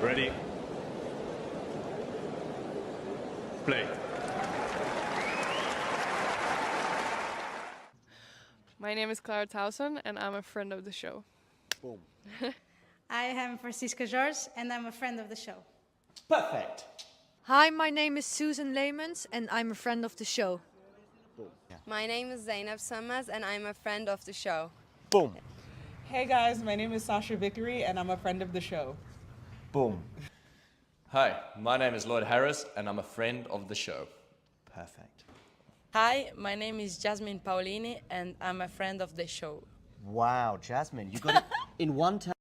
Ready. Play. My name is Clara Towson, and I'm a friend of the show. Boom. I am Francisca George, and I'm a friend of the show. Perfect. Hi, my name is Susan Leemans, and I'm a friend of the show. Boom. Yeah. My name is Zainab Sammaz, and I'm a friend of the show. Boom. Hey guys, my name is Sasha Vickery, and I'm a friend of the show. Boom. Hi, my name is Lloyd Harris, and I'm a friend of the show. Perfect. Hi, my name is Jasmine Paolini, and I'm a friend of the show. Wow, Jasmine, you got it in one time.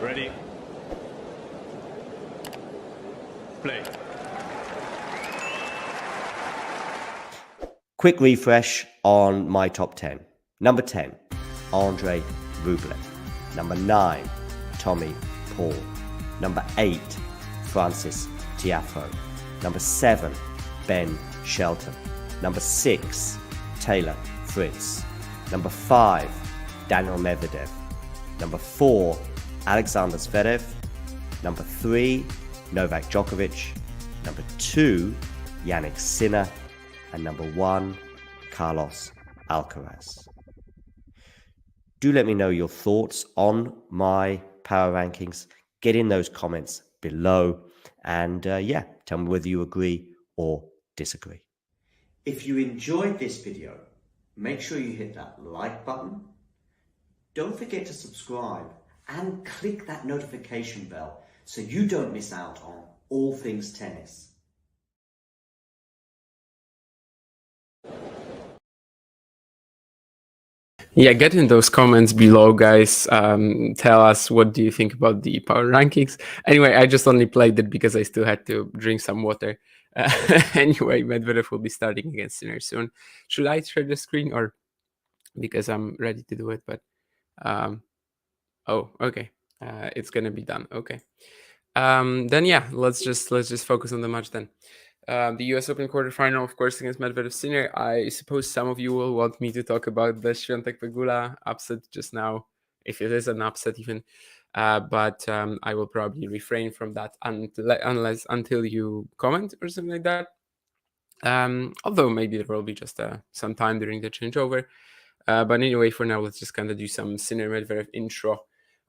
Ready. Play. Quick refresh on my top 10. Number 10, Andre Rublev. Number 9, Tommy Paul. Number 8, Francis Tiafoe. Number 7, Ben Shelton. Number 6, Taylor Fritz. Number 5, Daniil Medvedev. Number 4, Alexander Zverev. Number 3, Novak Djokovic. Number 2, Jannik Sinner. And number 1, Carlos Alcaraz. Do let me know your thoughts on my power rankings. Get in those comments below. And tell me whether you agree or disagree. If you enjoyed this video, make sure you hit that like button. Don't forget to subscribe and click that notification bell so you don't miss out on all things tennis. Yeah, get in those comments below, guys. Tell us what do you think about the power rankings. Anyway, I just only played it because I still had to drink some water. Anyway, Medvedev will be starting against Sinner soon. Should I share the screen or because I'm ready to do it? But oh, okay, it's gonna be done. Okay, then yeah, let's just focus on the match then. The US Open quarterfinal, of course, against Medvedev Sinner. I suppose some of you will want me to talk about the Świątek Pegula upset just now, if it is an upset even. But I will probably refrain from that until you comment or something like that. Although maybe there will be just some time during the changeover. But anyway, for now, let's just kind of do some Sinner Medvedev intro.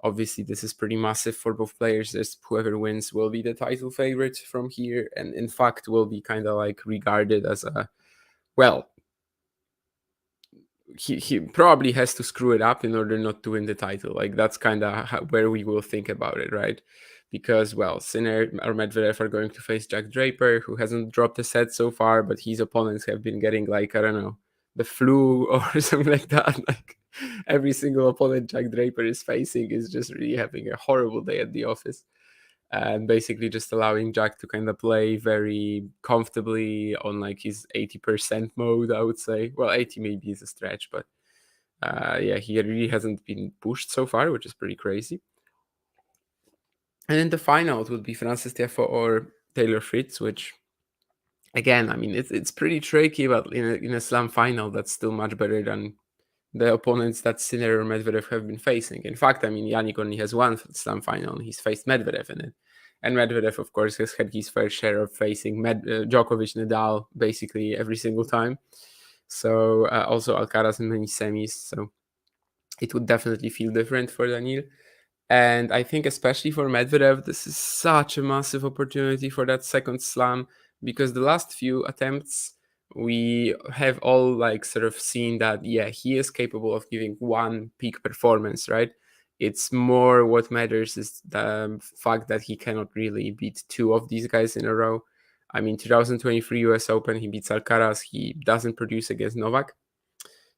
Obviously, this is pretty massive for both players. As whoever wins will be the title favorite from here, and in fact will be kind of like regarded as a, well, he probably has to screw it up in order not to win the title. Like that's kind of where we will think about it, right? Because, well, Sinner or Medvedev are going to face Jack Draper, who hasn't dropped a set so far, but his opponents have been getting like, I don't know, the flu or something like that. Like every single opponent Jack Draper is facing is just really having a horrible day at the office, and basically just allowing Jack to kind of play very comfortably on like his 80% mode, I would say. Well, 80 maybe is a stretch, but yeah, he really hasn't been pushed so far, which is pretty crazy. And in the final, it would be Francis Tiafoe or Taylor Fritz, which, again, I mean, it's pretty tricky, but in a slam final, that's still much better than the opponents that Sinner or Medvedev have been facing. In fact, I mean, Jannik only has one slam final, and he's faced Medvedev in it. And Medvedev, of course, has had his fair share of facing Djokovic, Nadal, basically every single time. So also Alcaraz in many semis. So it would definitely feel different for Daniil. And I think especially for Medvedev, this is such a massive opportunity for that second slam, because the last few attempts, we have all like sort of seen that, yeah, he is capable of giving one peak performance, right? It's more what matters is the fact that he cannot really beat two of these guys in a row. I mean, 2023 US Open, he beats Alcaraz. He doesn't produce against Novak.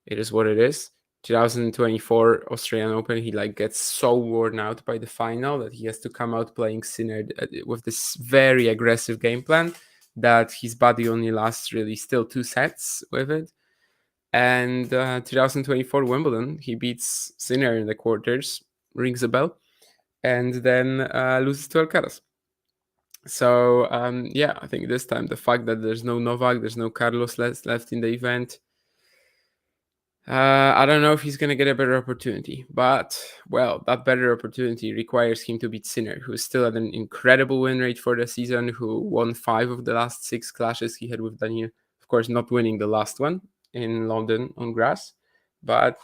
It is what it is. 2024 Australian Open, he like gets so worn out by the final that he has to come out playing Sinner with this very aggressive game plan. that his body only lasts really still 2 sets with it. And 2024 Wimbledon, he beats Sinner in the quarters, rings a bell, and then loses to Alcaraz. So yeah, I think this time the fact that there's no Novak, there's no Carlos left in the event, I don't know if he's going to get a better opportunity, but, well, that better opportunity requires him to beat Sinner, who is still at an incredible win rate for the season, who won 5 of the last 6 clashes he had with Daniil. Of course, not winning the last one in London on grass, but,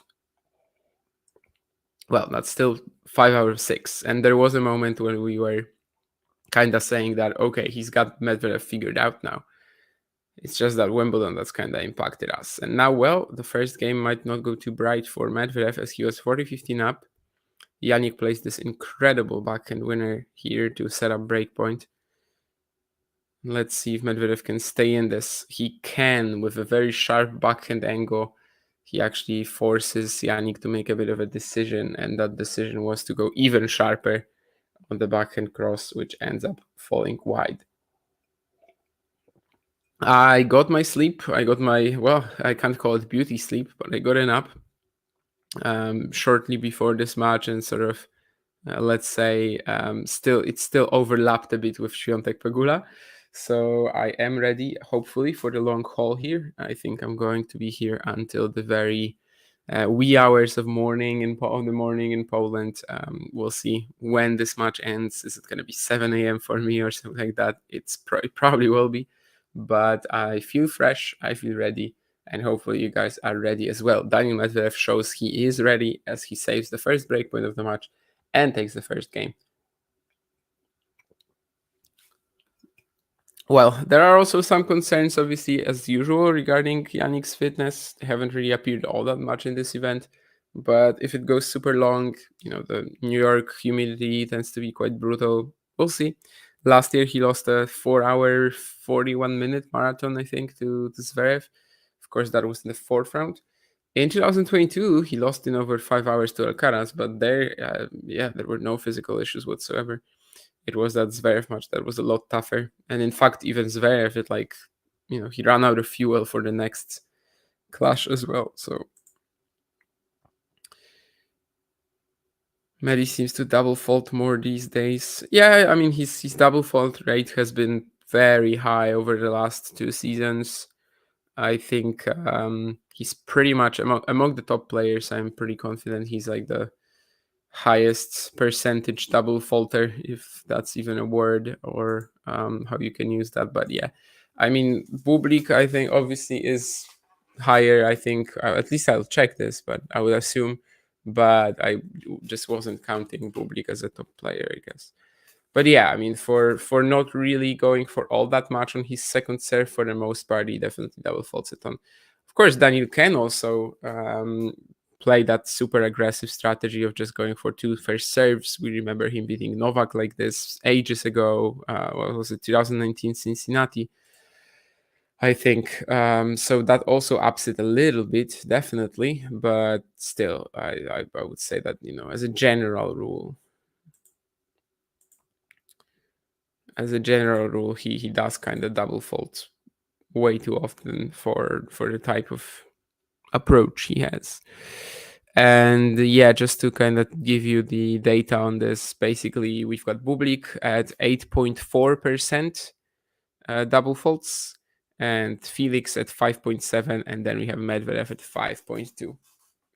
well, that's still 5 out of 6. And there was a moment when we were kind of saying that, okay, he's got Medvedev figured out now. It's just that Wimbledon that's kind of impacted us. And now, well, the first game might not go too bright for Medvedev as he was 40-15 up. Jannik plays this incredible backhand winner here to set up breakpoint. Let's see if Medvedev can stay in this. He can with a very sharp backhand angle. He actually forces Jannik to make a bit of a decision, and that decision was to go even sharper on the backhand cross, which ends up falling wide. I got my sleep. I got my, well, I can't call it beauty sleep, but I got an up shortly before this match, and sort of, let's say, it still overlapped a bit with Świątek Pegula. So I am ready, hopefully, for the long haul here. I think I'm going to be here until the very wee hours of the morning in Poland. We'll see when this match ends. Is it going to be 7 a.m. for me or something like that? It probably will be. But I feel fresh, I feel ready, and hopefully you guys are ready as well. Daniil Medvedev shows he is ready as he saves the first breakpoint of the match and takes the first game. Well, there are also some concerns, obviously, as usual, regarding Jannik's fitness. They haven't really appeared all that much in this event, but if it goes super long, the New York humidity tends to be quite brutal. We'll see. Last year, he lost a 4-hour, 41-minute marathon, I think, to Zverev. Of course, that was in the 4th round. In 2022, he lost in over 5 hours to Alcaraz, but there were no physical issues whatsoever. It was that Zverev match that was a lot tougher. And in fact, even Zverev, he ran out of fuel for the next clash as well. So Medi seems to double fault more these days. Yeah, I mean, his double fault rate has been very high over the last 2 seasons. I think he's pretty much among the top players. I'm pretty confident he's like the highest percentage double faulter, if that's even a word or how you can use that. But yeah, I mean, Bublik, I think, obviously is higher. I think, at least I'll check this, but I would assume. But I just wasn't counting Bublik as a top player, I guess. But yeah, I mean, for not really going for all that much on his second serve, for the most part, he definitely double faults it on. Of course, Daniil can also play that super aggressive strategy of just going for 2 first serves. We remember him beating Novak like this ages ago. What was it, 2019 Cincinnati, I think. So that also ups it a little bit, definitely. But still, I would say that, as a general rule, he does kind of double fault way too often for the type of approach he has. And yeah, just to kind of give you the data on this, basically we've got Bublik at 8.4% double faults, and Felix at 5.7, and then we have Medvedev at 5.2.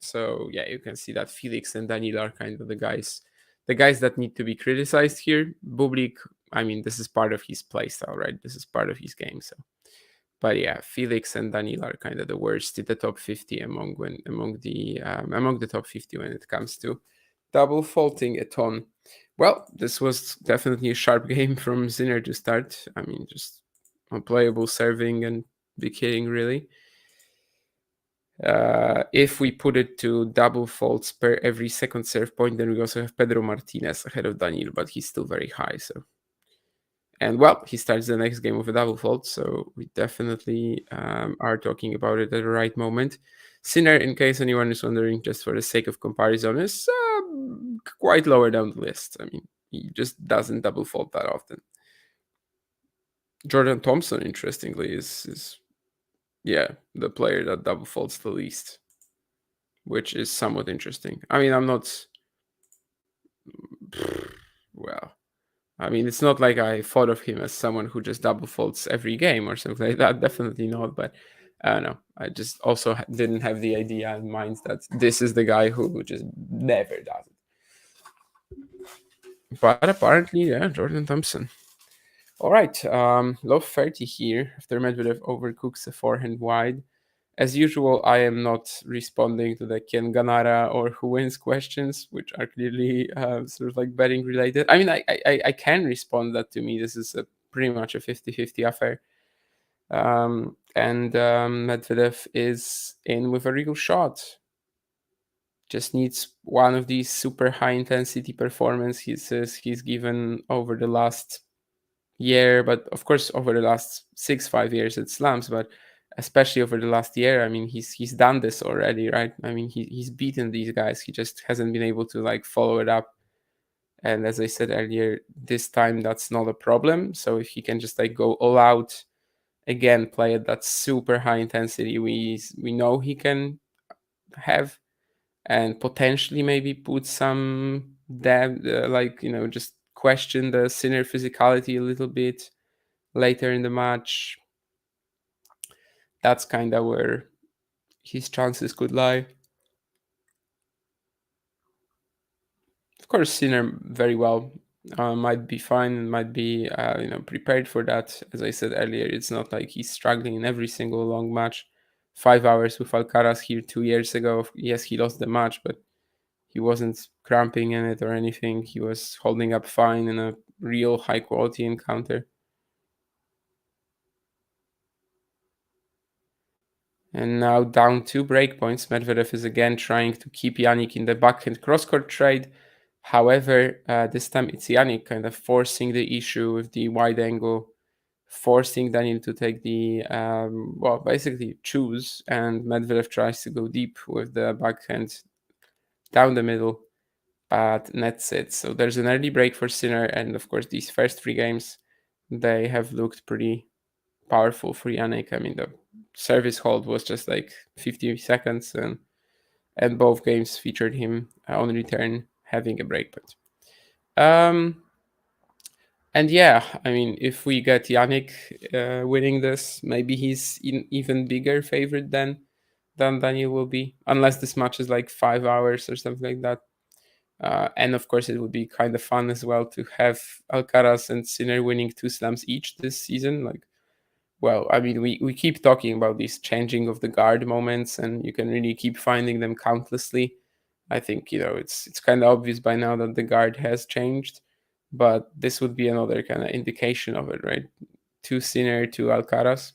So yeah, you can see that Felix and Daniil are kind of the guys that need to be criticized here. Bublik, I mean, this is part of his playstyle, right? This is part of his game. So, but yeah, Felix and Daniil are kind of the worst in the top 50 among the top 50 when it comes to double faulting a ton. Well, this was definitely a sharp game from Sinner to start. I mean, just unplayable serving and big hitting, really. If we put it to double faults per every second serve point, then we also have Pedro Martinez ahead of Daniil, but he's still very high. So, and well, he starts the next game with a double fault, so we definitely are talking about it at the right moment. Sinner, in case anyone is wondering, just for the sake of comparison, is quite lower down the list. I mean, he just doesn't double fault that often. Jordan Thompson, interestingly, is the player that double faults the least, which is somewhat interesting. I mean, I'm not well. I mean, it's not like I thought of him as someone who just double faults every game or something like that. Definitely not. But I don't know. I just also didn't have the idea in mind that this is the guy who just never does it. But apparently, yeah, Jordan Thompson. All right, low 30 here after Medvedev overcooks the forehand wide. As usual, I am not responding to the Ken Ganara or who wins questions, which are clearly sort of like betting related. I mean, I can respond that to me. This is pretty much a 50-50 affair. And Medvedev is in with a real shot. Just needs one of these super high intensity performance he's given over the last year, but of course over the last 5 years at slams, but especially over the last year. I mean, he's done this already, right? I mean, he's beaten these guys. He just hasn't been able to like follow it up. And as I said earlier, this time that's not a problem. So if he can just like go all out again, play at that super high intensity we know he can have, and potentially maybe put some just question the Sinner physicality a little bit later in the match. That's kind of where his chances could lie. Of course, Sinner very well might be fine, might be prepared for that. As I said earlier, it's not like he's struggling in every single long match. 5 hours with Alcaraz here 2 years ago. Yes, he lost the match, but he wasn't cramping in it or anything. He was holding up fine in a real high quality encounter. And now down 2 breakpoints, Medvedev is again trying to keep Jannik in the backhand cross-court trade. However, this time it's Jannik kind of forcing the issue with the wide angle, forcing Daniil to take the, basically choose, and Medvedev tries to go deep with the backhand down the middle, but nets it. So there's an early break for Sinner, and of course these first 3 games, they have looked pretty powerful for Jannik. I mean, the service hold was just like 50 seconds, and both games featured him on return having a breakpoint. And yeah, I mean, if we get Jannik winning this, maybe he's even bigger favorite than Daniil will be, unless this match is like 5 hours or something like that. And of course, it would be kind of fun as well to have Alcaraz and Sinner winning 2 slams each this season. Like, well, I mean, we keep talking about these changing of the guard moments, and you can really keep finding them countlessly. I think, it's kind of obvious by now that the guard has changed, but this would be another kind of indication of it, right? 2 Sinner, 2 Alcaraz.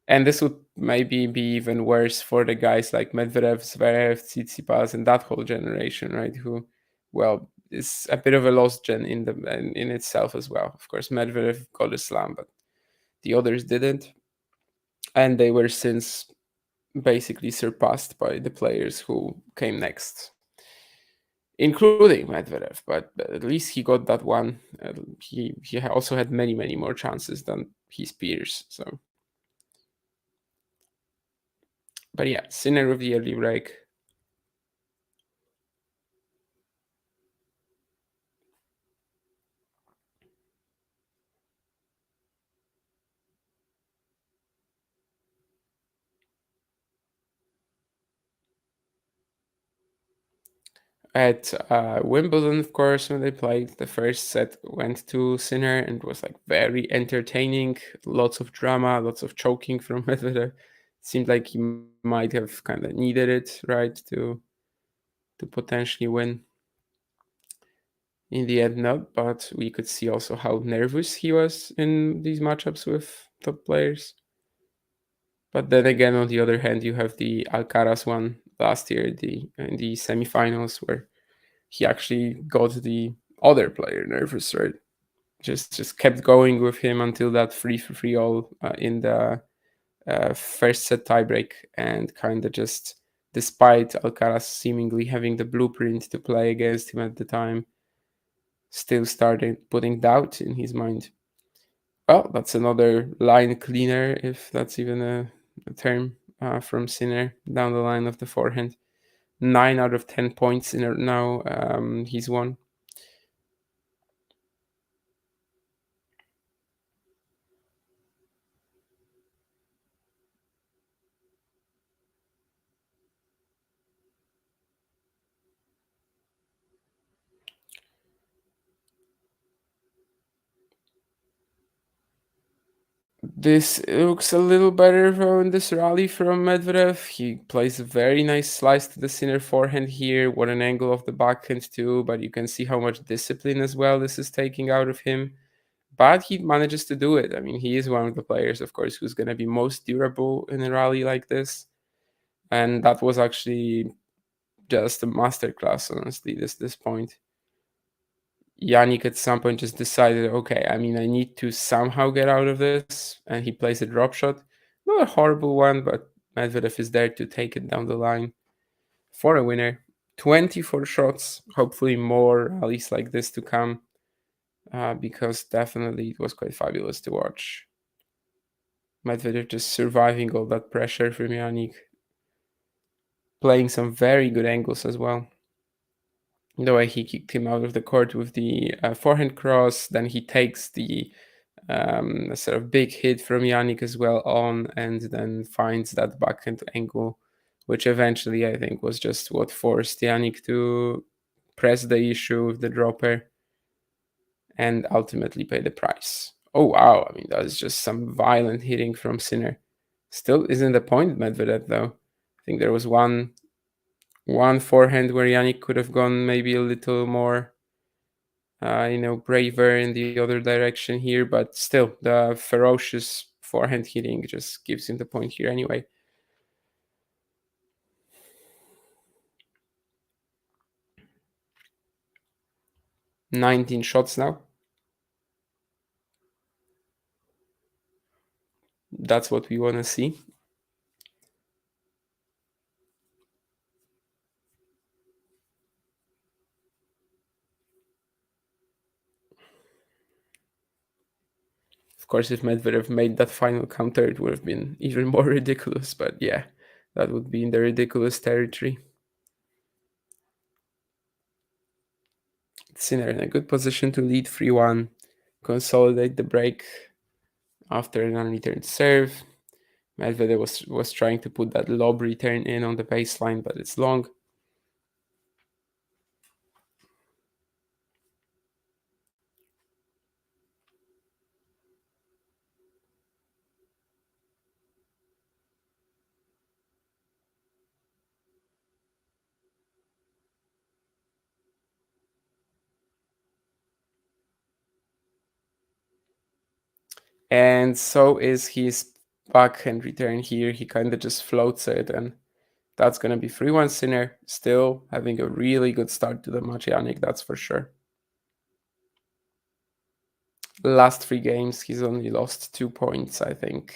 And this would maybe be even worse for the guys like Medvedev, Zverev, Tsitsipas, and that whole generation, right? Who, well, is a bit of a lost gen in itself as well. Of course, Medvedev got a slam, but the others didn't, and they were since basically surpassed by the players who came next, including Medvedev. But at least he got that one. He also had many, many more chances than his peers. So, but yeah, Sinner of the early break. At Wimbledon, of course, when they played, the first set went to Sinner and was like very entertaining. Lots of drama, lots of choking from Medvedev. It seemed like he might have kind of needed it, right, to potentially win. In the end, not, but we could see also how nervous he was in these matchups with top players. But then again, on the other hand, you have the Alcaraz one last year, in the semifinals, where he actually got the other player nervous, right? Just kept going with him until that free all in the first set tiebreak, and kind of just, despite Alcaraz seemingly having the blueprint to play against him at the time, still started putting doubt in his mind. Well, that's another line cleaner, if that's even a term, from Sinner down the line of the forehand. 9 out of 10 points in now. He's won. This looks a little better though in this rally from Medvedev. He plays a very nice slice to the Sinner forehand here. What an angle of the backhand too, but you can see how much discipline as well this is taking out of him. But he manages to do it. I mean, he is one of the players, of course, who's going to be most durable in a rally like this. And that was actually just a masterclass, honestly, this point. Jannik at some point just decided, okay, I mean, I need to somehow get out of this. And he plays a drop shot. Not a horrible one, but Medvedev is there to take it down the line for a winner. 24 shots, hopefully more rallies like this to come, because definitely it was quite fabulous to watch. Medvedev just surviving all that pressure from Jannik, playing some very good angles as well. The way he kicked him out of the court with the forehand cross, then he takes the sort of big hit from Jannik as well on, and then finds that backhand angle, which eventually I think was just what forced Jannik to press the issue with the dropper and ultimately pay the price. Oh wow, I mean, that is just some violent hitting from Sinner. Still isn't the point, Medvedev, though. I think there was one forehand where Jannik could have gone maybe a little more, braver in the other direction here, but still, the ferocious forehand hitting just gives him the point here anyway. "19 shots now. That's what we want to see. Of course, if Medvedev made that final counter, it would have been even more ridiculous. But yeah, that would be in the ridiculous territory. Sinner in a good position to lead 3-1, consolidate the break after an unreturned serve. Medvedev was trying to put that lob return in on the baseline, but it's long. And so is his backhand return here. He kind of just floats it, and that's going to be 3-1 Sinner. Still having a really good start to the match, Jannik, that's for sure. The last 3 games, he's only lost 2 points, I think.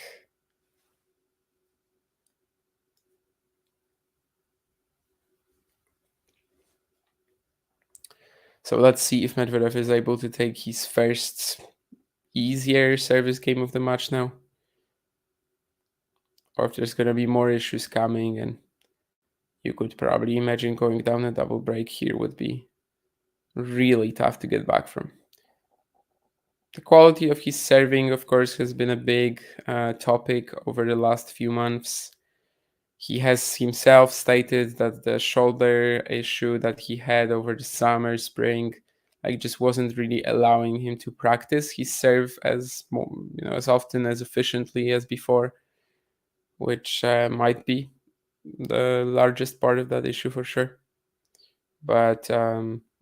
So let's see if Medvedev is able to take his first easier service game of the match now, or if there's going to be more issues coming, and you could probably imagine going down a double break here would be really tough to get back from. The quality of his serving, of course, has been a big topic over the last few months. He has himself stated that the shoulder issue that he had over the summer, spring, just wasn't really allowing him to practice his serve as often, as efficiently as before, which might be the largest part of that issue for sure. But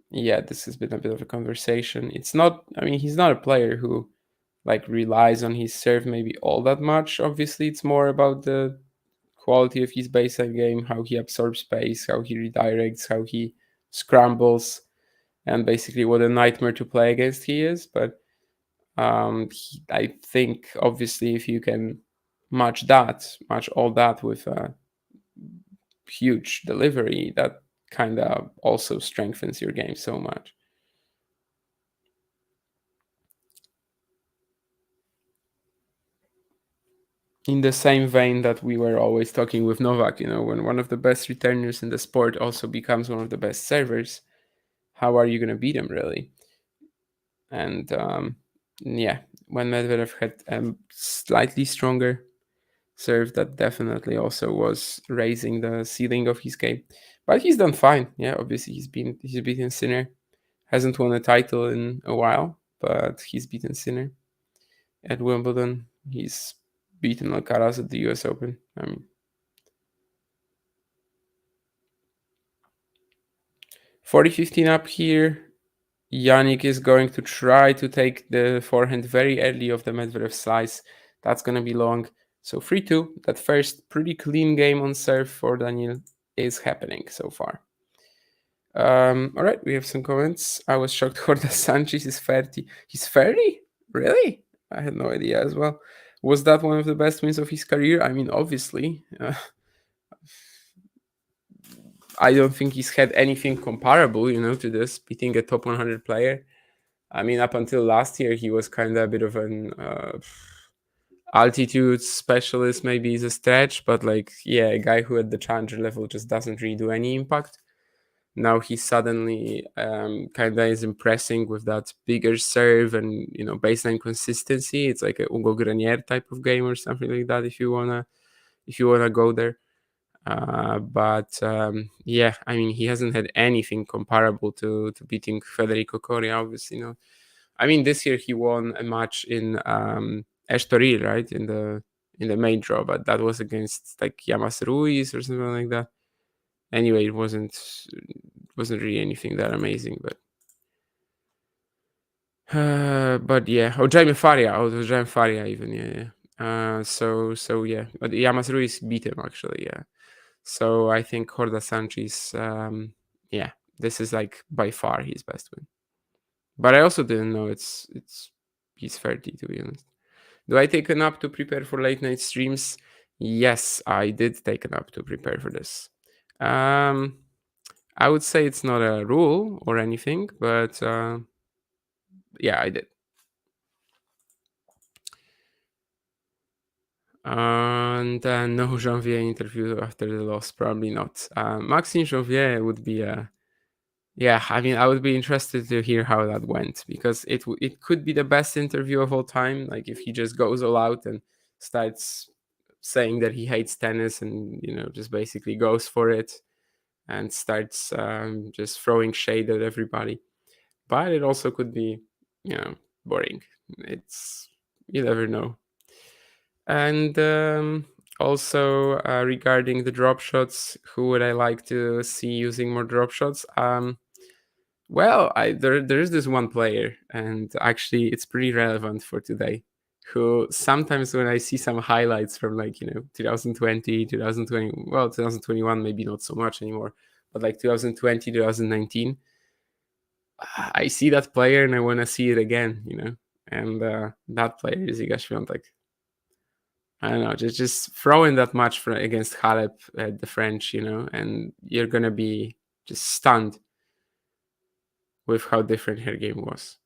yeah, this has been a bit of a conversation. He's not a player who relies on his serve maybe all that much. Obviously, it's more about the quality of his baseline game, how he absorbs space, how he redirects, how he scrambles, and basically what a nightmare to play against he is. But I think obviously if you can match all that with a huge delivery, that kind of also strengthens your game so much. in the same vein that we were always talking with Novak, when one of the best returners in the sport also becomes one of the best servers, how are you going to beat him, really? And yeah, when Medvedev had a slightly stronger serve, that definitely also was raising the ceiling of his game. But he's done fine. Yeah, obviously he's beaten Sinner. Hasn't won a title in a while, but he's beaten Sinner at Wimbledon. He's beaten Alcaraz at the US Open. I mean, 40-15 up here. Jannik is going to try to take the forehand very early of the Medvedev slice. That's going to be long. So 3-2. That first pretty clean game on serve for Daniil is happening so far. All right, we have some comments. I was shocked Jorge Sanchez is 30. He's 30? Really? I had no idea as well. Was that one of the best wins of his career? I mean, obviously. I don't think he's had anything comparable, to this, beating a top 100 player. I mean, up until last year, he was kind of a bit of an altitude specialist, maybe is a stretch, but a guy who at the challenger level just doesn't really do any impact. Now he suddenly kind of is impressing with that bigger serve and baseline consistency. It's like a Hugo Grenier type of game or something like that if you wanna go there. But yeah, I mean, he hasn't had anything comparable to beating Federico Coria, obviously. I mean, this year he won a match in Estoril, right, in the main draw, but that was against Llamas Ruiz or something like that. Anyway, it wasn't really anything that amazing, but yeah. Jaime Faria. It was Jaime Faria even, yeah. So yeah, but Llamas Ruiz beat him actually, yeah. So I think Jorge Sanchez, yeah, this is by far his best win. But I also didn't know he's 30, to be honest. Do I take a nap to prepare for late night streams? Yes, I did take a nap to prepare for this. I would say it's not a rule or anything, but yeah, I did. And no Janvier interview after the loss, probably not. Maxime Janvier would be yeah, I mean, I would be interested to hear how that went, because it could be the best interview of all time. If he just goes all out and starts saying that he hates tennis and just basically goes for it and starts just throwing shade at everybody. But it also could be boring. You never know. And also regarding the drop shots, who would I like to see using more drop shots? Well, there is this one player, and actually it's pretty relevant for today, who sometimes when I see some highlights from 2020, 2020, well, 2021 maybe not so much anymore, but 2020, 2019, I see that player and I want to see it again, and that player is Iga Świątek. I don't know, just throwing that much against Halep at the French, and you're gonna be just stunned with how different her game was.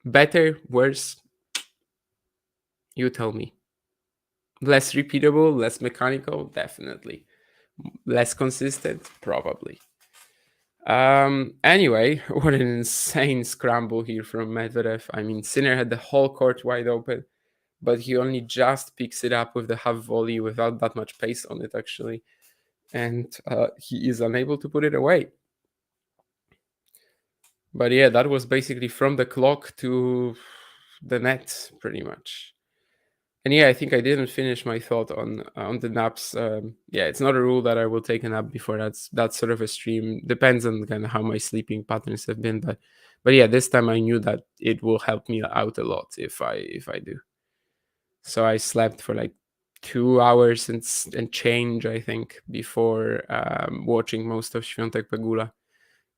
Better, worse? You tell me. Less repeatable, less mechanical? Definitely. Less consistent? Probably. Anyway, what an insane scramble here from Medvedev. I mean, Sinner had the whole court wide open, but he only just picks it up with the half volley without that much pace on it, actually. And he is unable to put it away. But yeah, that was basically from the clock to the net, pretty much. And yeah, I think I didn't finish my thought on the naps. Yeah, it's not a rule that I will take a nap before that's sort of a stream. Depends on kind of how my sleeping patterns have been, but yeah, this time I knew that it will help me out a lot if I do. So I slept for 2 hours and change, I think, before watching most of Świątek Pegula.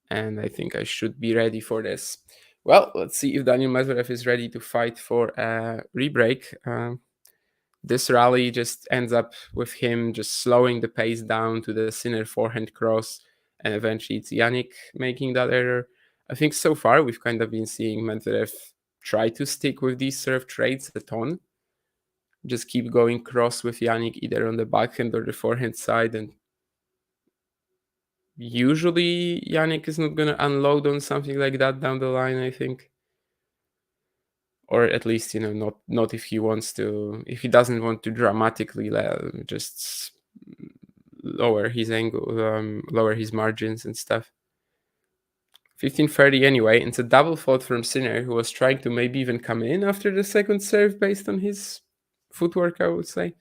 And I think I should be ready for this. Well, let's see if Daniil Medvedev is ready to fight for a rebreak. This rally just ends up with him just slowing the pace down to the Sinner forehand cross, and eventually it's Jannik making that error. I think so far we've kind of been seeing Medvedev try to stick with these serve trades a ton. just keep going cross with Jannik either on the backhand or the forehand side, and usually Jannik is not going to unload on something like that down the line, I think. Or at least, not if he wants to, if he doesn't want to dramatically just lower his angle, lower his margins and stuff. 15-30 anyway. It's a double fault from Sinner, who was trying to maybe even come in after the second serve based on his footwork, I would say.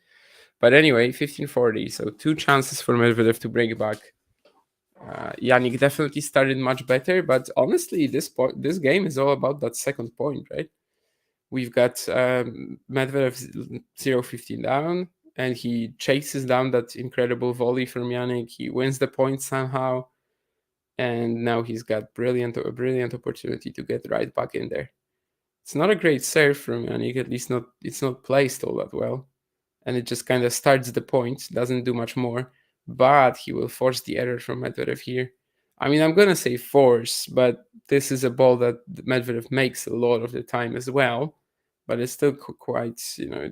But anyway, 15-40. So 2 chances for Medvedev to break back. Jannik definitely started much better, but honestly, this game is all about that second point, right? We've got Medvedev 0-15 down, and he chases down that incredible volley from Jannik. He wins the point somehow, and now he's got a brilliant opportunity to get right back in there. It's not a great serve from Jannik, at least it's not placed all that well, and it just kind of starts the point, doesn't do much more, but he will force the error from Medvedev here. I mean, I'm going to say force, but this is a ball that Medvedev makes a lot of the time as well. But it's still quite,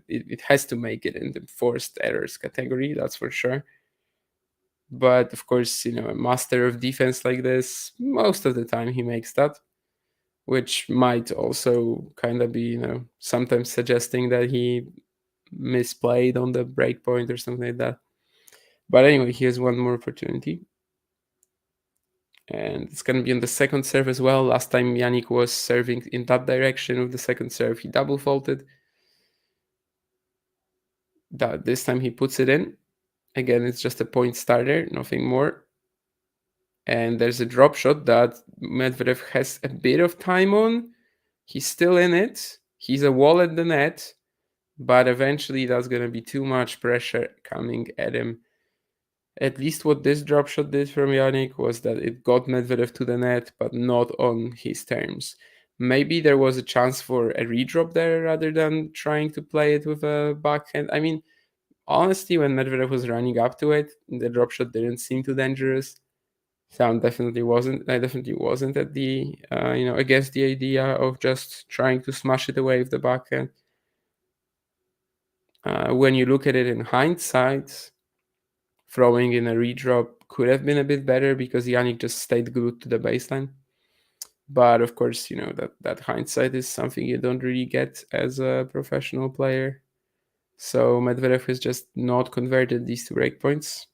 it has to make it in the forced errors category, that's for sure. But of course, a master of defense like this, most of the time he makes that, which might also kind of be, sometimes suggesting that he misplayed on the break point or something like that. But anyway, here's one more opportunity. And it's going to be on the second serve as well. Last time Jannik was serving in that direction with the second serve, he double faulted. This time he puts it in. Again, it's just a point starter, nothing more. And there's a drop shot that Medvedev has a bit of time on. He's still in it. He's a wall at the net. But eventually that's going to be too much pressure coming at him. At least what this drop shot did from Jannik was that it got Medvedev to the net, but not on his terms. Maybe there was a chance for a redrop there rather than trying to play it with a backhand. I mean, honestly, when Medvedev was running up to it, the drop shot didn't seem too dangerous. So I definitely wasn't at the against the idea of just trying to smash it away with the backhand. When you look at it in hindsight, throwing in a redrop could have been a bit better because Jannik just stayed glued to the baseline. But of course, that hindsight is something you don't really get as a professional player. So Medvedev has just not converted these 2 breakpoints.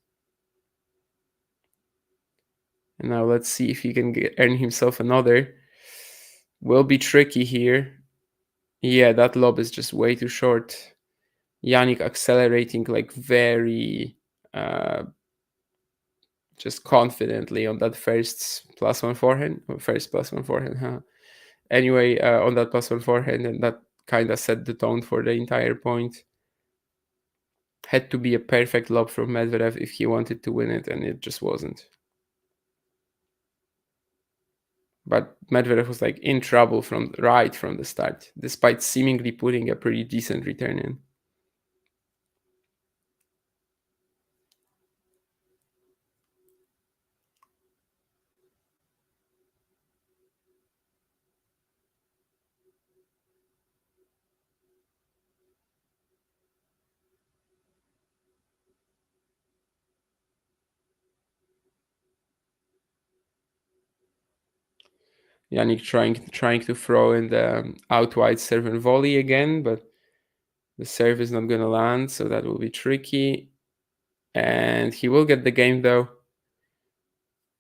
And now let's see if he can earn himself another. Will be tricky here. Yeah, that lob is just way too short. Jannik accelerating like very just confidently on that first +1 forehand. First +1 forehand, huh? Anyway, on that +1 forehand, and that kind of set the tone for the entire point. Had to be a perfect lob from Medvedev if he wanted to win it, and it just wasn't. But Medvedev was like in trouble from the start, despite seemingly putting a pretty decent return in. Jannik trying to throw in the out wide serve and volley again, but the serve is not going to land, so that will be tricky. And he will get the game though.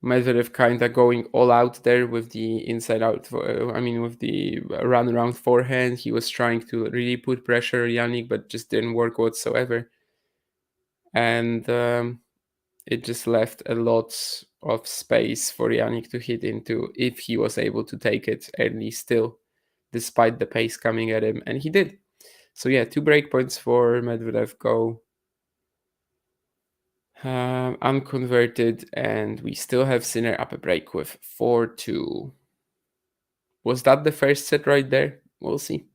Medvedev kind of going all out there with the inside out, with the run around forehand. He was trying to really put pressure on Jannik, but just didn't work whatsoever. And it just left a lot of space for Jannik to hit into if he was able to take it early still, despite the pace coming at him. And he did. So yeah, 2 breakpoints for Medvedev go. Unconverted, and we still have Sinner up a break with 4-2. Was that the first set right there? We'll see.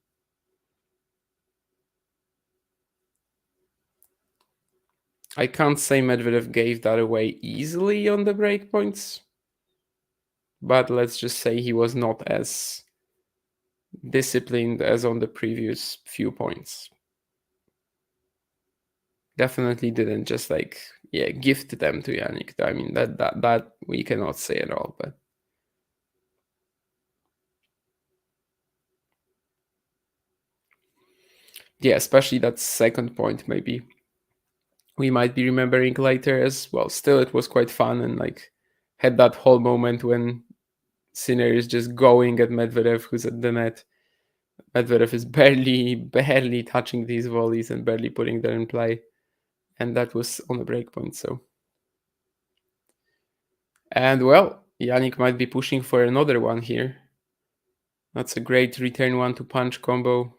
I can't say Medvedev gave that away easily on the breakpoints, but let's just say he was not as disciplined as on the previous few points. definitely didn't just like gift them to Jannik. I mean that we cannot say at all, but yeah, especially that second point maybe we might be remembering later as well. Still, it was quite fun and like had that whole moment when Sinner is just going at Medvedev, who's at the net. Medvedev is barely touching these volleys and barely putting them in play, and that was on the break point. So, and well, Jannik might be pushing for another one here. That's a great return one to punch combo.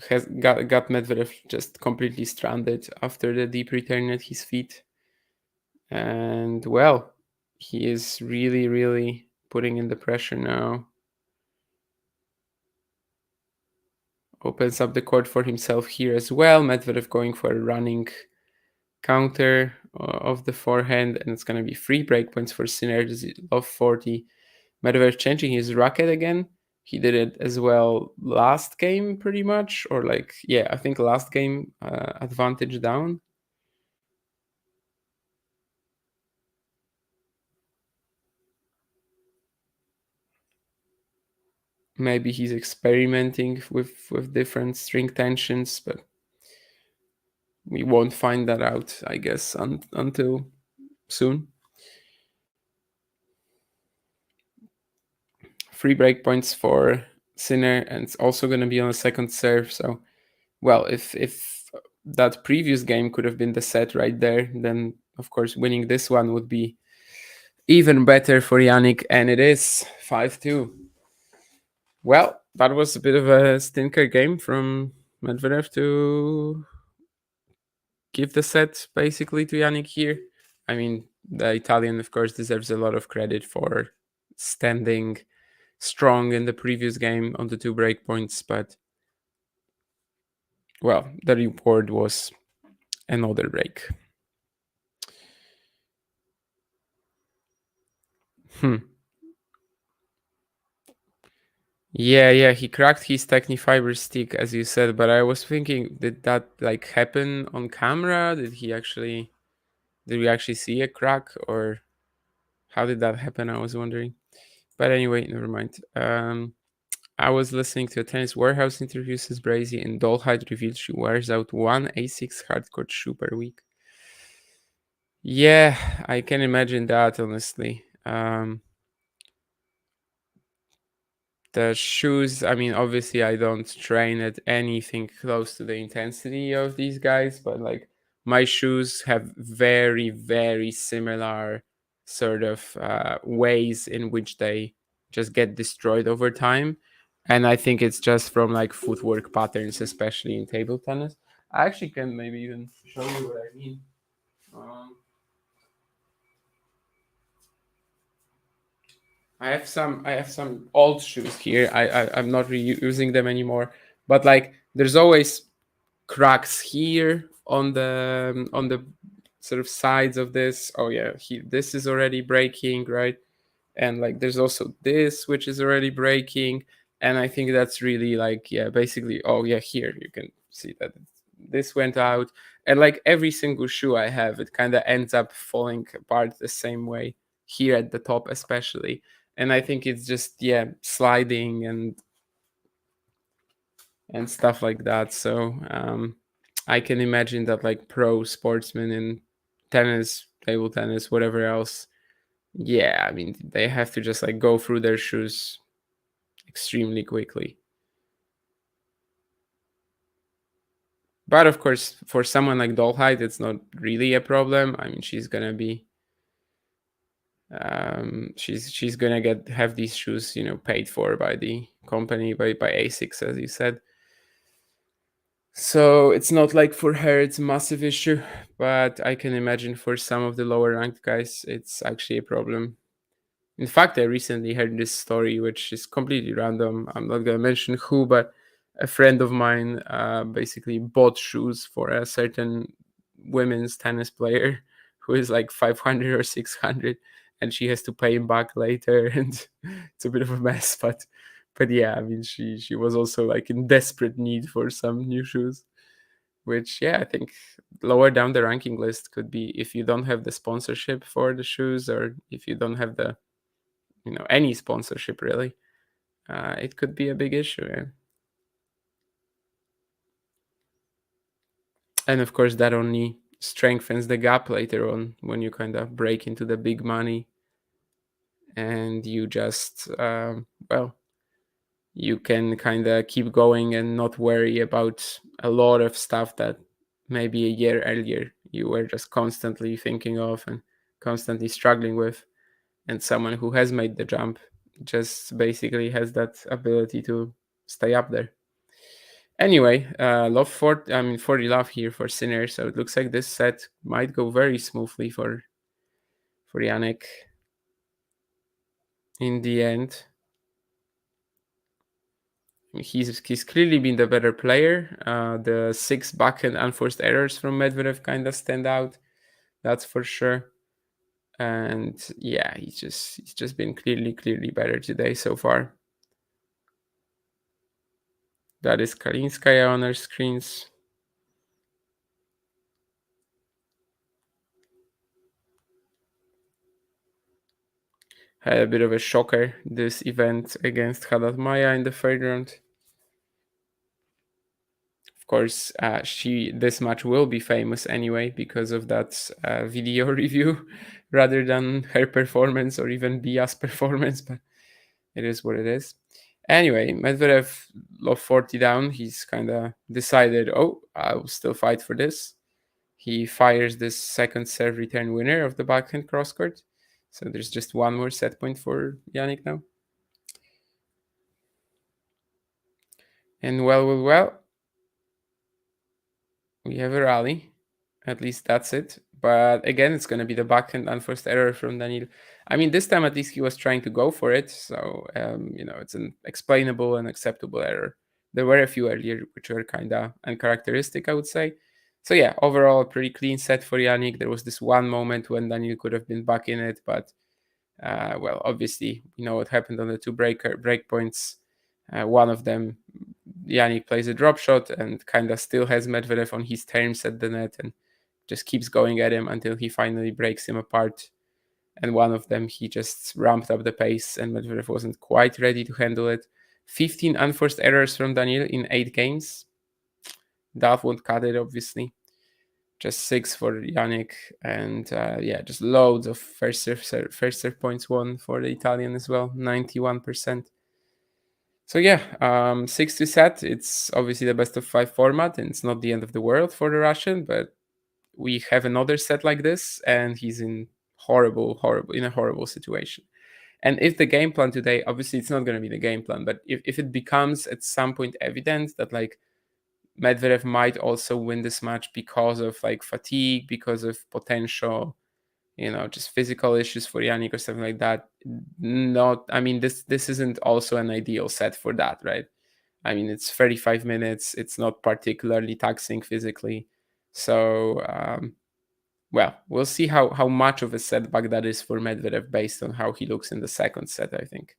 Has got Medvedev just completely stranded after the deep return at his feet. And well, he is really putting in the pressure now. Opens up the court for himself here as well. Medvedev going for a running counter of the forehand, and it's going to be 3 breakpoints for Sinner of 40. Medvedev changing his racket again. He did it as well last game, pretty much, or like, yeah, I think last game, advantage down. Maybe he's experimenting with different string tensions, but we won't find that out, I guess, until soon. 3 breakpoints for Sinner, and it's also going to be on a second serve. So, well, if that previous game could have been the set right there, then of course winning this one would be even better for Jannik, and it is 5-2. Well, that was a bit of a stinker game from Medvedev to give the set basically to Jannik here. I mean, the Italian, of course, deserves a lot of credit for standing strong in the previous game on the 2 breakpoints, but well, the reward was another break. Yeah, he cracked his Technifiber stick, as you said, but I was thinking, did that like happen on camera? Did we actually see a crack, or how did that happen? I was wondering. But anyway, never mind. I was listening to a Tennis Warehouse interview, says Brazy, and Dolhide revealed she wears out 1 A6 hardcourt shoe per week. Yeah, I can imagine that, honestly. The shoes, I mean, obviously I don't train at anything close to the intensity of these guys, but like my shoes have very similar sort of ways in which they just get destroyed over time. And I think it's just from like footwork patterns, especially in table tennis. I actually can maybe even show you what I mean. I have some old shoes here. I'm not reusing them anymore, but like there's always cracks here on the sort of sides of this. Oh yeah, this is already breaking, right? And like there's also this which is already breaking, and I think that's really like, yeah, basically, oh yeah, here you can see that this went out, and like every single shoe I have, it kind of ends up falling apart the same way here at the top especially. And I think it's just, yeah, sliding and stuff like that. So I can imagine that like pro sportsmen in tennis, table tennis, whatever else, yeah, I mean, they have to just like go through their shoes extremely quickly. But of course, for someone like Dolhide, it's not really a problem. I mean, she's gonna be she's gonna have these shoes, you know, paid for by the company, by ASICS, as you said. So it's not like for her it's a massive issue, but I can imagine for some of the lower ranked guys it's actually a problem. In fact, I recently heard this story, which is completely random. I'm not gonna mention who, but a friend of mine basically bought shoes for a certain women's tennis player who is like 500 or 600, and she has to pay him back later, and it's a bit of a mess. But yeah, I mean, she was also like in desperate need for some new shoes. which, yeah, I think lower down the ranking list could be if you don't have the sponsorship for the shoes, or if you don't have the, any sponsorship really. It could be a big issue. Yeah. And of course, that only strengthens the gap later on when you kind of break into the big money, and you just, you can kind of keep going and not worry about a lot of stuff that maybe a year earlier you were just constantly thinking of and constantly struggling with. And someone who has made the jump just basically has that ability to stay up there. Anyway, 40 love here for Sinner, so it looks like this set might go very smoothly for Jannik in the end. He's clearly been the better player. The 6 backhand unforced errors from Medvedev kind of stand out, that's for sure. And yeah, he's just been clearly better today so far. That is Kalinskaya on our screens. Had a bit of a shocker this event against Haddad Maya in the third round. Of course, this match will be famous anyway because of that video review rather than her performance or even Bia's performance, but it is what it is. Anyway, Medvedev lost 40 down. He's kind of decided, I'll still fight for this. He fires this second serve return winner of the backhand crosscourt. So there's just one more set point for Jannik now. And well, we have a rally. At least that's it. But again, it's going to be the backhand unforced error from Daniil. I mean, this time at least he was trying to go for it. So, it's an explainable and acceptable error. There were a few earlier which were kind of uncharacteristic, I would say. So yeah, overall, a pretty clean set for Jannik. There was this one moment when Daniil could have been back in it, but obviously, we know what happened on the 2 break points. One of them, Jannik plays a drop shot and kind of still has Medvedev on his terms at the net and just keeps going at him until he finally breaks him apart. And one of them, he just ramped up the pace and Medvedev wasn't quite ready to handle it. 15 unforced errors from Daniil in 8 games. That won't cut it, obviously. Just 6 for Jannik, and just loads of first serve points won for the Italian as well, 91%. So yeah, 6-2 set. It's obviously the best of 5 format, and it's not the end of the world for the Russian, but we have another set like this, and he's in a horrible situation. And if the game plan today, obviously it's not going to be the game plan, but if it becomes at some point evident that like Medvedev might also win this match because of like fatigue, because of potential, just physical issues for Jannik or something like that. This isn't also an ideal set for that, right? I mean, it's 35 minutes. It's not particularly taxing physically. So, we'll see how much of a setback that is for Medvedev based on how he looks in the second set, I think.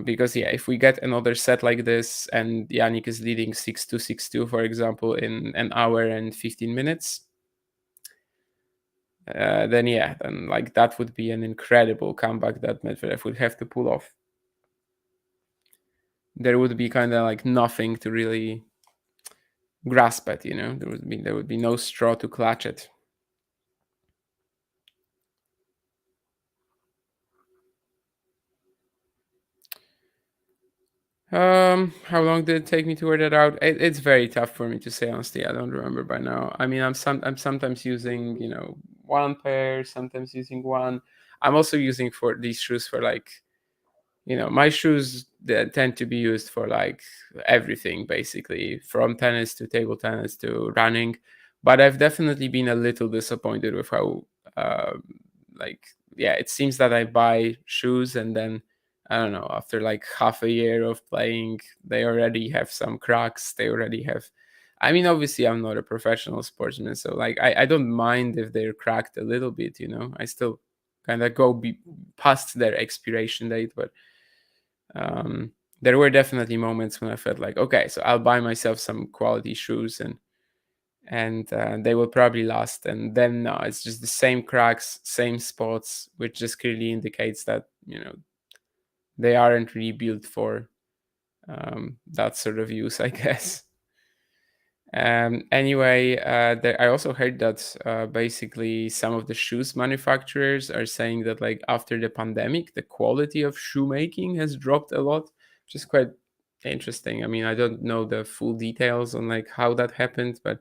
Because if we get another set like this and Jannik is leading 6-2, 6-2, for example, in an hour and 15 minutes, then that would be an incredible comeback that Medvedev would have to pull off. There would be kind of like nothing to really grasp at, there would be no straw to clutch at. How long did it take me to work that out? It's very tough for me to say, honestly. I don't remember by now. I mean, I'm sometimes using, one pair, sometimes using one. I'm also using for these shoes for like, my shoes that tend to be used for like everything, basically, from tennis to table tennis to running. But I've definitely been a little disappointed with how, it seems that I buy shoes and then, I don't know, after like half a year of playing, they already have some cracks. They already have, obviously I'm not a professional sportsman, so like I don't mind if they're cracked a little bit, I still kind of go past their expiration date, but there were definitely moments when I felt like, okay, so I'll buy myself some quality shoes and and they will probably last. And then it's just the same cracks, same spots, which just clearly indicates that they aren't really built for that sort of use, I guess. Anyway, I also heard that basically some of the shoes manufacturers are saying that like after the pandemic, the quality of shoemaking has dropped a lot, which is quite interesting. I mean, I don't know the full details on like how that happened, but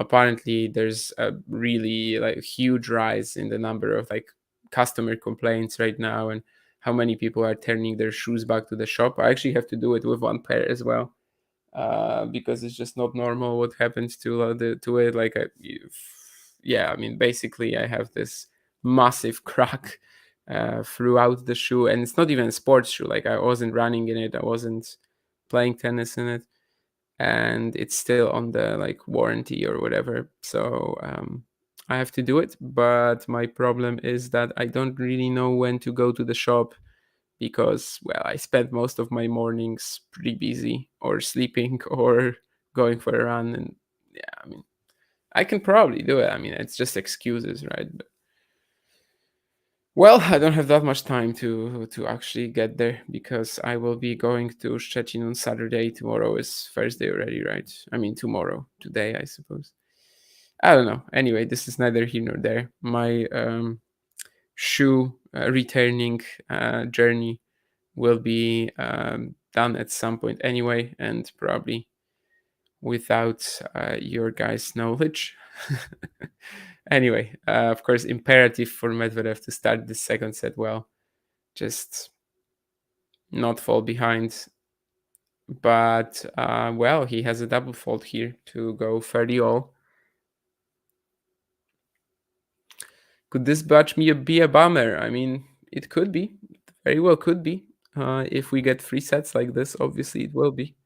apparently there's a really like huge rise in the number of like customer complaints right now, and how many people are turning their shoes back to the shop. I actually have to do it with one pair as well, because it's just not normal what happens to it. Like, yeah, I mean, basically, I have this massive crack throughout the shoe, and it's not even a sports shoe. Like, I wasn't running in it, I wasn't playing tennis in it, and it's still on the like warranty or whatever. So I have to do it, but my problem is that I don't really know when to go to the shop, because, well, I spend most of my mornings pretty busy or sleeping or going for a run. And yeah, I mean, I can probably do it. I mean, it's just excuses, right? But, well, I don't have that much time to actually get there, because I will be going to Szczecin on Saturday. Tomorrow is Thursday already, right? I mean, tomorrow, today, I suppose. I don't know. Anyway, this is neither here nor there. My shoe returning journey will be done at some point anyway, and probably without your guys' knowledge. Anyway, of course, imperative for Medvedev to start the second set well, just not fall behind. But, well, he has a double fault here to go 30-all. Could this batch be a bummer? I mean, it could be. It very well could be. If we get 3 sets like this, obviously it will be.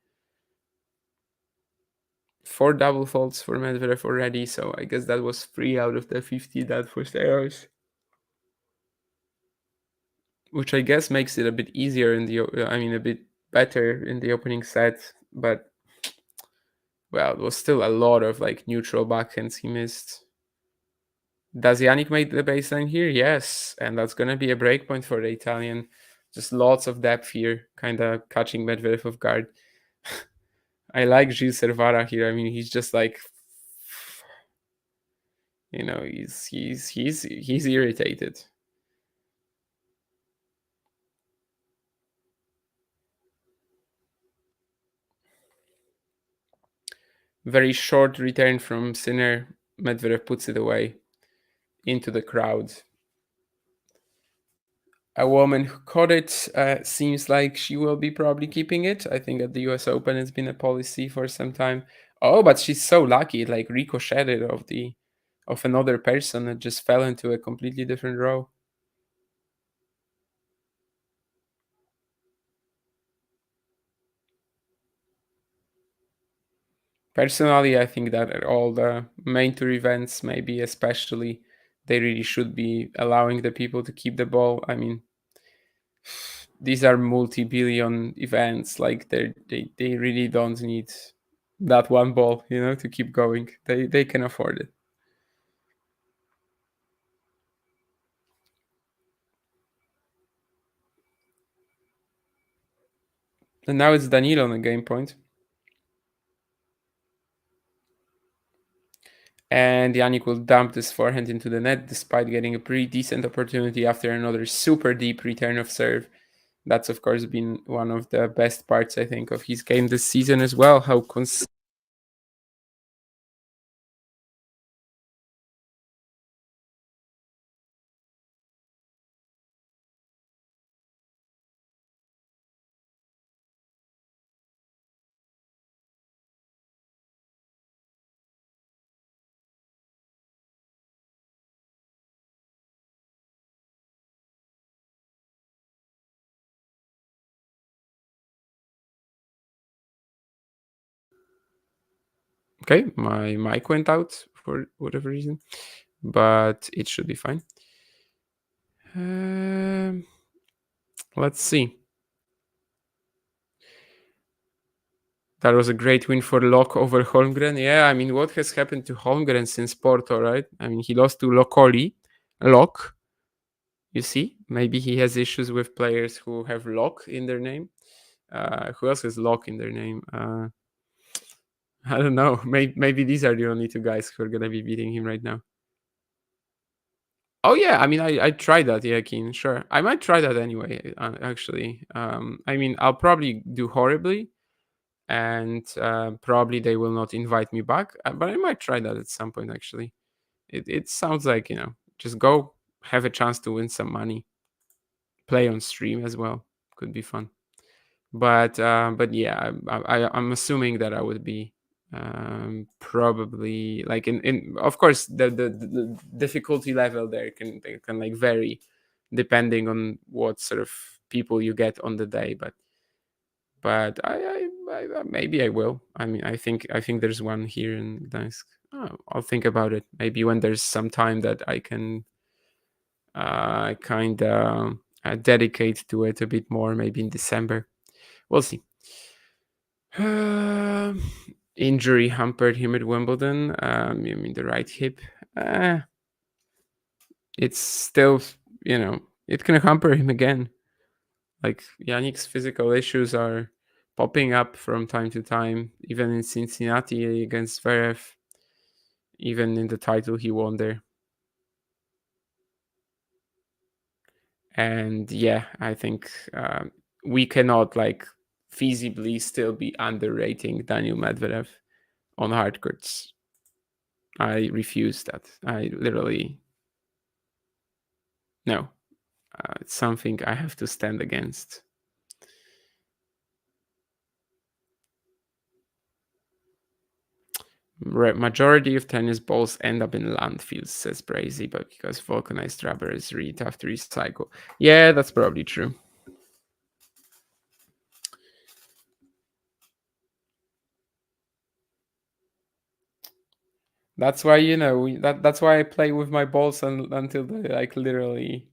4 double faults for Medvedev already, so I guess that was 3 out of the 50 that forced errors. Which I guess makes it a bit easier a bit better in the opening set, but, well, it was still a lot of like neutral backhands he missed. Does Jannik make the baseline here? Yes, and that's gonna be a breakpoint for the Italian. Just lots of depth here, kind of catching Medvedev off guard. I like Gilles Servara here. I mean, he's just like, he's irritated. Very short return from Sinner. Medvedev puts it away into the crowd. A woman who caught it seems like she will be probably keeping it. I think at the US Open it's been a policy for some time. Oh, but she's so lucky. It like ricocheted of another person that just fell into a completely different row. Personally, I think that at all the main tour events, maybe especially, they really should be allowing the people to keep the ball. I mean, these are multi-billion events. Like they really don't need that one ball, to keep going. They can afford it. And now it's Daniil on the game point. And Jannik will dump this forehand into the net despite getting a pretty decent opportunity after another super deep return of serve. That's, of course, been one of the best parts, I think, of his game this season as well. How Okay, my mic went out for whatever reason, but it should be fine. Let's see. That was a great win for Lok over Holmgren. Yeah, I mean, what has happened to Holmgren since Porto, right? I mean, he lost to Lok. You see, maybe he has issues with players who have Lok in their name. Who else has Lok in their name? I don't know. Maybe these are the only two guys who are gonna be beating him right now. Oh yeah, I mean, I tried that, yeah, Keen. Sure, I might try that anyway. Actually, I mean, I'll probably do horribly, and probably they will not invite me back. But I might try that at some point. Actually, it sounds like, just go have a chance to win some money, play on stream as well. Could be fun. But yeah, I'm assuming that I would be probably like in of course the difficulty level there can like vary depending on what sort of people you get on the day, but I maybe I will. I mean, I think there's one here in Gdańsk. I'll think about it maybe when there's some time that I can kind of dedicate to it a bit more, maybe in December. We'll see. Injury hampered him at Wimbledon. I mean, the right hip. It's still, it can hamper him again. Like, Jannik's physical issues are popping up from time to time, even in Cincinnati against Zverev, even in the title he won there. And yeah, I think we cannot feasibly still be underrating Daniil Medvedev on hard courts. I refuse that. I literally no. It's something I have to stand against. Majority of tennis balls end up in landfills, says Brazy, but because vulcanized rubber is really tough to recycle. Yeah, that's probably true. That's why, that's why I play with my balls until they literally.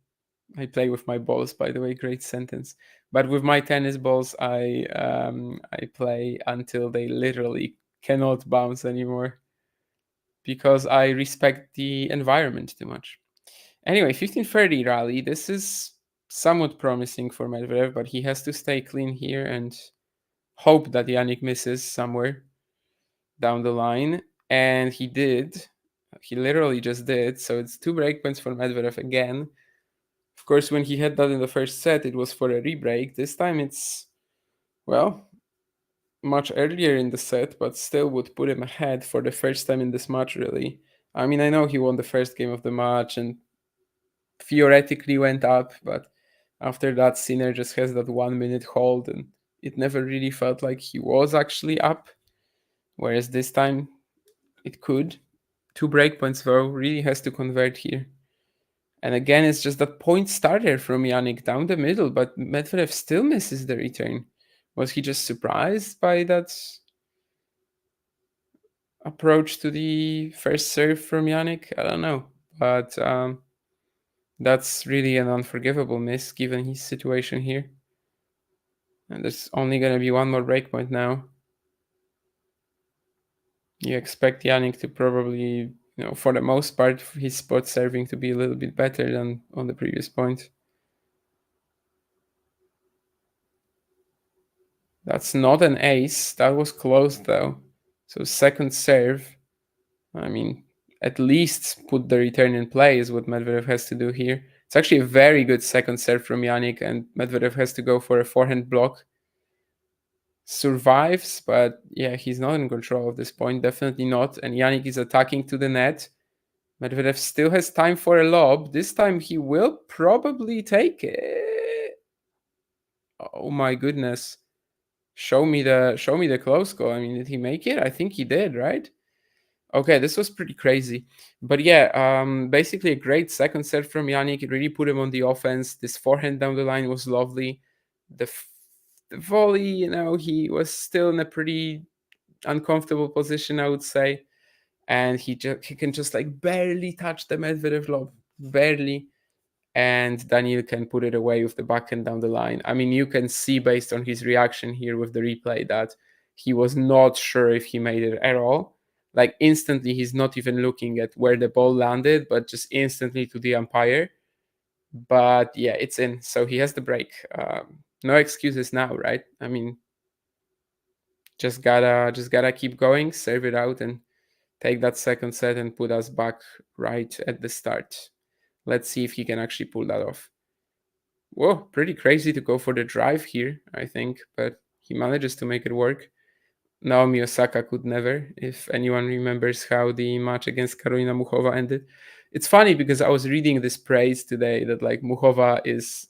I play with my balls, by the way, great sentence. But with my tennis balls, I play until they literally cannot bounce anymore, because I respect the environment too much. Anyway, 1530 rally. This is somewhat promising for Medvedev, but he has to stay clean here and hope that Jannik misses somewhere down the line. And he did. He literally just did. So it's 2 break points for Medvedev again. Of course, when he had that in the first set, it was for a rebreak. This time it's, well, much earlier in the set, but still would put him ahead for the first time in this match, really. I mean, I know he won the first game of the match and theoretically went up, but after that, Sinner just has that 1 minute hold, and it never really felt like he was actually up. Whereas this time, it could. 2 breakpoints, though, really has to convert here. And again, it's just that point starter from Jannik down the middle, but Medvedev still misses the return. Was he just surprised by that approach to the first serve from Jannik? I don't know. But that's really an unforgivable miss given his situation here. And there's only going to be one more breakpoint now. You expect Jannik to probably, for the most part, his spot serving to be a little bit better than on the previous point. That's not an ace. That was close, though. So second serve. I mean, at least put the return in play is what Medvedev has to do here. It's actually a very good second serve from Jannik, and Medvedev has to go for a forehand block. Survives, but yeah, he's not in control at this point. Definitely not. And Jannik is attacking to the net. Medvedev still has time for a lob. This time he will probably take it. Oh my goodness. Show me the close goal. I mean, did he make it? I think he did, right? Okay, this was pretty crazy. But yeah, basically a great second set from Jannik. It really put him on the offense. This forehand down the line was lovely. The volley, he was still in a pretty uncomfortable position, I would say. And he can just barely touch the Medvedev lob. Barely. And Daniil can put it away with the backhand down the line. I mean, you can see based on his reaction here with the replay that he was not sure if he made it at all. Like instantly, he's not even looking at where the ball landed, but just instantly to the umpire. But yeah, it's in, so he has the break. No excuses now, right? I mean, just gotta keep going, serve it out, and take that second set and put us back right at the start. Let's see if he can actually pull that off. Whoa, pretty crazy to go for the drive here, I think, but he manages to make it work. Naomi Osaka could never, if anyone remembers how the match against Karolina Muchova ended. It's funny because I was reading this praise today that like Muchova is,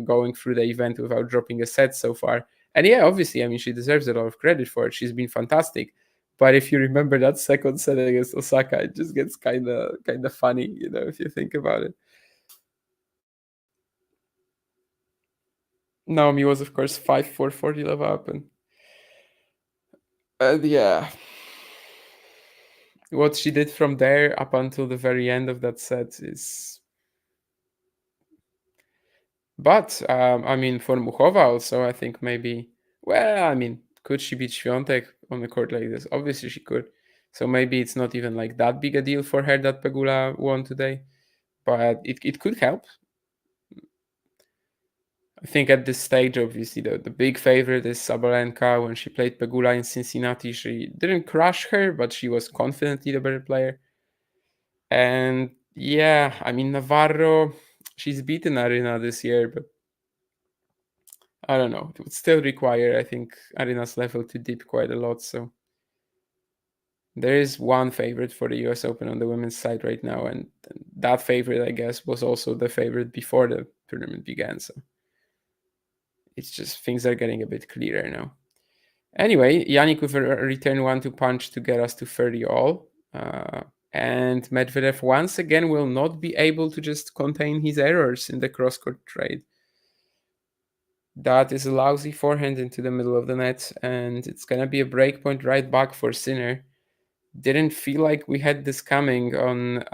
going through the event without dropping a set so far. And yeah, obviously, I mean, she deserves a lot of credit for it. She's been fantastic. But if you remember that second set against Osaka, it just gets kind of funny, if you think about it. Naomi was, of course, 5-4 for the love up, and yeah, what she did from there up until the very end of that set is. But I mean, for Muchova also, I think maybe. Well, I mean, could she beat Świątek on a court like this? Obviously, she could. So maybe it's not even like that big a deal for her that Pegula won today, but it could help. I think at this stage, obviously, the big favorite is Sabalenka. When she played Pegula in Cincinnati, she didn't crush her, but she was confidently the better player. And yeah, I mean, Navarro, she's beaten Arena this year, but I don't know. It would still require, I think, Arena's level to dip quite a lot. So there is one favorite for the US Open on the women's side right now. And that favorite, I guess, was also the favorite before the tournament began. So it's just things are getting a bit clearer now. Anyway, Jannik with a return 1-2 punch to get us to 30 all. And Medvedev once again will not be able to just contain his errors in the cross-court trade. That is a lousy forehand into the middle of the net, and it's going to be a breakpoint right back for Sinner. Didn't feel like we had this coming on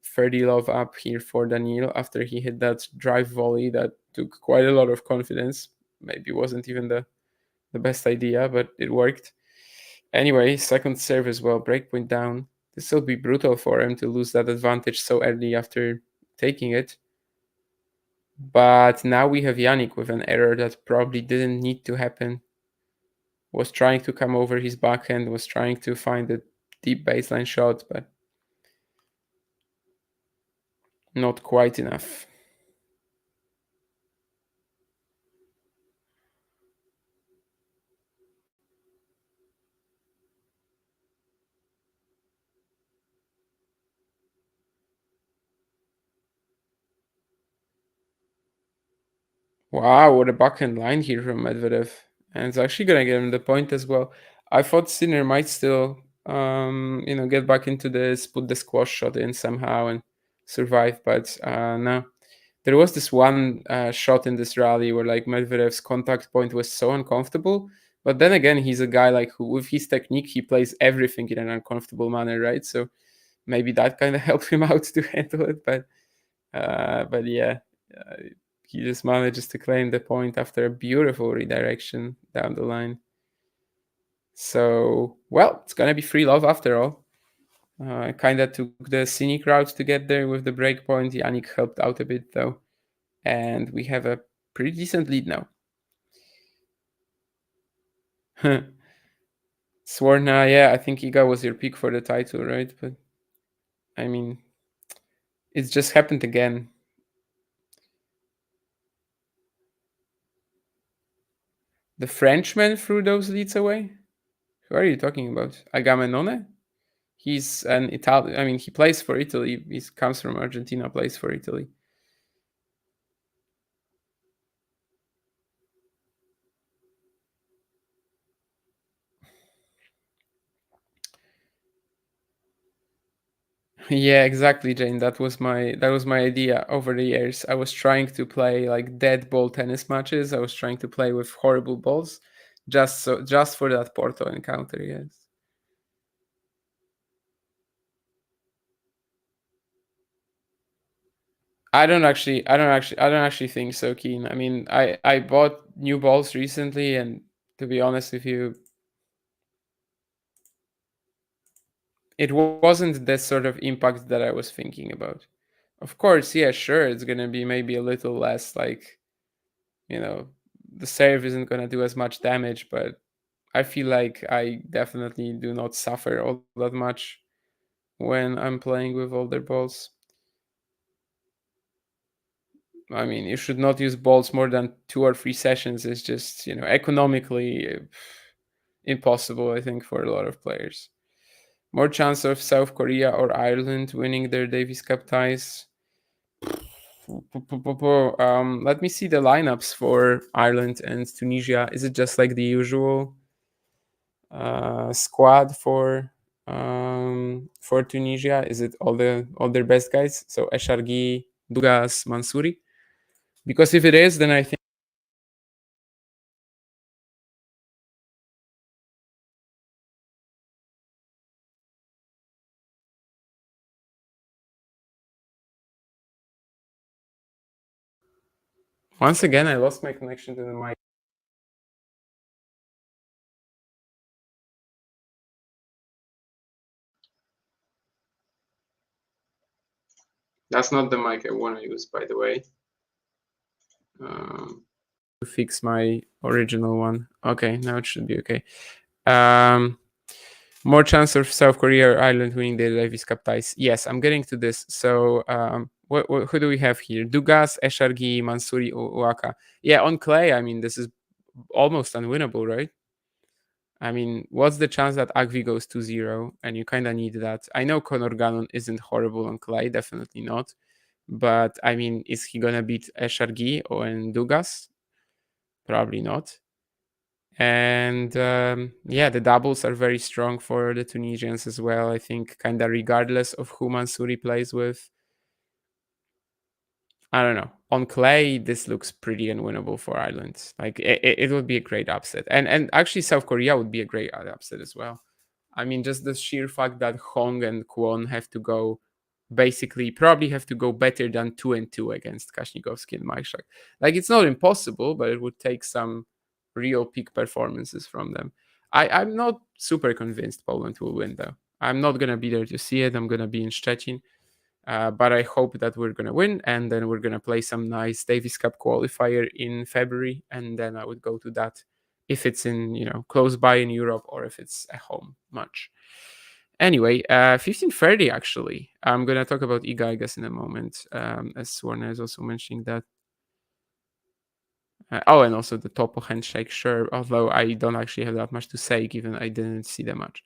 30 love up here for Daniil after he hit that drive volley that took quite a lot of confidence. Maybe wasn't even the best idea, but it worked. Anyway, second serve as well, breakpoint down. This will be brutal for him to lose that advantage so early after taking it. But now we have Jannik with an error that probably didn't need to happen. Was trying to come over his backhand, was trying to find a deep baseline shot, but not quite enough. Wow, what a backhand line here from Medvedev. And it's actually going to give him the point as well. I thought Sinner might still, get back into this, put the squash shot in somehow and survive. But no. There was this one shot in this rally where like Medvedev's contact point was so uncomfortable. But then again, he's a guy like who, with his technique, he plays everything in an uncomfortable manner, right? So maybe that kind of helped him out to handle it. But yeah, he just manages to claim the point after a beautiful redirection down the line. So, well, it's going to be free love after all. Kind of took the scenic route to get there with the break point. Jannik helped out a bit, though. And we have a pretty decent lead now. Swarna, yeah, I think Iga was your pick for the title, right? But, I mean, it's just happened again. The Frenchman threw those leads away? Who are you talking about? Agamenone? He's an Italian. I mean, he plays for Italy. He comes from Argentina, plays for Italy. Yeah, exactly, Jane. That was my idea over the years. I was trying to play like dead ball tennis matches. I was trying to play with horrible balls, just for that Porto encounter. Yes. I don't actually think so, Keen. I mean, I bought new balls recently, and to be honest with you, it wasn't the sort of impact that I was thinking about. Of course, yeah, sure, it's gonna be maybe a little less like, the serve isn't gonna do as much damage, but I feel like I definitely do not suffer all that much when I'm playing with older balls. I mean, you should not use balls more than 2 or 3 sessions. It's just, economically impossible, I think, for a lot of players. More chance of South Korea or Ireland winning their Davis Cup ties. Let me see the lineups for Ireland and Tunisia. Is it just like the usual squad for Tunisia? Is it all their best guys? So Eshargi, Dugas, Mansouri. Because if it is, then I think. Once again, I lost my connection to the mic. That's not the mic I want to use, by the way. To fix my original one. Okay, now it should be okay. More chance of South Korea or Ireland winning the Davis Cup ties. Yes, I'm getting to this. So, who do we have here? Dugas, Eshargi, Mansouri, Uaka. Yeah, on clay, I mean, this is almost unwinnable, right? I mean, what's the chance that Agvi goes 2-0? And you kind of need that. I know Conor Gannon isn't horrible on clay, definitely not. But, I mean, is he going to beat Eshargi or Dugas? Probably not. And the doubles are very strong for the Tunisians as well. I think kind of regardless of who Mansouri plays with. I don't know. On clay, this looks pretty unwinnable for Ireland. Like it would be a great upset, and actually South Korea would be a great upset as well. I mean, just the sheer fact that Hong and Kwon probably have to go better than 2-2 against Kashnikovsky and Majchak. Like it's not impossible, but it would take some real peak performances from them. I'm not super convinced Poland will win though. I'm not gonna be there to see it. I'm gonna be in Szczecin. But I hope that we're going to win, and then we're going to play some nice Davis Cup qualifier in February, and then I would go to that if it's in, close by in Europe or if it's a home match. Anyway, 15:30 actually. I'm going to talk about Iga, I guess, in a moment, as Swarna is also mentioning that. And also the Topo handshake, sure, although I don't actually have that much to say given I didn't see the match.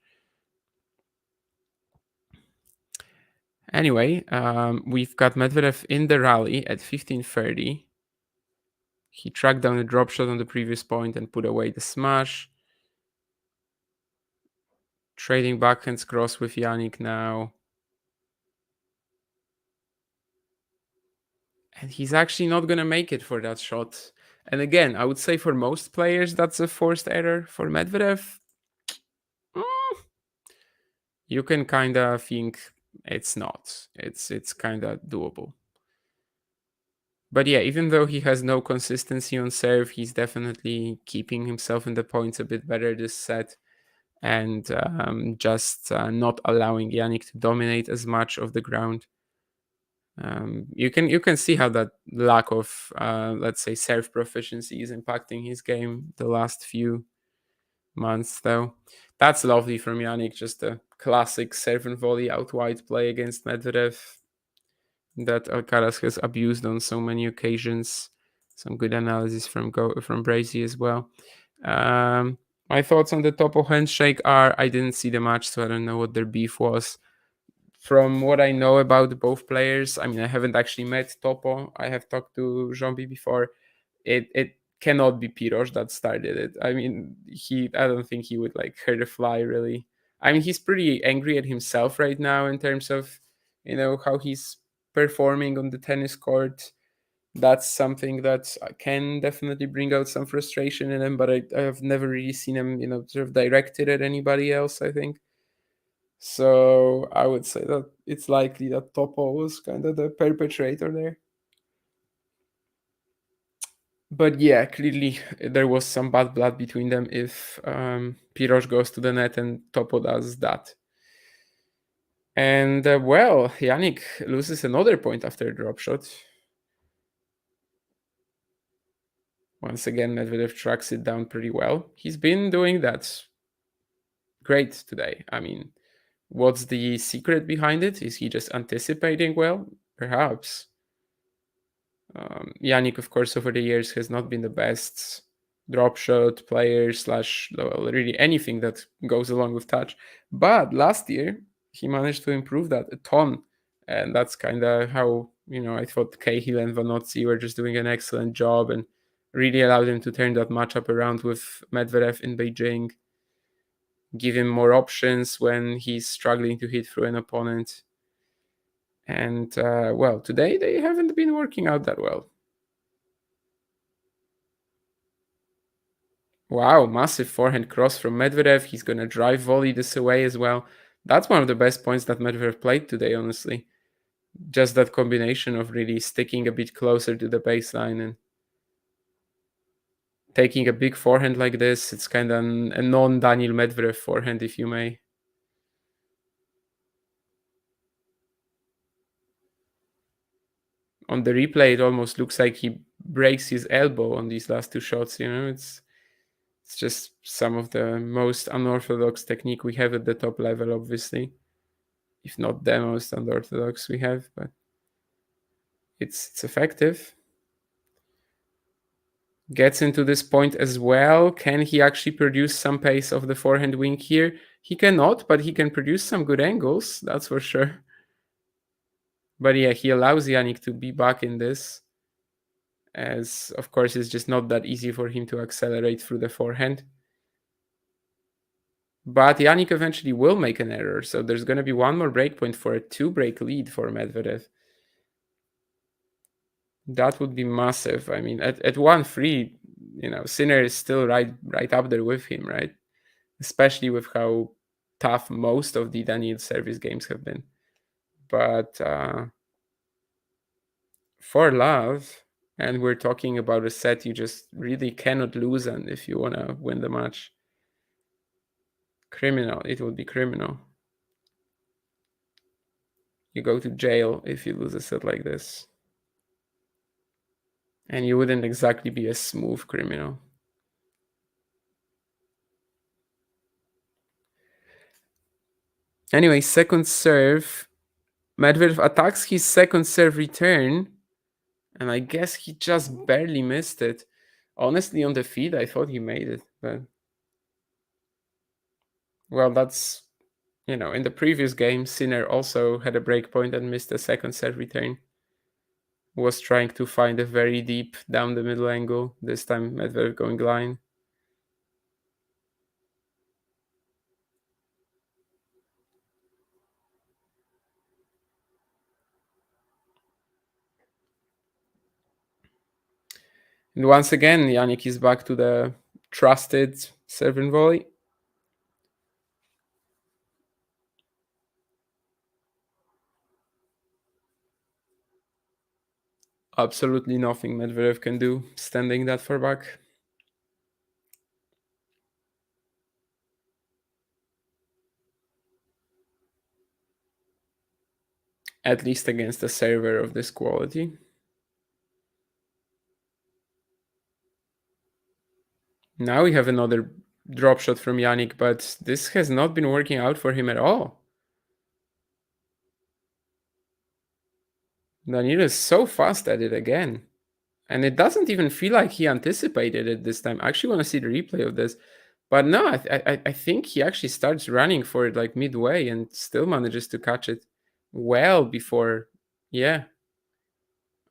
Anyway, we've got Medvedev in the rally at 15:30. He tracked down a drop shot on the previous point and put away the smash. Trading backhands cross with Jannik now. And he's actually not going to make it for that shot. And again, I would say for most players, that's a forced error. For Medvedev, you can kind of think it's not. It's kind of doable. But yeah, even though he has no consistency on serve, he's definitely keeping himself in the points a bit better this set, and just not allowing Jannik to dominate as much of the ground. You can see how that lack of, let's say, serve proficiency is impacting his game the last few months, though. That's lovely from Jannik, just a classic serve and volley out wide play against Medvedev that Alcaraz has abused on so many occasions. Some good analysis from Brazy as well. My thoughts on the Topo handshake are I didn't see the match, so I don't know what their beef was. From what I know about both players, I mean, I haven't actually met Topo. I have talked to Jean-B before. It cannot be Piros that started it. I mean, I don't think he would like hurt a fly, really. I mean, he's pretty angry at himself right now in terms of, how he's performing on the tennis court. That's something that can definitely bring out some frustration in him, but I have never really seen him, sort of directed at anybody else, I think. So I would say that it's likely that Topo was kind of the perpetrator there. But yeah, clearly there was some bad blood between them if Piros goes to the net and Topo does that. And well, Jannik loses another point after a drop shot. Once again, Medvedev tracks it down pretty well. He's been doing that great today. I mean, what's the secret behind it? Is he just anticipating well? Perhaps. Jannik, of course, over the years has not been the best drop shot player / well, really anything that goes along with touch. But last year, he managed to improve that a ton. And that's kind of how, I thought Cahill and Vanozzi were just doing an excellent job and really allowed him to turn that matchup around with Medvedev in Beijing, give him more options when he's struggling to hit through an opponent. And, well, today they haven't been working out that well. Wow, massive forehand cross from Medvedev. He's going to drive volley this away as well. That's one of the best points that Medvedev played today, honestly. Just that combination of really sticking a bit closer to the baseline and taking a big forehand like this. It's kind of a non-Daniil Medvedev forehand, if you may. On the replay, it almost looks like he breaks his elbow on these last two shots. It's just some of the most unorthodox technique we have at the top level, obviously. If not the most unorthodox we have, but it's effective. Gets into this point as well. Can he actually produce some pace of the forehand wing here? He cannot, but he can produce some good angles, that's for sure. But yeah, he allows Jannik to be back in this, as of course it's just not that easy for him to accelerate through the forehand. But Jannik eventually will make an error, so there's going to be one more breakpoint for a 2-break lead for Medvedev. That would be massive. I mean, at 1-3, Sinner is still right up there with him, right? Especially with how tough most of the Daniil service games have been. But for love, and we're talking about a set you just really cannot lose on if you want to win the match. Criminal. It would be criminal. You go to jail if you lose a set like this. And you wouldn't exactly be a smooth criminal. Anyway, second serve. Medvedev attacks his second serve return. And I guess he just barely missed it. Honestly, on the feed, I thought he made it. But well, that's, in the previous game, Sinner also had a breakpoint and missed a second serve return. Was trying to find a very deep down the middle angle. This time Medvedev going line. And once again, Jannik is back to the trusted serve and volley. Absolutely nothing Medvedev can do standing that far back. At least against a server of this quality. Now we have another drop shot from Jannik, but this has not been working out for him at all. Daniil is so fast at it again. And it doesn't even feel like he anticipated it this time. I actually want to see the replay of this. But no, I think he actually starts running for it like midway and still manages to catch it well before. Yeah.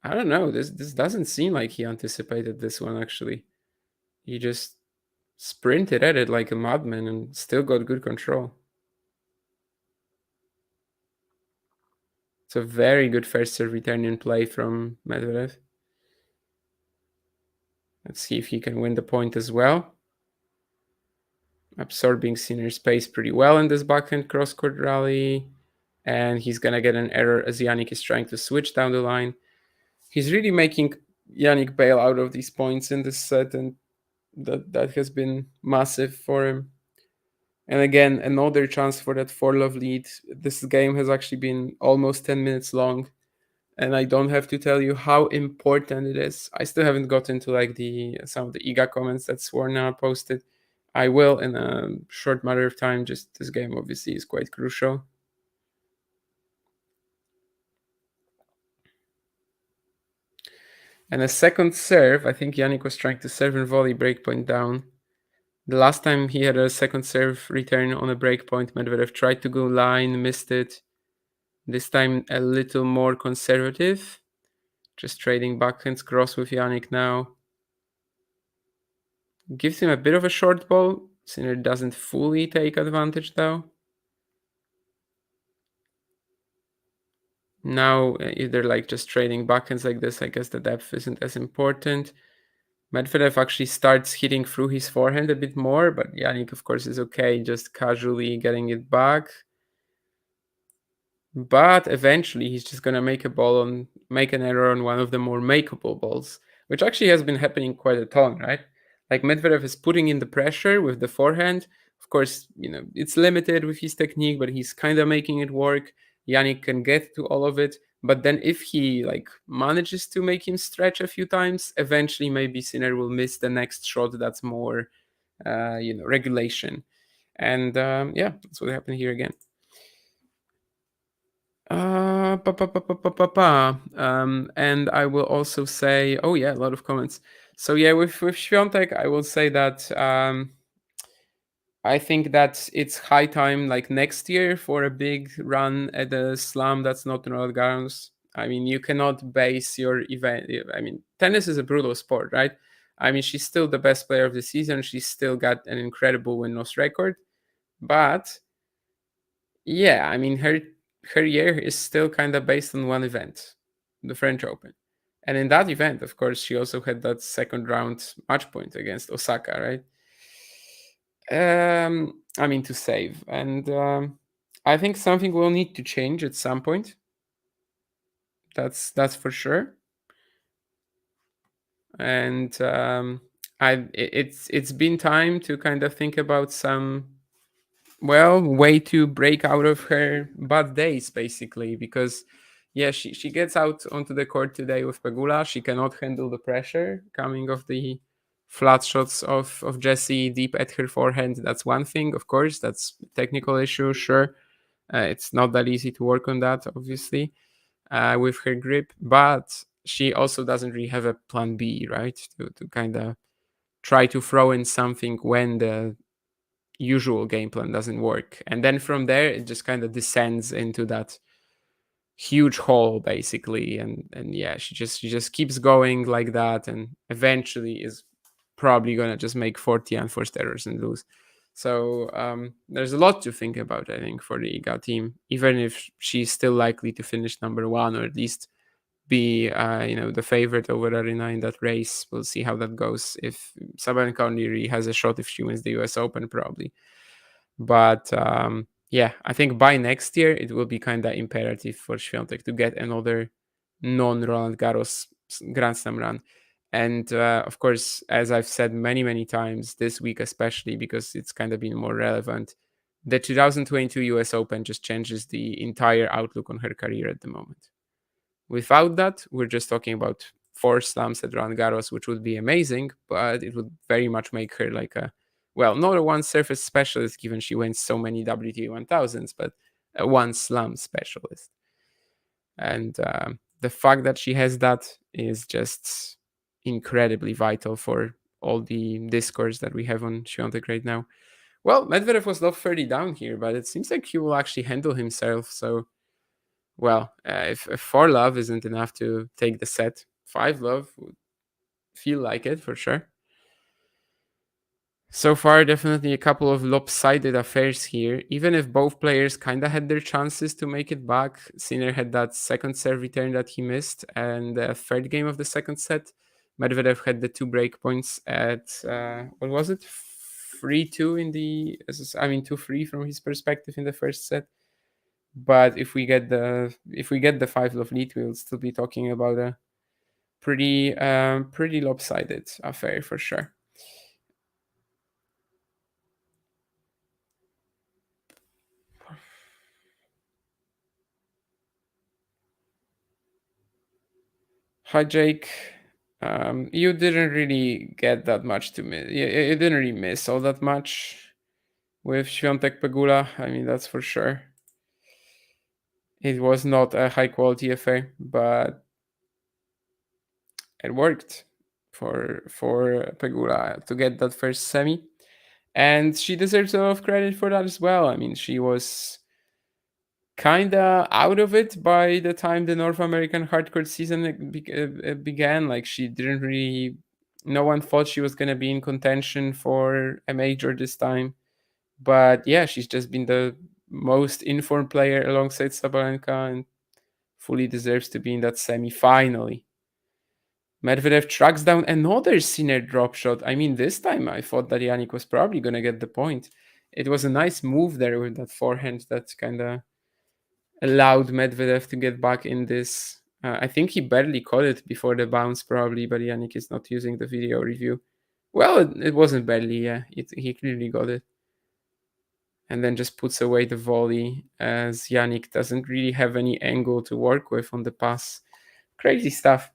I don't know. This doesn't seem like he anticipated this one, actually. He just sprinted at it like a madman and still got good control. It's a very good first serve return in play from Medvedev. Let's see if he can win the point as well. Absorbing Sinner's pace pretty well in this backhand cross-court rally. And he's going to get an error as Jannik is trying to switch down the line. He's really making Jannik bail out of these points in this set, and that has been massive for him. And again, another chance for that 4-love lead. This game has actually been almost 10 minutes long, and I don't have to tell you how important it is. I still haven't gotten to like some of the IGA comments that Swarna posted. I will in a short matter of time. Just this game obviously is quite crucial. And a second serve, I think Jannik was trying to serve and volley breakpoint down. The last time he had a second serve return on a breakpoint, Medvedev tried to go line, missed it. This time a little more conservative. Just trading backhands cross with Jannik now. Gives him a bit of a short ball. Sinner doesn't fully take advantage though. Now, if they're like just trading backhands like this, I guess the depth isn't as important. Medvedev actually starts hitting through his forehand a bit more, but Jannik, of course, is okay, just casually getting it back. But eventually, he's just gonna make an error on one of the more makeable balls, which actually has been happening quite a ton, right? Like Medvedev is putting in the pressure with the forehand. Of course, it's limited with his technique, but he's kind of making it work. Jannik can get to all of it, but then if he like manages to make him stretch a few times, eventually maybe Sinner will miss the next shot that's more, regulation. And yeah, that's what happened here again. And I will also say, oh yeah, a lot of comments. So yeah, with Świątek, I will say that I think that it's high time, like next year, for a big run at the slam that's not Roland Garros. I mean, you cannot base your event. I mean, tennis is a brutal sport, right? I mean, she's still the best player of the season. She's still got an incredible win-loss record, but yeah, I mean, her year is still kind of based on one event, the French Open. And in that event, of course, she also had that second round match point against Osaka, right? I mean, to save. And I think something will need to change at some point. That's for sure. And it's been time to kind of think about some way to break out of her bad days, basically, because yeah, she gets out onto the court today with Pegula. She cannot handle the pressure coming off the flat shots of Jessie deep at her forehand. That's one thing, of course. That's a technical issue, sure. It's not that easy to work on that, obviously, with her grip, but she also doesn't really have a plan B, right? To kind of try to throw in something when the usual game plan doesn't work. And then from there, it just kind of descends into that huge hole, basically. And yeah, she just keeps going like that, and eventually is probably gonna just make 40 unforced errors and lose. So there's a lot to think about, I think, for the IGA team, even if she's still likely to finish number one, or at least be the favorite over Arena in that race. We'll see how that goes. If Sabalenka only really has a shot if she wins the US Open, probably. But yeah, I think by next year it will be kind of imperative for Świątek to get another non-Roland Garros Grand Slam run. And of course, as I've said many times this week, especially because it's kind of been more relevant, the 2022 US Open just changes the entire outlook on her career at the moment. Without that, we're just talking about 4 slams at Roland Garros, which would be amazing, but it would very much make her like not a one surface specialist, given she wins so many WTA 1000s, but a one slam specialist. And the fact that she has that is just incredibly vital for all the discourse that we have on Świątek right now. Well, Medvedev was love 30 down here, but it seems like he will actually handle himself. So, well, if 4-love isn't enough to take the set, 5-love would feel like it for sure. So far, definitely a couple of lopsided affairs here. Even if both players kind of had their chances to make it back, Sinner had that second serve return that he missed, and the third game of the second set, Medvedev had the 2 break points at, what was it? 3-2 in the, 2-3 from his perspective in the first set. But if we get the 5-love lead, we'll still be talking about a pretty lopsided affair for sure. Hi, Jake. You didn't really get that much to miss. You didn't really miss all that much with Świątek Pegula. I mean, that's for sure. It was not a high quality affair, but it worked for Pegula to get that first semi, and she deserves a lot of credit for that as well. I mean, she was kinda out of it by the time the North American hardcore season began. Like, she didn't really. No one thought she was gonna be in contention for a major this time, but yeah, she's just been the most informed player alongside Sabalenka and fully deserves to be in that semi finally. Medvedev tracks down another Sinner drop shot. I mean, this time I thought that Jannik was probably going to get the point. It was a nice move there with that forehand that kind of allowed Medvedev to get back in this. I think he barely caught it before the bounce, probably, but Jannik is not using the video review. Well, it wasn't barely, yeah. He clearly got it. And then just puts away the volley as Jannik doesn't really have any angle to work with on the pass. Crazy stuff.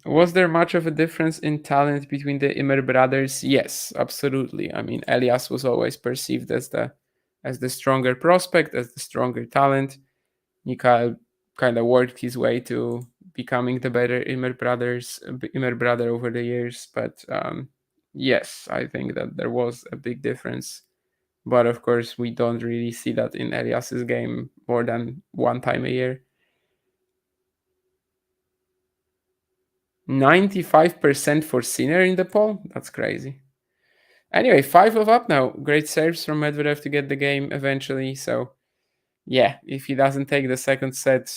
Was there much of a difference in talent between the Immer brothers? Yes, absolutely. I mean, Elias was always perceived as the stronger prospect, as the stronger talent. Mikhail kind of worked his way to becoming the better Immer brother over the years. But yes, I think that there was a big difference. But of course, we don't really see that in Elias's game more than one time a year. 95% for Sinner in the poll? That's crazy. Anyway, 5-love up now. Great serves from Medvedev to get the game eventually. So, yeah, if he doesn't take the second set,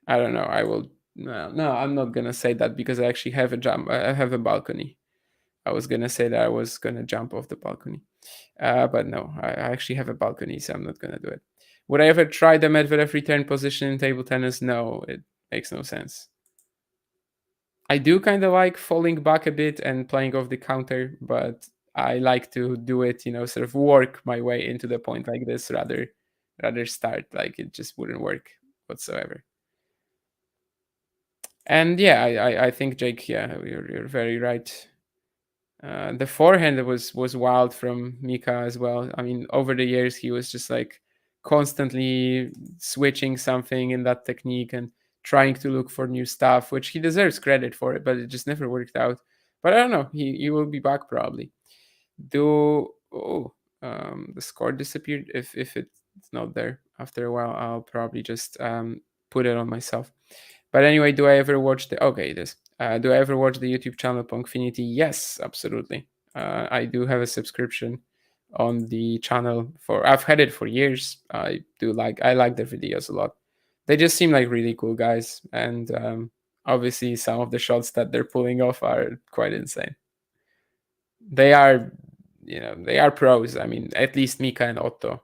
I don't know. I will. No, I'm not gonna say that because I actually have a jump. I have a balcony. I was gonna say that I was gonna jump off the balcony, but no, I actually have a balcony, so I'm not gonna do it. Would I ever try the Medvedev return position in table tennis? No, it makes no sense. I do kind of like falling back a bit and playing off the counter, but I like to do it, sort of work my way into the point like this rather start like it just wouldn't work whatsoever. And yeah, I think Jake, yeah, you're very right. The forehand was wild from Mika as well. I mean, over the years he was just like constantly switching something in that technique and trying to look for new stuff, which he deserves credit for it, but it just never worked out. But I don't know. He will be back probably. The score disappeared. If it's not there after a while, I'll probably just put it on myself. But anyway, do I ever watch the? Okay, it is. Do I ever watch the YouTube channel Punkfinity? Yes, absolutely. I do have a subscription on the channel I've had it for years. I like their videos a lot. They just seem like really cool guys, and obviously some of the shots that they're pulling off are quite insane. They are, they are pros. I mean, at least Mika and Otto.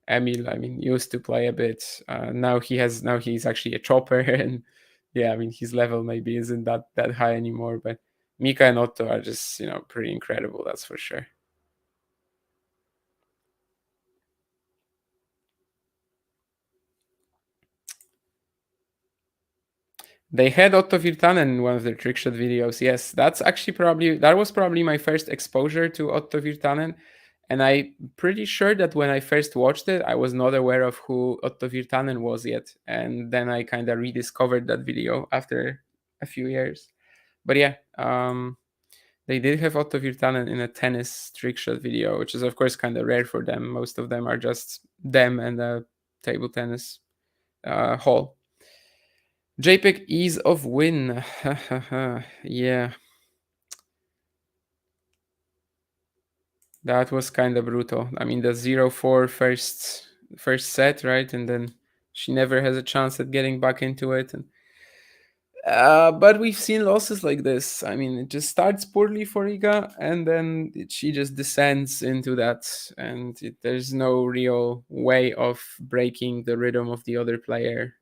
Emil, I mean, used to play a bit. Now he's actually a chopper, and yeah, I mean, his level maybe isn't that high anymore. But Mika and Otto are just pretty incredible. That's for sure. They had Otto Virtanen in one of their trickshot videos. Yes, that was probably my first exposure to Otto Virtanen. And I'm pretty sure that when I first watched it, I was not aware of who Otto Virtanen was yet. And then I kind of rediscovered that video after a few years. But yeah, they did have Otto Virtanen in a tennis trickshot video, which is of course kind of rare for them. Most of them are just them and a table tennis hall. JPEG ease of win. Yeah. That was kind of brutal. I mean, the 0-4 first set, right? And then she never has a chance at getting back into it. And but we've seen losses like this. I mean, it just starts poorly for Iga, and then she just descends into that, and there's no real way of breaking the rhythm of the other player.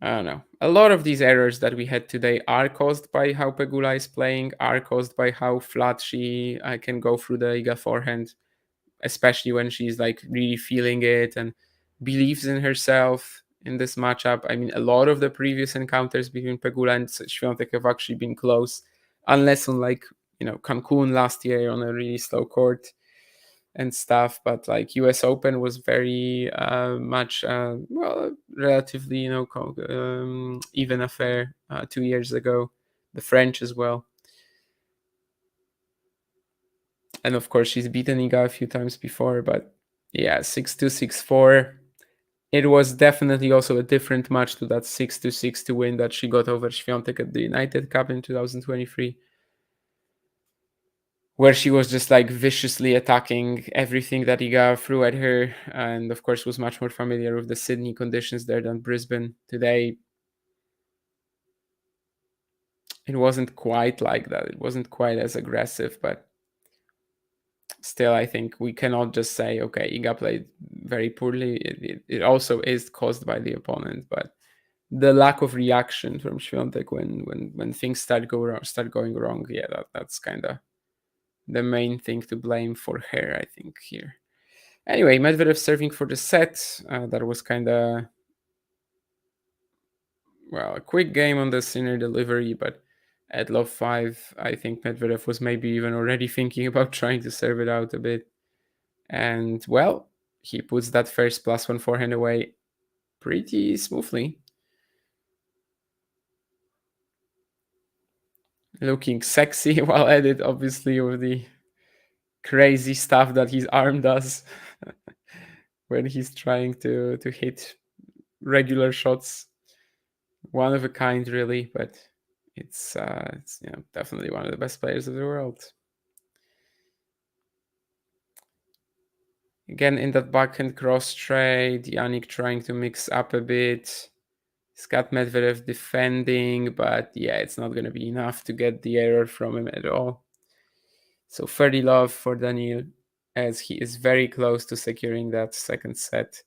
I don't know. A lot of these errors that we had today are caused by how Pegula is playing, are caused by how flat she can go through the Iga forehand, especially when she's like really feeling it and believes in herself. in this matchup. I mean, a lot of the previous encounters between Pegula and Świątek have actually been close, unless on like, Cancun last year on a really slow court and stuff. But like US Open was very much, relatively, even affair 2 years ago. The French as well. And of course, she's beaten Iga a few times before, but yeah, 6-2, 6-4. It was definitely also a different match to that 6-2, 6-2 win that she got over Świątek at the United Cup in 2023, where she was just like viciously attacking everything that Iga threw at her, and of course was much more familiar with the Sydney conditions there than Brisbane. Today, it wasn't quite like that. It wasn't quite as aggressive, but still, I think we cannot just say, okay, Iga played very poorly. It also is caused by the opponent, but the lack of reaction from Świątek when things start going wrong, yeah, that's kind of the main thing to blame for her, I think, here. Anyway, Medvedev serving for the set. That was kind of, a quick game on the Sinner delivery, but at love 5, I think Medvedev was maybe even already thinking about trying to serve it out a bit. And, well, he puts that first +1 forehand away pretty smoothly. Looking sexy while at it, obviously, with the crazy stuff that his arm does when he's trying to hit regular shots. One of a kind, really, but it's definitely one of the best players of the world. Again, in that backhand cross trade, Jannik trying to mix up a bit. He's got Medvedev defending, but yeah, it's not going to be enough to get the error from him at all. So 30 love for Daniil, as he is very close to securing that second set.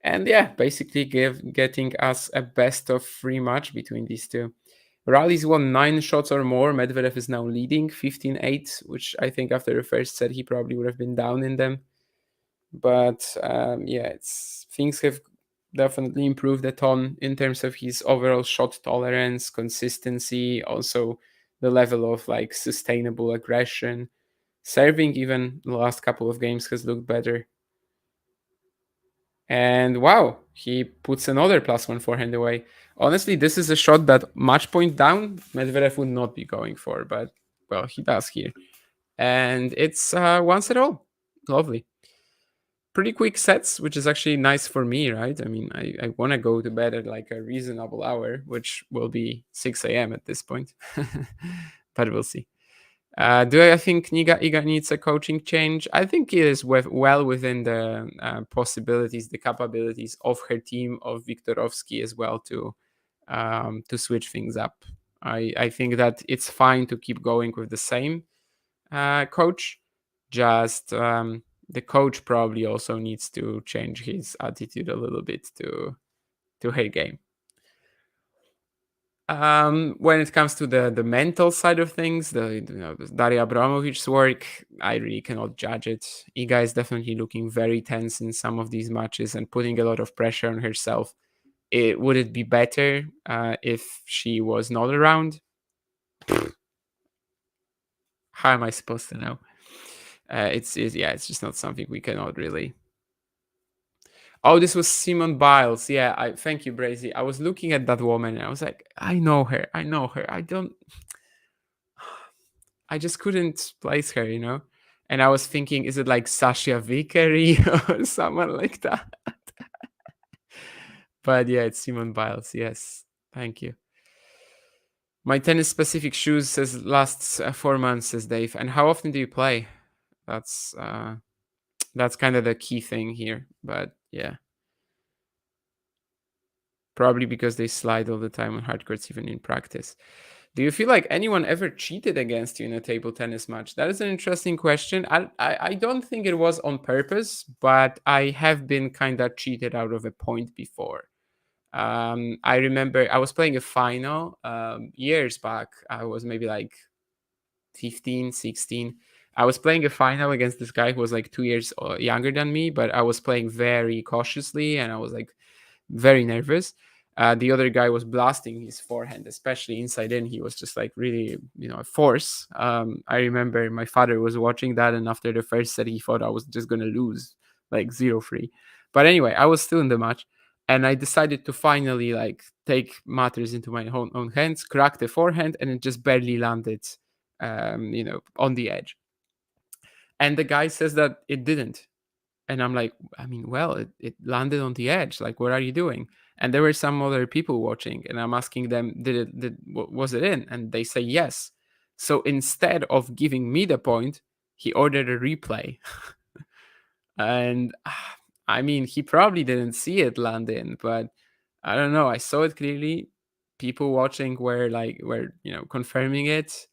And yeah, basically getting us a best of 3 match between these two. Rally's won 9 shots or more. Medvedev is now leading 15-8, which I think after the first set he probably would have been down in them. But things have definitely improved a ton in terms of his overall shot tolerance, consistency, also the level of like sustainable aggression. Serving, even the last couple of games, has looked better. And wow, he puts another +1 forehand away. Honestly, this is a shot that match point down Medvedev would not be going for, but well, he does here. And it's 1-all. Lovely. Pretty quick sets, which is actually nice for me, right? I mean, I want to go to bed at like a reasonable hour, which will be 6 a.m. at this point. But we'll see. Do I think Iga needs a coaching change? I think it is well within the possibilities, the capabilities of her team, of Viktorovski as well, to switch things up. I think that it's fine to keep going with the same coach. Just the coach probably also needs to change his attitude a little bit to her game. When it comes to the mental side of things, the Daria Abramovic's work, I really cannot judge it. Iga is definitely looking very tense in some of these matches and putting a lot of pressure on herself. Would it be better if she was not around? How am I supposed to know? It's just not something we cannot really. Oh, this was Simone Biles. Yeah, thank you, Brazy. I was looking at that woman and I was like, I know her. I just couldn't place her, And I was thinking, is it like Sasha Vickery or someone like that? But yeah, it's Simone Biles. Yes, thank you. My tennis-specific shoes says lasts 4 months, says Dave. And how often do you play? That's kind of the key thing here. But yeah. Probably because they slide all the time on hard courts, even in practice. Do you feel like anyone ever cheated against you in a table tennis match? That is an interesting question. I don't think it was on purpose, but I have been kind of cheated out of a point before. I remember I was playing a final years back. I was maybe like 15, 16. I was playing a final against this guy who was like 2 years younger than me, but I was playing very cautiously and I was like very nervous. The other guy was blasting his forehand, especially inside in. He was just like really, a force. I remember my father was watching that, and after the first set, he thought I was just gonna lose, like 0-3. But anyway, I was still in the match, and I decided to finally like take matters into my own hands, crack the forehand, and it just barely landed, on the edge. And the guy says that it didn't. And I'm like, I mean, well, it landed on the edge. Like, what are you doing? And there were some other people watching, and I'm asking them, was it in? And they say yes. So instead of giving me the point, he ordered a replay. And I mean, he probably didn't see it land in, but I don't know. I saw it clearly. People watching were confirming it.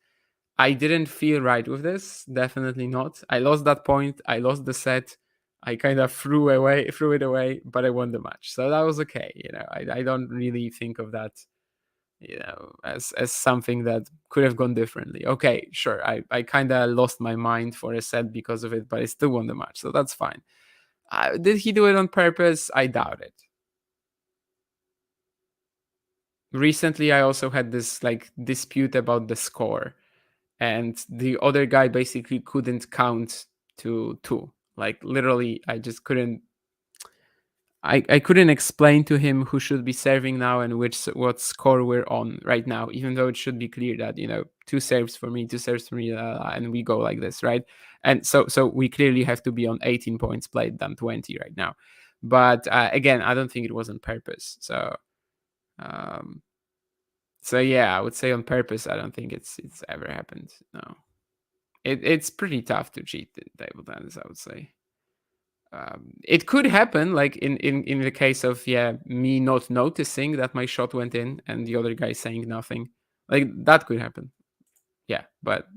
I didn't feel right with this. Definitely not. I lost that point. I lost the set. I kind of threw it away, but I won the match. So that was okay. I don't really think of that, as something that could have gone differently. Okay, sure. I kind of lost my mind for a set because of it, but I still won the match. So that's fine. Did he do it on purpose? I doubt it. Recently, I also had this like dispute about the score, and the other guy basically couldn't count to 2. Like literally, I just couldn't. I couldn't explain to him who should be serving now and what score we're on right now, even though it should be clear that 2 serves for me, 2 serves for me, and we go like this, right? And so we clearly have to be on 18 points played than 20 right now. But again, I don't think it was on purpose. So yeah, I would say on purpose. I don't think it's ever happened. No, it's pretty tough to cheat in table tennis, I would say. It could happen, like in the case of me not noticing that my shot went in and the other guy saying nothing. Like that could happen. Yeah, but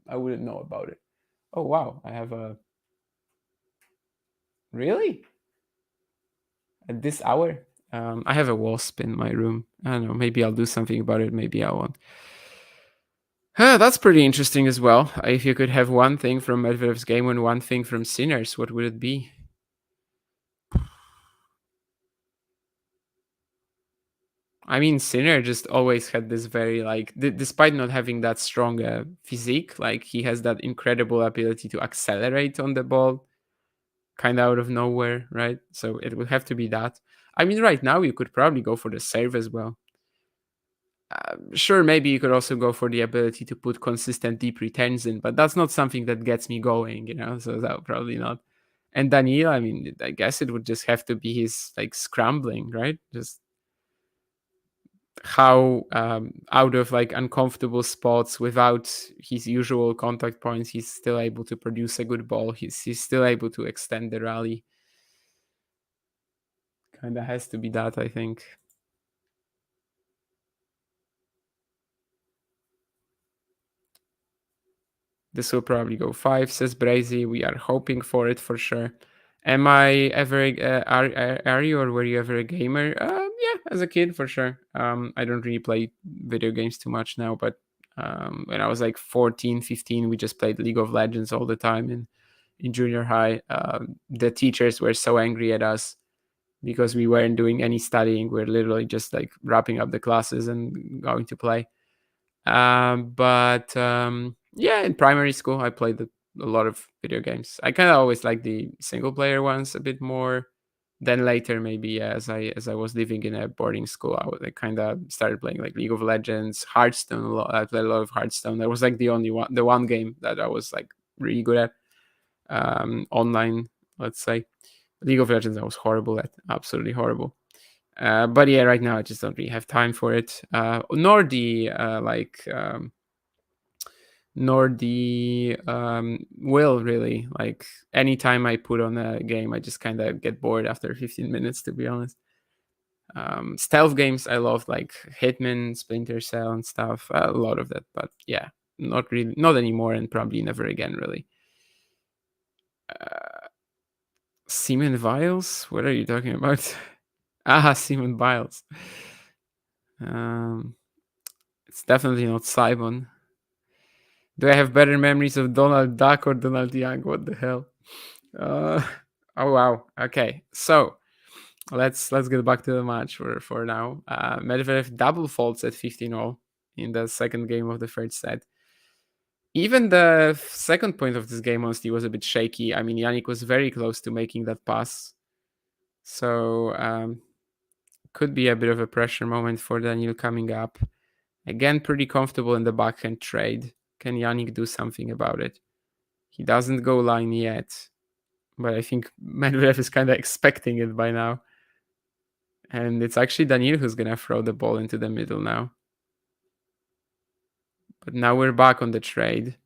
I wouldn't know about it. Oh wow, I have a really at this hour. I have a wasp in my room. I don't know. Maybe I'll do something about it. Maybe I won't. That's pretty interesting as well. If you could have one thing from Medvedev's game and one thing from Sinner's, what would it be? I mean, Sinner just always had this very, like, despite not having that strong physique, like, he has that incredible ability to accelerate on the ball, kind of out of nowhere, right? So it would have to be that. I mean, right now, you could probably go for the serve as well. Sure, maybe you could also go for the ability to put consistent deep returns in, but that's not something that gets me going, so that would probably not. And Daniil, I mean, I guess it would just have to be his, like, scrambling, right? Just how out of like uncomfortable spots without his usual contact points, he's still able to produce a good ball. He's still able to extend the rally. Kind of has to be that, I think. This will probably go 5, says Brazy. We are hoping for it for sure. Am I ever are you or were you ever a gamer? Yeah, as a kid for sure. I don't really play video games too much now, but when I was like 14, 15, we just played League of Legends all the time in junior high. The teachers were so angry at us because we weren't doing any studying. We're literally just like wrapping up the classes and going to play. But yeah, in primary school, I played a lot of video games. I kind of always liked the single player ones a bit more. Then later, maybe as I was living in a boarding school, I kind of started playing like League of Legends, Hearthstone a lot. I played a lot of Hearthstone. That was like the one game that I was like really good at online. Let's say League of Legends, I was horrible at, absolutely horrible. But yeah, right now I just don't really have time for it, nor the will really. Like anytime I put on a game, I just kind of get bored after 15 minutes, to be honest. Stealth games I love, like Hitman, Splinter Cell and stuff, a lot of that, but yeah, not really, not anymore, and probably never again, really. Simon Viles, what are you talking about? Simon Biles. It's definitely not Simon. Do I have better memories of Donald Duck or Donald Young? What the hell? Oh wow. Okay, so let's get back to the match for now. Medvedev double faults at 15-all in the second game of the third set. Even the second point of this game, honestly, was a bit shaky. I mean, Jannik was very close to making that pass. So could be a bit of a pressure moment for Daniil coming up. Again, pretty comfortable in the backhand trade. Can Jannik do something about it? He doesn't go line yet, but I think Medvedev is kind of expecting it by now. And it's actually Daniil who's going to throw the ball into the middle now. But now we're back on the trade.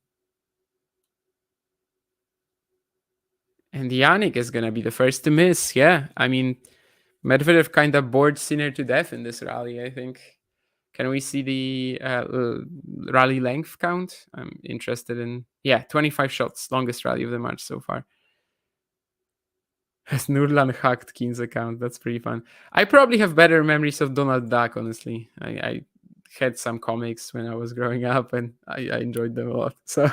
And Jannik is going to be the first to miss. Yeah, I mean, Medvedev kind of bored Sinner to death in this rally, I think. Can we see the rally length count? I'm interested in... Yeah, 25 shots. Longest rally of the match so far. Has Nurlan hacked Keen's account? That's pretty fun. I probably have better memories of Donald Duck, honestly. I had some comics when I was growing up, and I enjoyed them a lot. So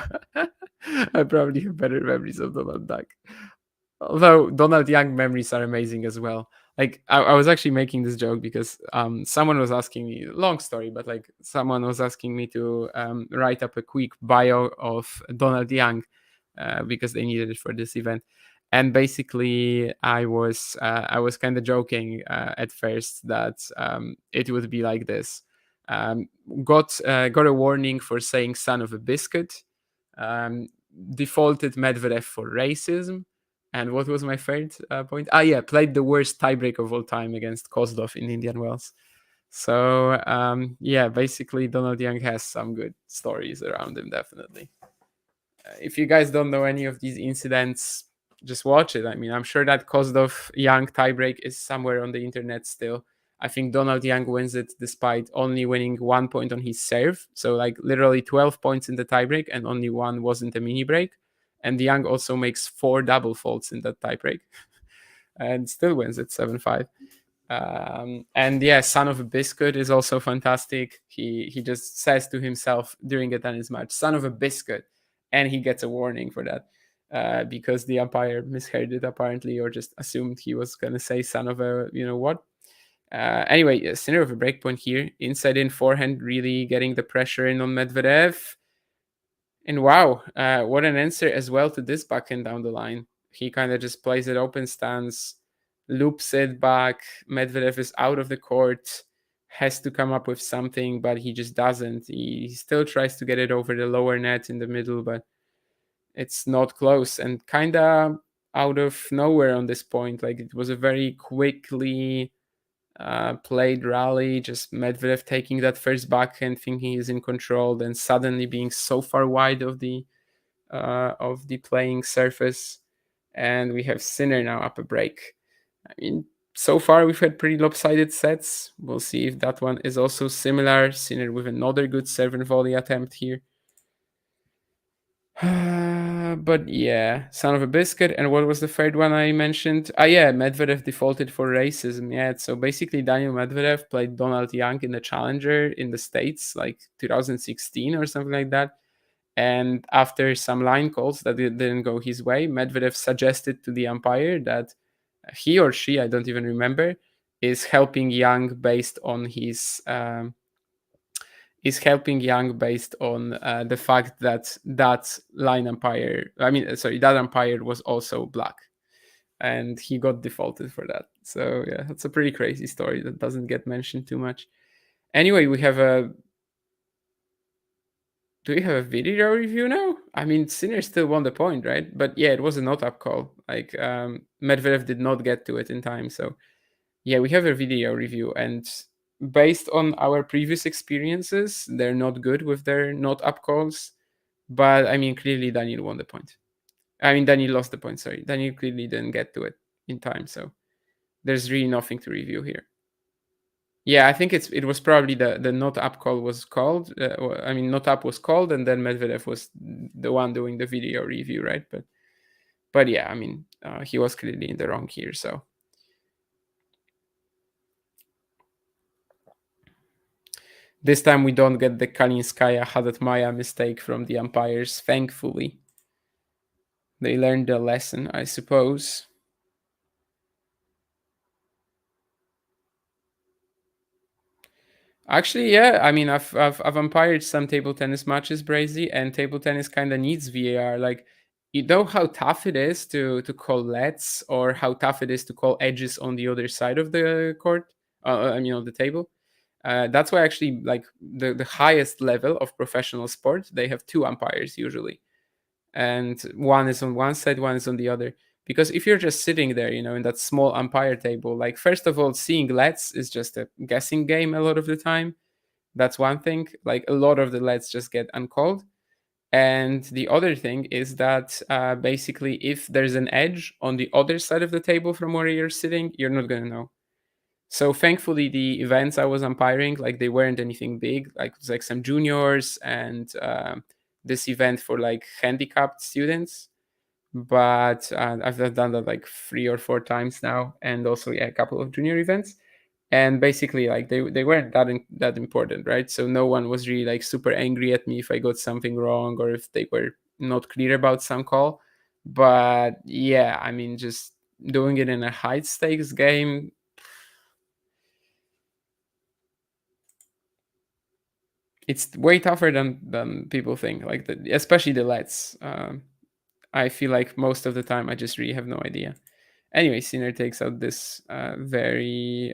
I probably have better memories of Donald Duck. Although Donald Young memories are amazing as well. Like I was actually making this joke because someone was asking me, long story, but like someone was asking me to write up a quick bio of Donald Young because they needed it for this event. And basically, I was kind of joking at first that it would be like this. Got a warning for saying "son of a biscuit." Defaulted Medvedev for racism. And what was my third point? Played the worst tiebreak of all time against Kozlov in Indian Wells. So basically Donald Young has some good stories around him, definitely. If you guys don't know any of these incidents, just watch it. I mean, I'm sure that Kozlov Young tiebreak is somewhere on the internet still. I think Donald Young wins it despite only winning 1 point on his serve. So like literally 12 points in the tiebreak, and only one wasn't a mini break. And Young also makes 4 double faults in that tiebreak and still wins at 7-5. And yeah, son of a biscuit is also fantastic. He just says to himself during a tennis match, son of a biscuit. And he gets a warning for that because the umpire misheard it apparently, or just assumed he was going to say son of a, you know what. Anyway, Sinner of a breakpoint here. Inside in forehand, really getting the pressure in on Medvedev. And wow, what an answer as well to this backhand down the line. He kind of just plays it open stance, loops it back. Medvedev is out of the court, has to come up with something, but he just doesn't. He still tries to get it over the lower net in the middle, but it's not close. And kind of out of nowhere on this point. Like it was a very quickly played rally, just Medvedev taking that first backhand, thinking he's in control, then suddenly being so far wide of the playing surface, and we have Sinner now up a break. I mean, so far we've had pretty lopsided sets. We'll see if that one is also similar. Sinner with another good serve and volley attempt here. But yeah, son of a biscuit. And what was the third one I mentioned? Medvedev defaulted for racism. Yeah, so basically Daniil Medvedev played Donald Young in the Challenger in the States, like 2016 or something like that. And after some line calls that didn't go his way, Medvedev suggested to the umpire that he or she, I don't even remember, is helping Young based on his... the fact that that umpire was also black, and he got defaulted for that. So yeah, that's a pretty crazy story that doesn't get mentioned too much. Anyway, do we have a video review now? I mean, Sinner still won the point, right? But yeah, it was a not up call. Like Medvedev did not get to it in time. So yeah, we have a video review, and based on our previous experiences, they're not good with their not up calls. But I mean, clearly Daniil won the point. I mean, Daniil lost the point, sorry. Daniil clearly didn't get to it in time, so there's really nothing to review here. Yeah, I think it was probably the not up call was called. Not up was called, and then Medvedev was the one doing the video review, right? But yeah, I mean, he was clearly in the wrong here, so. This time we don't get the Kalinskaya Hadatmaya mistake from the umpires, thankfully. They learned their lesson, I suppose. Actually, yeah. I mean, I've umpired some table tennis matches, Brazy, and table tennis kind of needs VAR. Like, you know how tough it is to call lets, or how tough it is to call edges on the other side of the court. I mean, on the table. That's why actually, like the highest level of professional sport, they have two umpires usually, and one is on one side, one is on the other. Because if you're just sitting there, in that small umpire table, like first of all, seeing lets is just a guessing game a lot of the time. That's one thing. Like a lot of the lets just get uncalled. And the other thing is that basically, if there's an edge on the other side of the table from where you're sitting, you're not gonna know. So thankfully, the events I was umpiring, like they weren't anything big. Like it was like some juniors and this event for like handicapped students. But I've done that like 3 or 4 times now, and also a couple of junior events. And basically, like they weren't that important, right? So no one was really like super angry at me if I got something wrong or if they were not clear about some call. But yeah, I mean, just doing it in a high stakes game, it's way tougher than people think. Like especially the lets. I feel like most of the time I just really have no idea. Anyway, Sinner takes out this very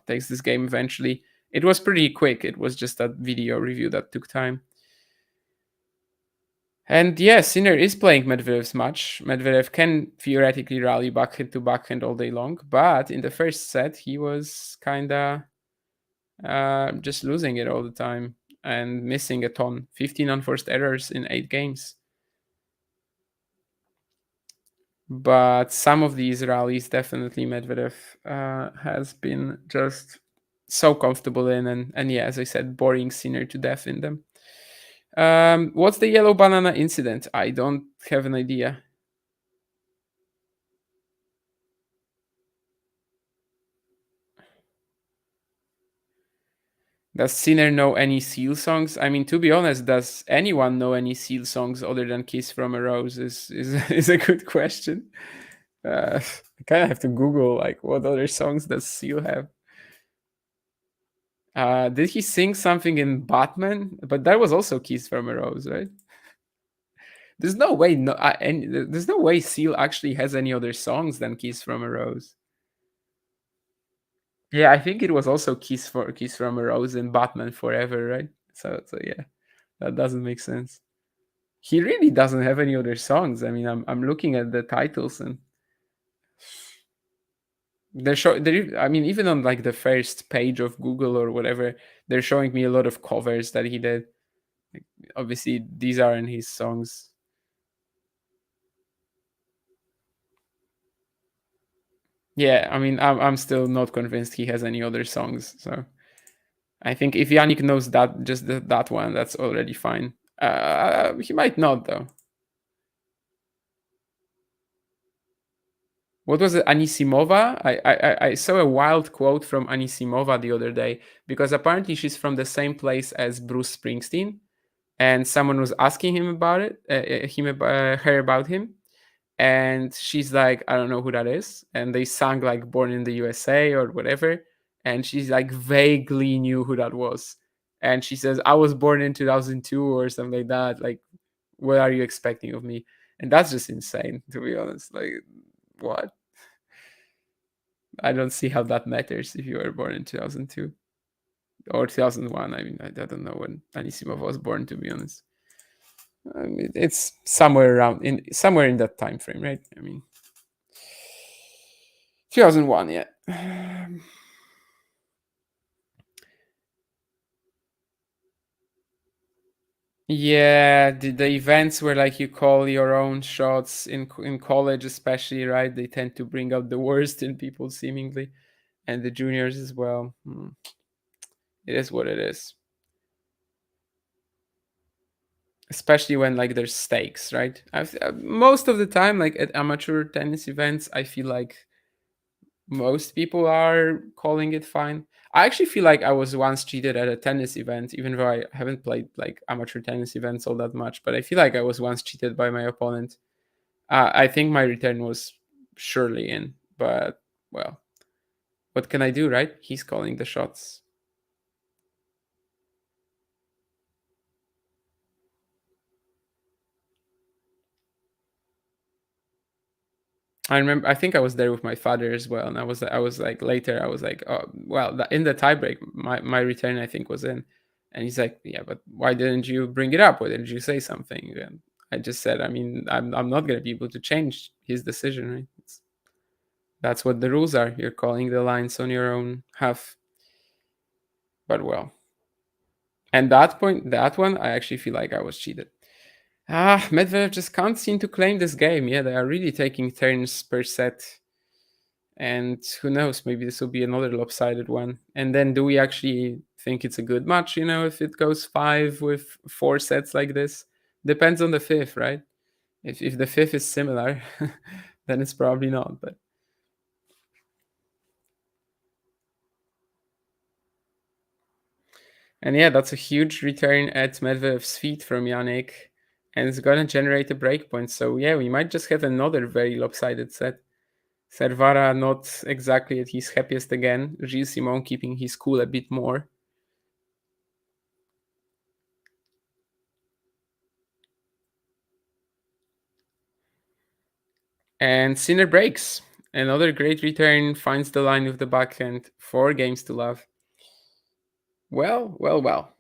takes this game eventually. It was pretty quick. It was just that video review that took time. And yeah, Sinner is playing Medvedev's match. Medvedev can theoretically rally backhand to backhand all day long, but in the first set he was kinda just losing it all the time and missing a ton. 15 unforced errors in 8 games. But some of these rallies, definitely Medvedev has been just so comfortable in, and yeah, as I said, boring Sinner to death in them. What's the yellow banana incident? I don't have an idea. Does Sinner know any Seal songs? I mean, to be honest, does anyone know any Seal songs other than "Kiss from a Rose"? Is a good question. I kind of have to Google like what other songs does Seal have. Did he sing something in Batman? But that was also "Kiss from a Rose," right? There's no way. There's no way Seal actually has any other songs than "Kiss from a Rose." Yeah, I think it was also "Kiss from a Rose" in Batman Forever, right? So yeah, that doesn't make sense. He really doesn't have any other songs. I mean, I'm looking at the titles and I mean, even on like the first page of Google or whatever, they're showing me a lot of covers that he did. Like, obviously, these aren't his songs. Yeah, I mean, I'm still not convinced he has any other songs. So I think if Jannik knows that, just that one, that's already fine. He might not though. What was it? Anisimova? I saw a wild quote from Anisimova the other day because apparently she's from the same place as Bruce Springsteen, and someone was asking him about it, her about him, and she's like, I don't know who that is, and they sang like "Born in the USA" or whatever, and she's like vaguely knew who that was, and she says, I was born in 2002 or something like that. Like, what are you expecting of me? And that's just insane, to be honest. Like, what? I don't see how that matters if you were born in 2002 or 2001. I mean, I don't know when Anisimov was born, to be honest. I mean, it's somewhere in that time frame, right? I mean, 2001, yeah. Yeah, the events where like you call your own shots in college, especially, right? They tend to bring out the worst in people, seemingly, and the juniors as well. It is what it is. Especially when like there's stakes, right? Most of the time, like at amateur tennis events, I feel like most people are calling it fine. I actually feel like I was once cheated at a tennis event, even though I haven't played like amateur tennis events all that much. But I feel like I was once cheated by my opponent. I think my return was surely in, but well, what can I do, right? He's calling the shots. I remember. I think I was there with my father as well, and I was like later. I was like, oh well, in the tiebreak, my return I think was in, and he's like, yeah, but why didn't you bring it up? Why didn't you say something? And I just said, I mean, I'm not gonna be able to change his decision, right? That's what the rules are. You're calling the lines on your own half. But well, and that one, I actually feel like I was cheated. Medvedev just can't seem to claim this game. Yeah, they are really taking turns per set. And who knows, maybe this will be another lopsided one. And then do we actually think it's a good match, if it goes 5 with 4 sets like this? Depends on the fifth, right? If the fifth is similar, then it's probably not. But and yeah, that's a huge return at Medvedev's feet from Jannik, and it's gonna generate a breakpoint. So yeah, we might just have another very lopsided set. Servara not exactly at his happiest again. Gilles Simon keeping his cool a bit more. And Sinner breaks. Another great return, finds the line with the backhand. 4 games to love. Well.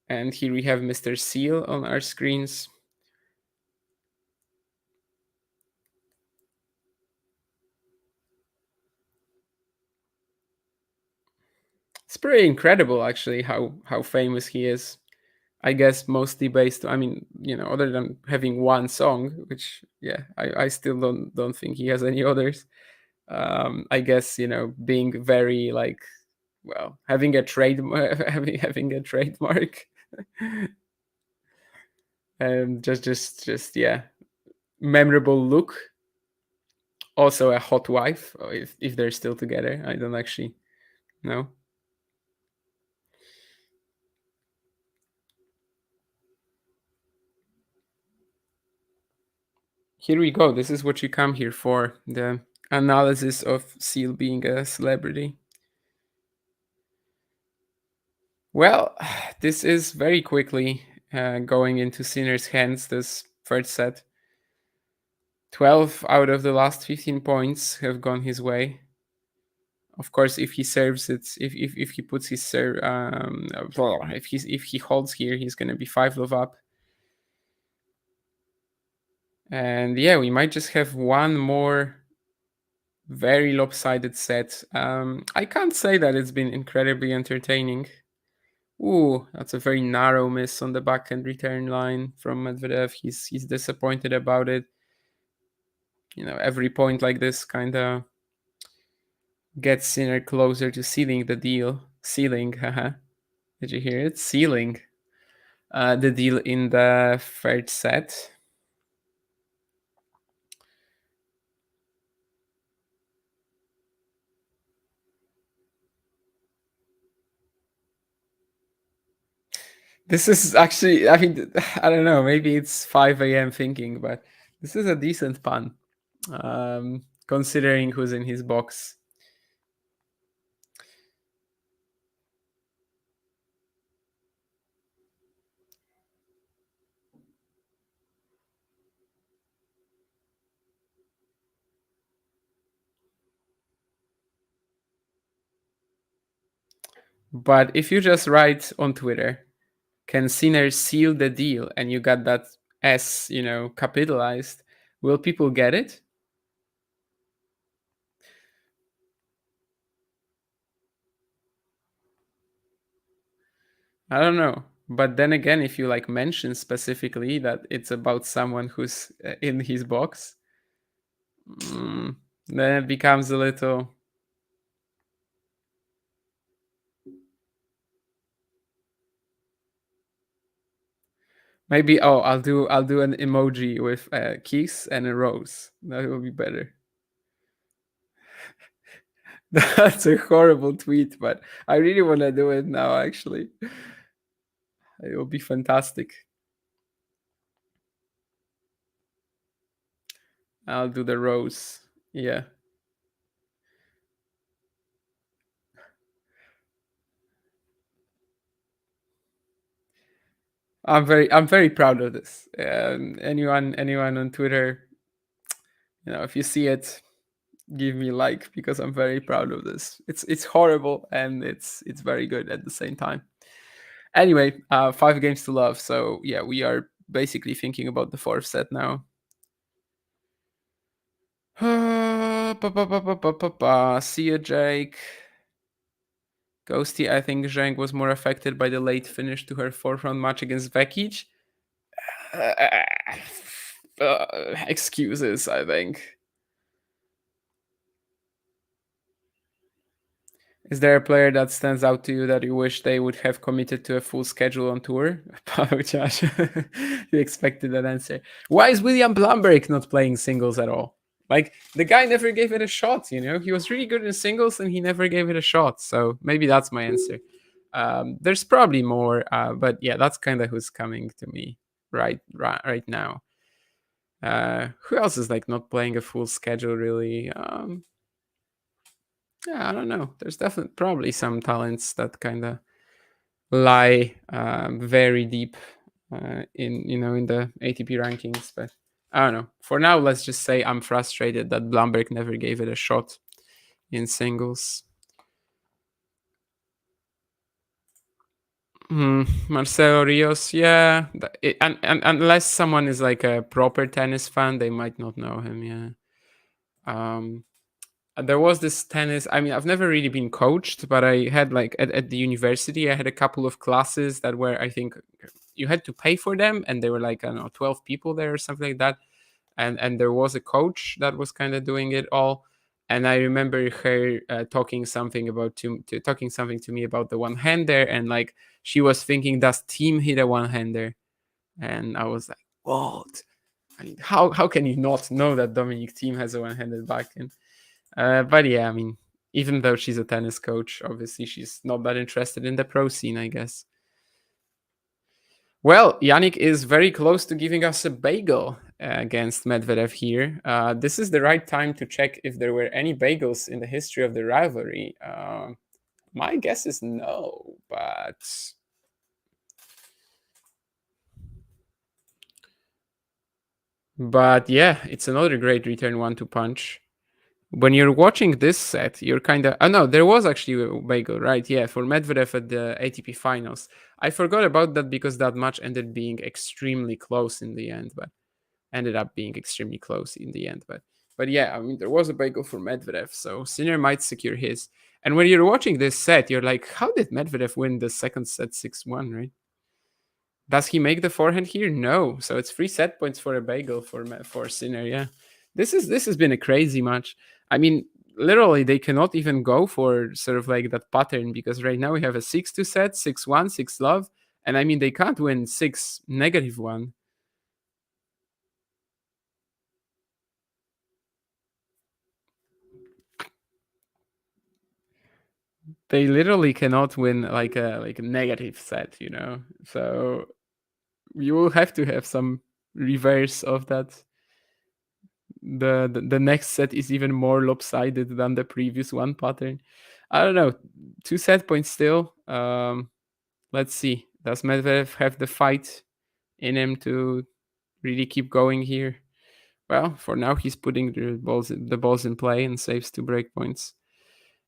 And here we have Mr. Seal on our screens. It's pretty incredible, actually, how famous he is. I guess mostly based, I mean, other than having one song, which yeah, I still don't think he has any others. I guess being very like, well, having a having a trademark, and just yeah, memorable look. Also a hot wife, if they're still together. I don't actually know. Here we go. This is what you come here for, the analysis of Seal being a celebrity. Well, this is very quickly going into Sinner's hands, this first set. 12 out of the last 15 points have gone his way. Of course, if he serves it, if he puts his serve, if he holds here, he's gonna be 5 love up. And yeah, we might just have one more very lopsided set. I can't say that it's been incredibly entertaining. Ooh, that's a very narrow miss on the backhand return line from Medvedev. He's disappointed about it. Every point like this kind of gets Sinner closer to sealing the deal. Sealing, haha. Did you hear it? Sealing the deal in the third set. This is actually, I mean, I don't know, maybe it's 5 a.m. thinking, but this is a decent pun, considering who's in his box. But if you just write on Twitter, can Sinner seal the deal, and you got that S, capitalized, will people get it? I don't know. But then again, if you mention specifically that it's about someone who's in his box, then it becomes a little. Maybe I'll do an emoji with a kiss and a rose. That will be better. That's a horrible tweet, but I really want to do it now. Actually, it will be fantastic. I'll do the rose. Yeah. I'm very proud of this. Anyone on Twitter, if you see it, give me like, because I'm very proud of this. It's horrible and it's very good at the same time. Anyway, 5 games to love. So yeah, we are basically thinking about the 4th set now. See you, Jake. Ghosty, I think Zheng was more affected by the late finish to her 4th round match against Vekic. Excuses, I think. Is there a player that stands out to you that you wish they would have committed to a full schedule on tour? Josh, you expected that answer. Why is William Blumberg not playing singles at all? Like, the guy never gave it a shot, He was really good in singles and he never gave it a shot. So maybe that's my answer. There's probably more, but yeah, that's kind of who's coming to me right now. Who else is like not playing a full schedule really? Yeah, I don't know. There's definitely probably some talents that kind of lie very deep in the ATP rankings, but I don't know. For now, let's just say I'm frustrated that Blumberg never gave it a shot in singles. Marcelo Rios, yeah. And unless someone is like a proper tennis fan, they might not know him, yeah. There was this tennis, I mean, I've never really been coached, but I had like at the university, I had a couple of classes that were, I think, you had to pay for them, and there were like, I don't know, 12 people there or something like that. And there was a coach that was kind of doing it all. And I remember her talking something to me about the one-hander, and like she was thinking, does Team hit a one-hander? And I was like, what? I mean, how can you not know that Dominic Thiem has a one-handed backhand? But yeah, I mean, even though she's a tennis coach, obviously she's not that interested in the pro scene, I guess. Well, Jannik is very close to giving us a bagel against Medvedev here. This is the right time to check if there were any bagels in the history of the rivalry. My guess is no, but yeah, it's another great return 1-2 punch. When you're watching this set, you're kind of... Oh, no, there was actually a bagel, right? Yeah, for Medvedev at the ATP finals. I forgot about that because that match ended being extremely close in the end, but yeah, I mean, there was a bagel for Medvedev, so Sinner might secure his. And when you're watching this set, you're like, how did Medvedev win the second set 6-1, right? Does he make the forehand here? No. So it's 3 set points for a bagel for Sinner, yeah. This has been a crazy match. I mean, literally, they cannot even go for sort of like that pattern, because right now we have a 6-2 set, 6-1, 6-love, and I mean, they can't win 6-1. They literally cannot win like a negative set, So you will have to have some reverse of that. The next set is even more lopsided than the previous one pattern. I don't know. 2 set points still. Let's see. Does Medvedev have the fight in him to really keep going here? Well, for now he's putting the balls in play and saves 2 break points.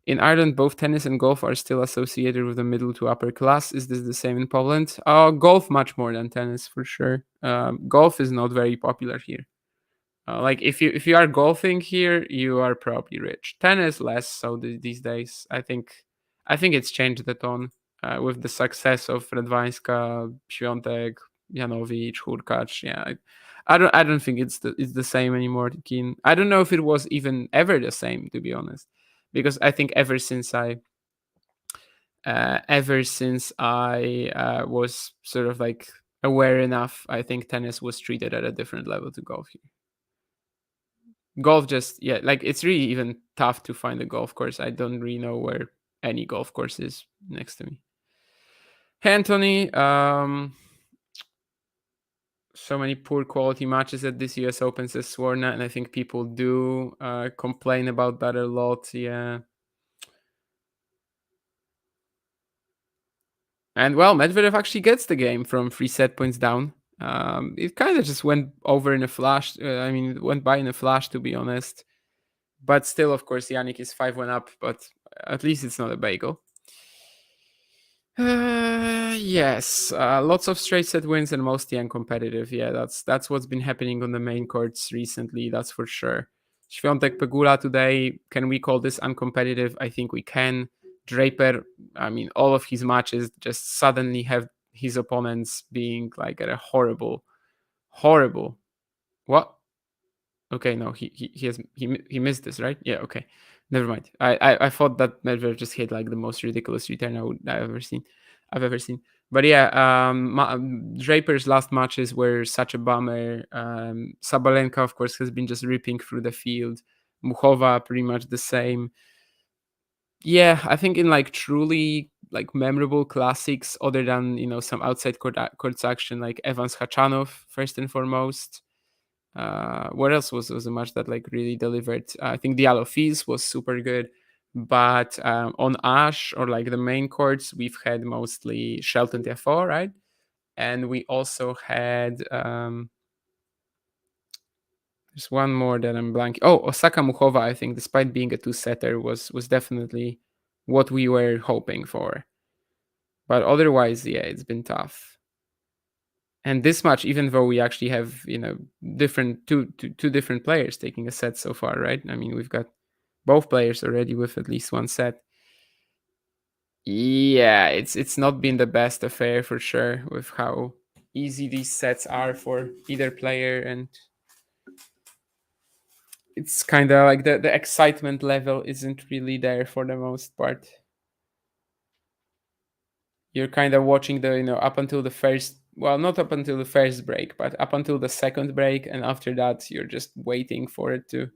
In Ireland, both tennis and golf are still associated with the middle to upper class. Is this the same in Poland? Golf much more than tennis, for sure. Golf is not very popular here. Like if you are golfing here, you are probably rich. Tennis less so these days. I think it's changed the tone with the success of Radwanska, Świątek, Janowicz, Hurkacz. Yeah, I don't think it's the same anymore. Keen. I don't know if it was even ever the same, to be honest, because I think ever since I was sort of like aware enough, I think tennis was treated at a different level to golf here. Golf just, yeah, like it's really even tough to find a golf course. I don't really know where any golf course is next to me. Anthony, so many poor quality matches at this US Open, says Swarna, and I think people do complain about that a lot, yeah. And well, Medvedev actually gets the game from 3 set points down. It kind of just went over in a flash. It went by in a flash, to be honest. But still, of course, Jannik is 5-1 up, but at least it's not a bagel. Yes, lots of straight set wins and mostly uncompetitive. Yeah, that's what's been happening on the main courts recently, that's for sure. Świątek Pegula today, can we call this uncompetitive? I think we can. Draper, all of his matches just suddenly have his opponents being like at a horrible. What? Okay, no, he missed this, right? Yeah, okay, never mind. I thought that Medvedev just hit like the most ridiculous return I've ever seen. But yeah, Draper's last matches were such a bummer. Sabalenka, of course, has been just ripping through the field. Muchova, pretty much the same. Yeah, I think in like truly like memorable classics, other than some outside courts action, like Evans Khachanov first and foremost. What else was a match that like really delivered? I think Diallo Fils was super good, but on Ash or like the main courts, we've had mostly Shelton Tiafoe, right? And we also had there's one more that I'm blanking. Oh, Osaka Muchova, I think, despite being a two-setter, was definitely what we were hoping for. But otherwise, yeah, it's been tough. And this match, even though we actually have, different two different players taking a set so far, right? We've got both players already with at least one set. Yeah, it's not been the best affair for sure with how easy these sets are for either player, and it's kind of like the excitement level isn't really there for the most part. You're kind of watching the, up until the first, well, not up until the first break, but up until the second break, and after that you're just waiting for it to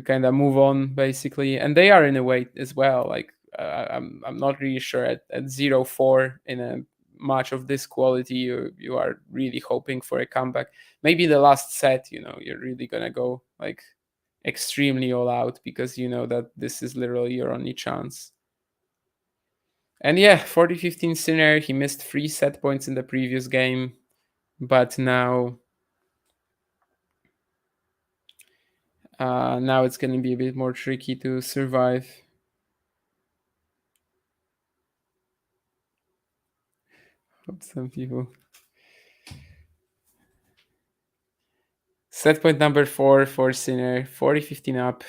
kind of move on, basically. And they are in a way as well. Like I'm not really sure at 0-4 in a match of this quality, you are really hoping for a comeback. Maybe the last set, you're really gonna go like extremely all out, because you know that this is literally your only chance. And yeah, 40-15 Sinner, he missed 3 set points in the previous game, but now it's going to be a bit more tricky to survive. Hope some people. Set point number 4 for Sinner, 40-15 up.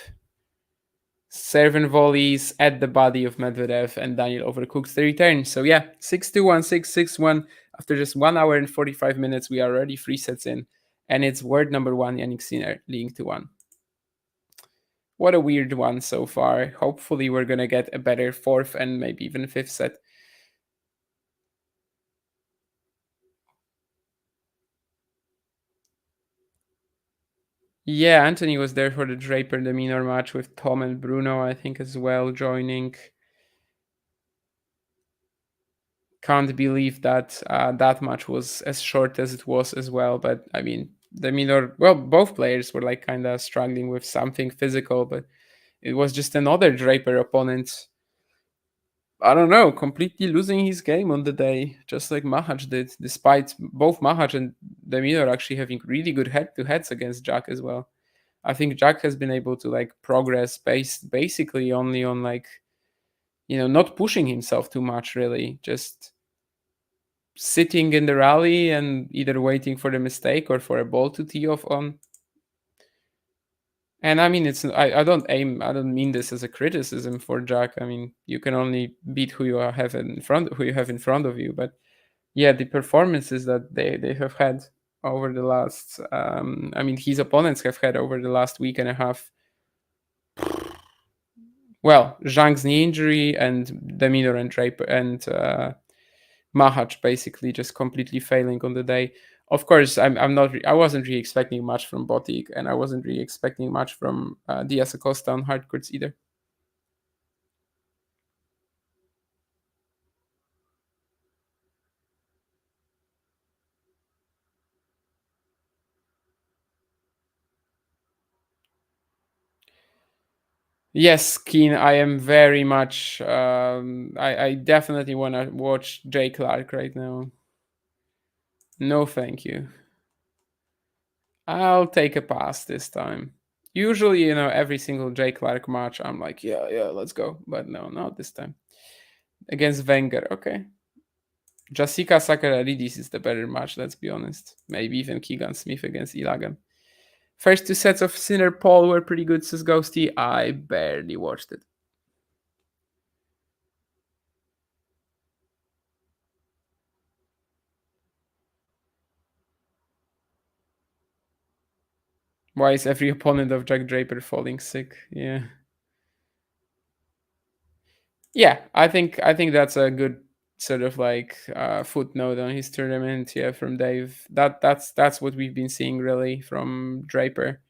Serve and volleys at the body of Medvedev, and Daniil overcooks the return. So yeah, 6-2, 1-6, 6-1. After just 1 hour and 45 minutes, we are already 3 sets in. And it's word number 1, Jannik Sinner, leading to 1. What a weird one so far. Hopefully we're going to get a better 4th and maybe even 5th set. Yeah, Anthony was there for the Draper de Minor match with Tom and Bruno, I think, as well, joining. Can't believe that that match was as short as it was as well. But de Minor, well, both players were like kind of struggling with something physical, but it was just another Draper opponent. I don't know, completely losing his game on the day, just like Mahach did, despite both Mahach and de Minor actually having really good head-to-heads against Jack as well. I think Jack has been able to like progress based basically only on like, not pushing himself too much, really, just sitting in the rally and either waiting for the mistake or for a ball to tee off on. And I don't mean this as a criticism for Jack. You can only beat who you have in front of you. But yeah, the performances that they have had over the last, his opponents have had over the last week and a half. Well, Zhang's knee injury and de Minor and Draper and Mahach basically just completely failing on the day. Of course, I wasn't really expecting much from Botic, and I wasn't really expecting much from Diaz Acosta on hard courts either. Yes, Keen, I am very much. I definitely want to watch Jay Clark right now. No, thank you. I'll take a pass this time. Usually, every single Jay Clark match, I'm like, yeah, let's go. But no, not this time. Against Wenger, okay. Jessica Sakaridis is the better match, let's be honest. Maybe even Keegan Smith against Ilagan. First 2 sets of Sinner Paul were pretty good, says Ghosty. I barely watched it. Why is every opponent of Jack Draper falling sick? Yeah. Yeah, I think that's a good sort of like footnote on his tournament. Yeah, from Dave. That's what we've been seeing really from Draper.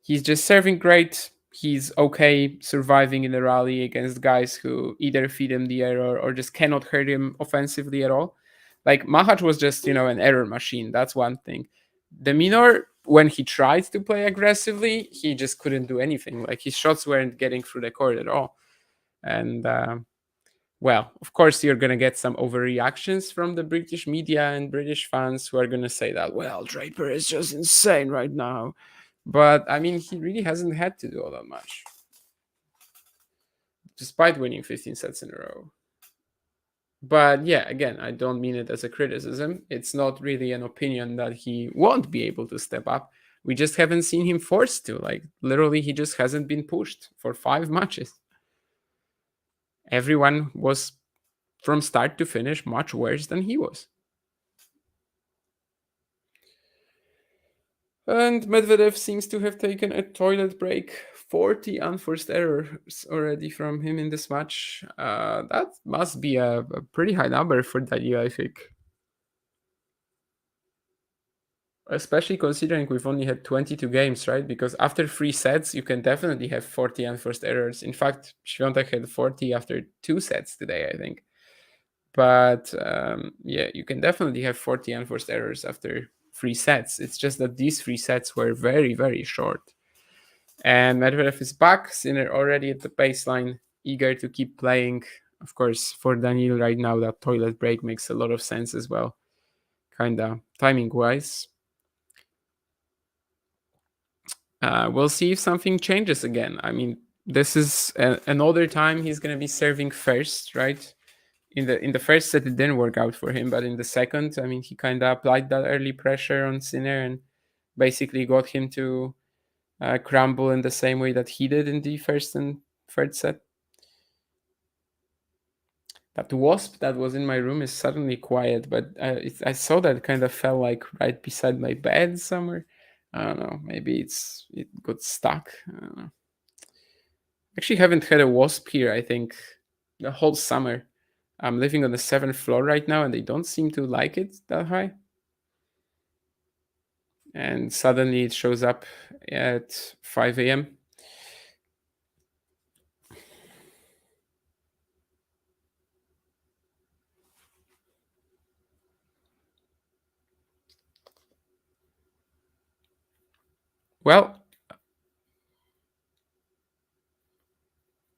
He's just serving great. He's okay surviving in the rally against guys who either feed him the error or just cannot hurt him offensively at all. Like Mahat was just an error machine. That's one thing. The Minor, when he tried to play aggressively, he just couldn't do anything. Like his shots weren't getting through the court at all. And well, of course, you're going to get some overreactions from the British media and British fans who are going to say that, well, Draper is just insane right now. But, I mean, he really hasn't had to do all that much, despite winning 15 sets in a row. But, yeah, again, I don't mean it as a criticism. It's not really an opinion that he won't be able to step up. We just haven't seen him forced to. Like, literally, he just hasn't been pushed for 5 matches. Everyone was, from start to finish, much worse than he was. And Medvedev seems to have taken a toilet break. 40 unforced errors already from him in this match. That must be a pretty high number for Daniil, I think. Especially considering we've only had 22 games, right? Because after 3 sets, you can definitely have 40 unforced errors. In fact, Świątek had 40 after 2 sets today, I think. But yeah, you can definitely have 40 unforced errors after 3 sets. It's just that these 3 sets were very, very short. And Medvedev is back. Sinner already at the baseline, eager to keep playing. Of course, for Daniil right now, that toilet break makes a lot of sense as well, kind of timing-wise. We'll see if something changes again. I mean, this is another time he's going to be serving first, right? In the first set, it didn't work out for him, but in the second, I mean, he kind of applied that early pressure on Sinner and basically got him to crumble in the same way that he did in the first and third set. That wasp that was in my room is suddenly quiet, but I saw that kind of fell like right beside my bed somewhere. I don't know. Maybe it got stuck. I don't know. Actually, haven't had a wasp here, I think, the whole summer. I'm living on the 7th floor right now, and they don't seem to like it that high. And suddenly it shows up at 5 a.m. Well,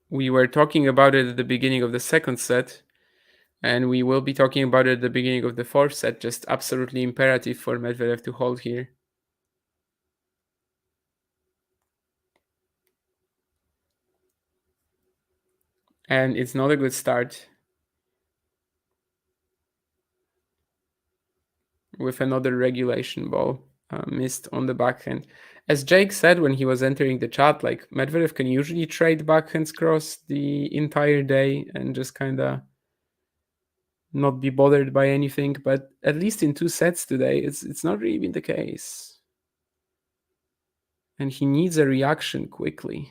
we were talking about it at the beginning of the second set, and we will be talking about it at the beginning of the fourth set. Just absolutely imperative for Medvedev to hold here. And it's not a good start. With another regulation ball missed on the backhand. As Jake said when he was entering the chat, like Medvedev can usually trade backhands cross the entire day and just kind of not be bothered by anything. But at least in 2 sets today, it's not really been the case. And he needs a reaction quickly.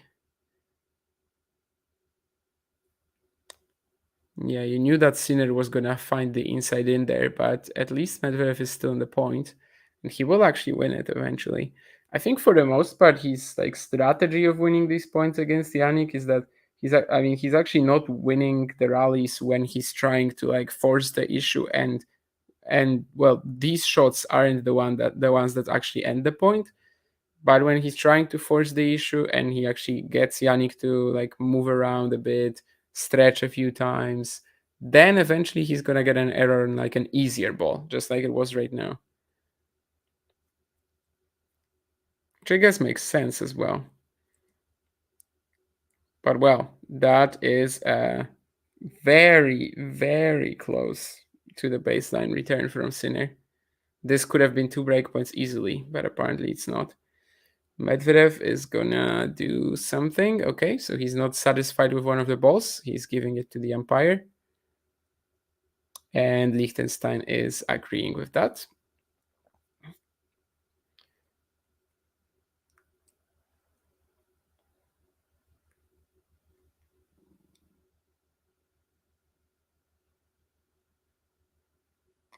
Yeah, you knew that Sinner was going to find the inside in there, but at least Medvedev is still on the point, and he will actually win it eventually. I think for the most part, his like strategy of winning these points against Jannik is that he's actually not winning the rallies when he's trying to like force the issue and well, these shots aren't the ones that actually end the point. But when he's trying to force the issue and he actually gets Jannik to like move around a bit, stretch a few times, then eventually he's gonna get an error on like an easier ball, just like it was right now. which I guess makes sense as well. But well, that is very, very close to the baseline return from Sinner. This could have been 2 breakpoints easily, but apparently it's not. Medvedev is gonna do something. Okay, so he's not satisfied with one of the balls. He's giving it to the umpire. And Liechtenstein is agreeing with that.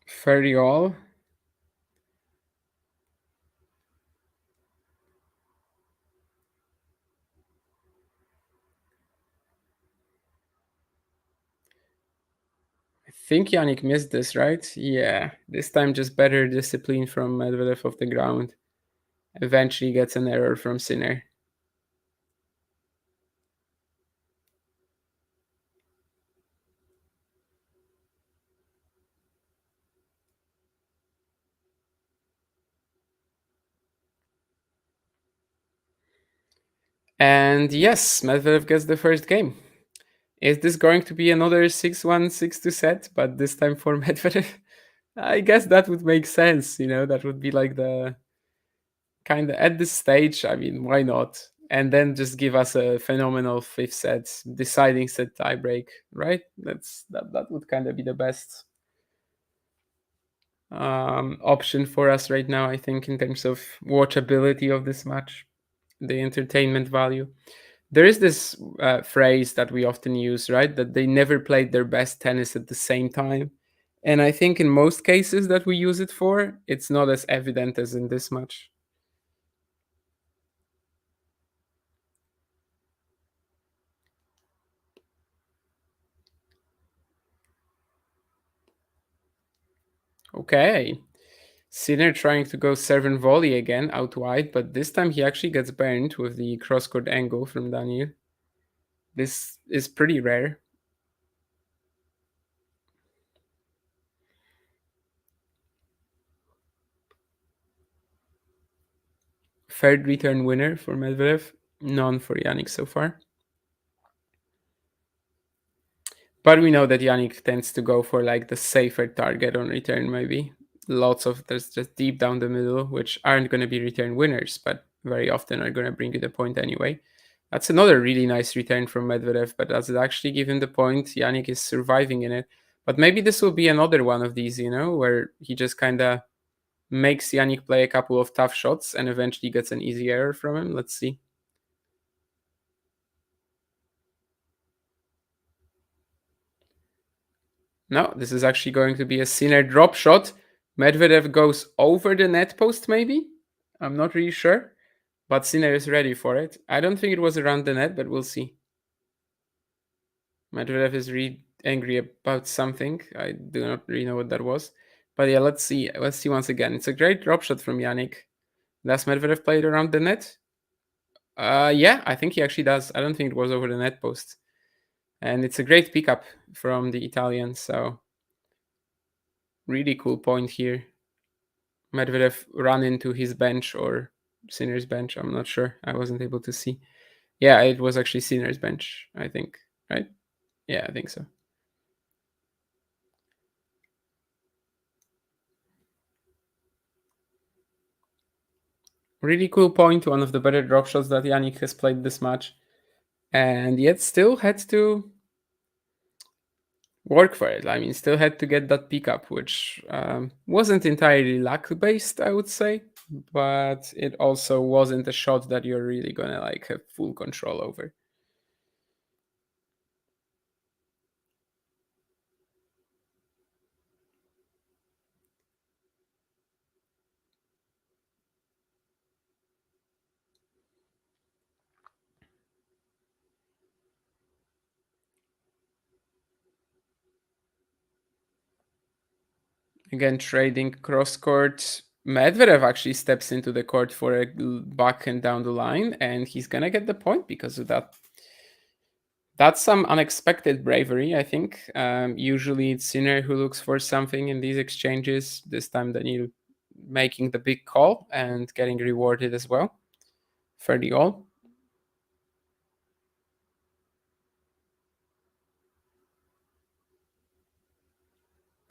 Fairly all. I think Jannik missed this, right? Yeah, this time just better discipline from Medvedev off the ground. Eventually gets an error from Sinner. And yes, Medvedev gets the first game. Is this going to be another 6-1, 6-2 set, but this time for Medvedev? I guess that would make sense, you know, that would be like the kind of at this stage, I mean, why not? And then just give us a phenomenal 5th set, deciding set tiebreak, right? That would kind of be the best option for us right now, I think, in terms of watchability of this match, the entertainment value. There is this phrase that we often use, right? That they never played their best tennis at the same time. And I think in most cases that we use it for, it's not as evident as in this match. Okay. Sinner trying to go serve and volley again out wide, but this time he actually gets burned with the cross-court angle from Daniil. This is pretty rare. Third return winner for Medvedev, none for Jannik so far. But we know that Jannik tends to go for like the safer target on return, maybe. There's just deep down the middle, which aren't going to be return winners, but very often are going to bring you the point anyway. That's another really nice return from Medvedev, but does it actually give him the point? Jannik is surviving in it. But maybe this will be another one of these, you know, where he just kind of makes Jannik play a couple of tough shots and eventually gets an easy error from him. Let's see. No, this is actually going to be a Sinner drop shot. Medvedev goes over the net post, maybe? I'm not really sure. But Sinner is ready for it. I don't think it was around the net, but we'll see. Medvedev is really angry about something. I do not really know what that was. But yeah, let's see. Let's see once again. It's a great drop shot from Jannik. Does Medvedev play it around the net? Yeah, I think he actually does. I don't think it was over the net post. And it's a great pickup from the Italian, so really cool point here. Medvedev ran into his bench or Sinner's bench. I'm not sure. I wasn't able to see. Yeah, it was actually Sinner's bench, I think, right? Yeah, I think so. Really cool point, one of the better drop shots that Jannik has played this match. And yet still had to work for it. I mean, still had to get that pickup, which wasn't entirely luck-based, I would say. But it also wasn't a shot that you're really gonna like have full control over. Again, trading cross court. Medvedev actually steps into the court for a backhand down the line, and he's gonna get the point because of that. That's some unexpected bravery, I think. Usually it's Sinner who looks for something in these exchanges. This time Daniil making the big call and getting rewarded as well. 30 all.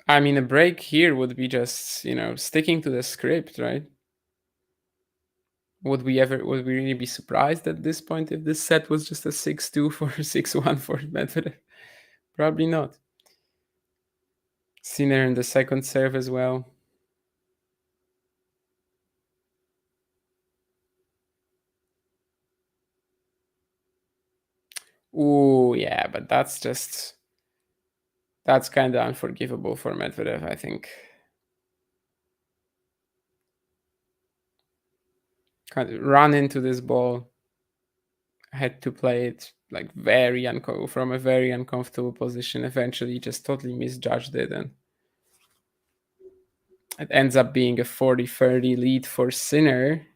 I mean, a break here would be just, sticking to the script, right? Would we really be surprised at this point if this set was just a 6-2 for 6-1 for Medvedev? Probably not. Sinner in the second serve as well. Ooh, yeah, but that's kind of unforgivable for Medvedev, I think. Kind of run into this ball, had to play it like from a very uncomfortable position. Eventually, just totally misjudged it, and it ends up being a 40-30 lead for Sinner.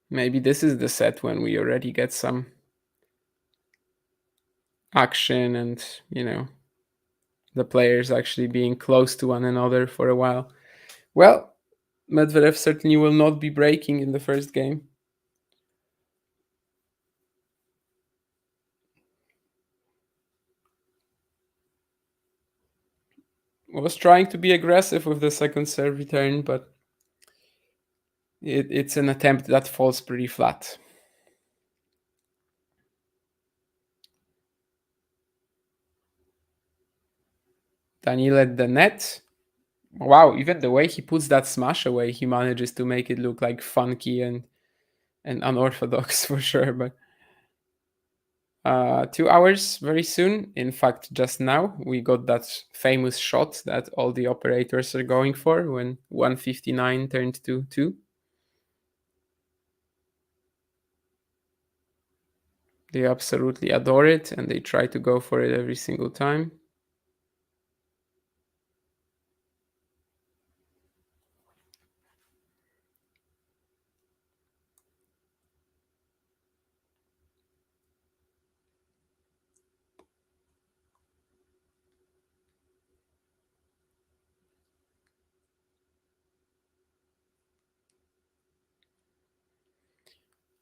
Maybe this is the set when we already get some action and, the players actually being close to one another for a while. Well, Medvedev certainly will not be breaking in the first game. Was trying to be aggressive with the second serve return, but it's an attempt that falls pretty flat. Daniil at the net. Wow, even the way he puts that smash away, he manages to make it look like funky and unorthodox for sure. But 2 hours very soon. In fact, just now we got that famous shot that all the operators are going for when 159 turned to 2. They absolutely adore it and they try to go for it every single time.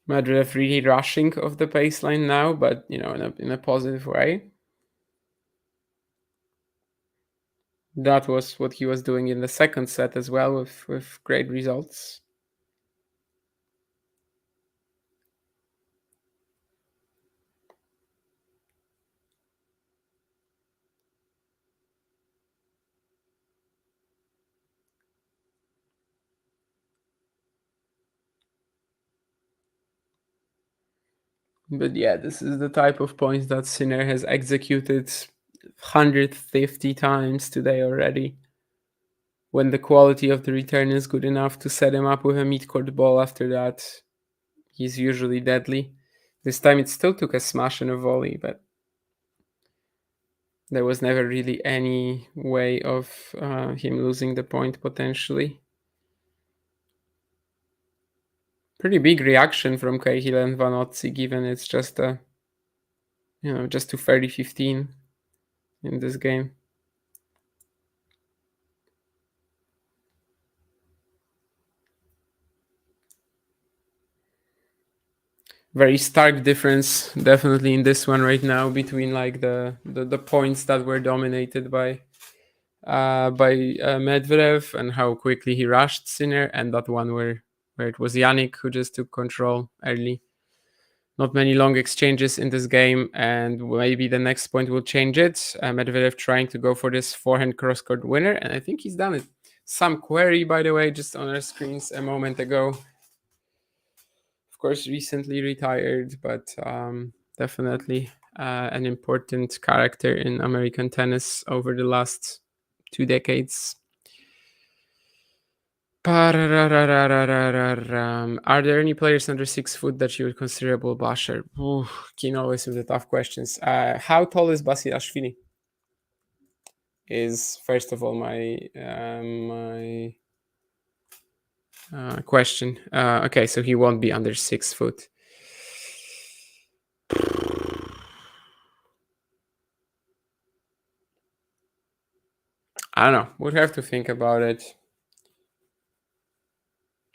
Medvedev really rushing of the baseline now, but in a positive way. That was what he was doing in the second set as well, with great results. But yeah, this is the type of points that Sinner has executed 150 times today already. When the quality of the return is good enough to set him up with a mid-court ball after that, he's usually deadly. This time it still took a smash and a volley, but there was never really any way of him losing the point potentially. Pretty big reaction from Cahill and Vanozzi, given it's just to 30-15 in this game. Very stark difference, definitely in this one right now, between like the points that were dominated by Medvedev and how quickly he rushed Sinner, and that one where it was Jannik who just took control early. Not many long exchanges in this game, and maybe the next point will change it. Medvedev trying to go for this forehand cross-court winner, and I think he's done it. Some query, by the way, just on our screens a moment ago. Of course, recently retired, but definitely an important character in American tennis over the last 2 decades. Are there any players under 6 foot that you would consider a bull basher? Keen always with the tough questions. How tall is Basilashvili? Is first of all my question. Okay, so he won't be under 6 foot. I don't know. Would have to think about it.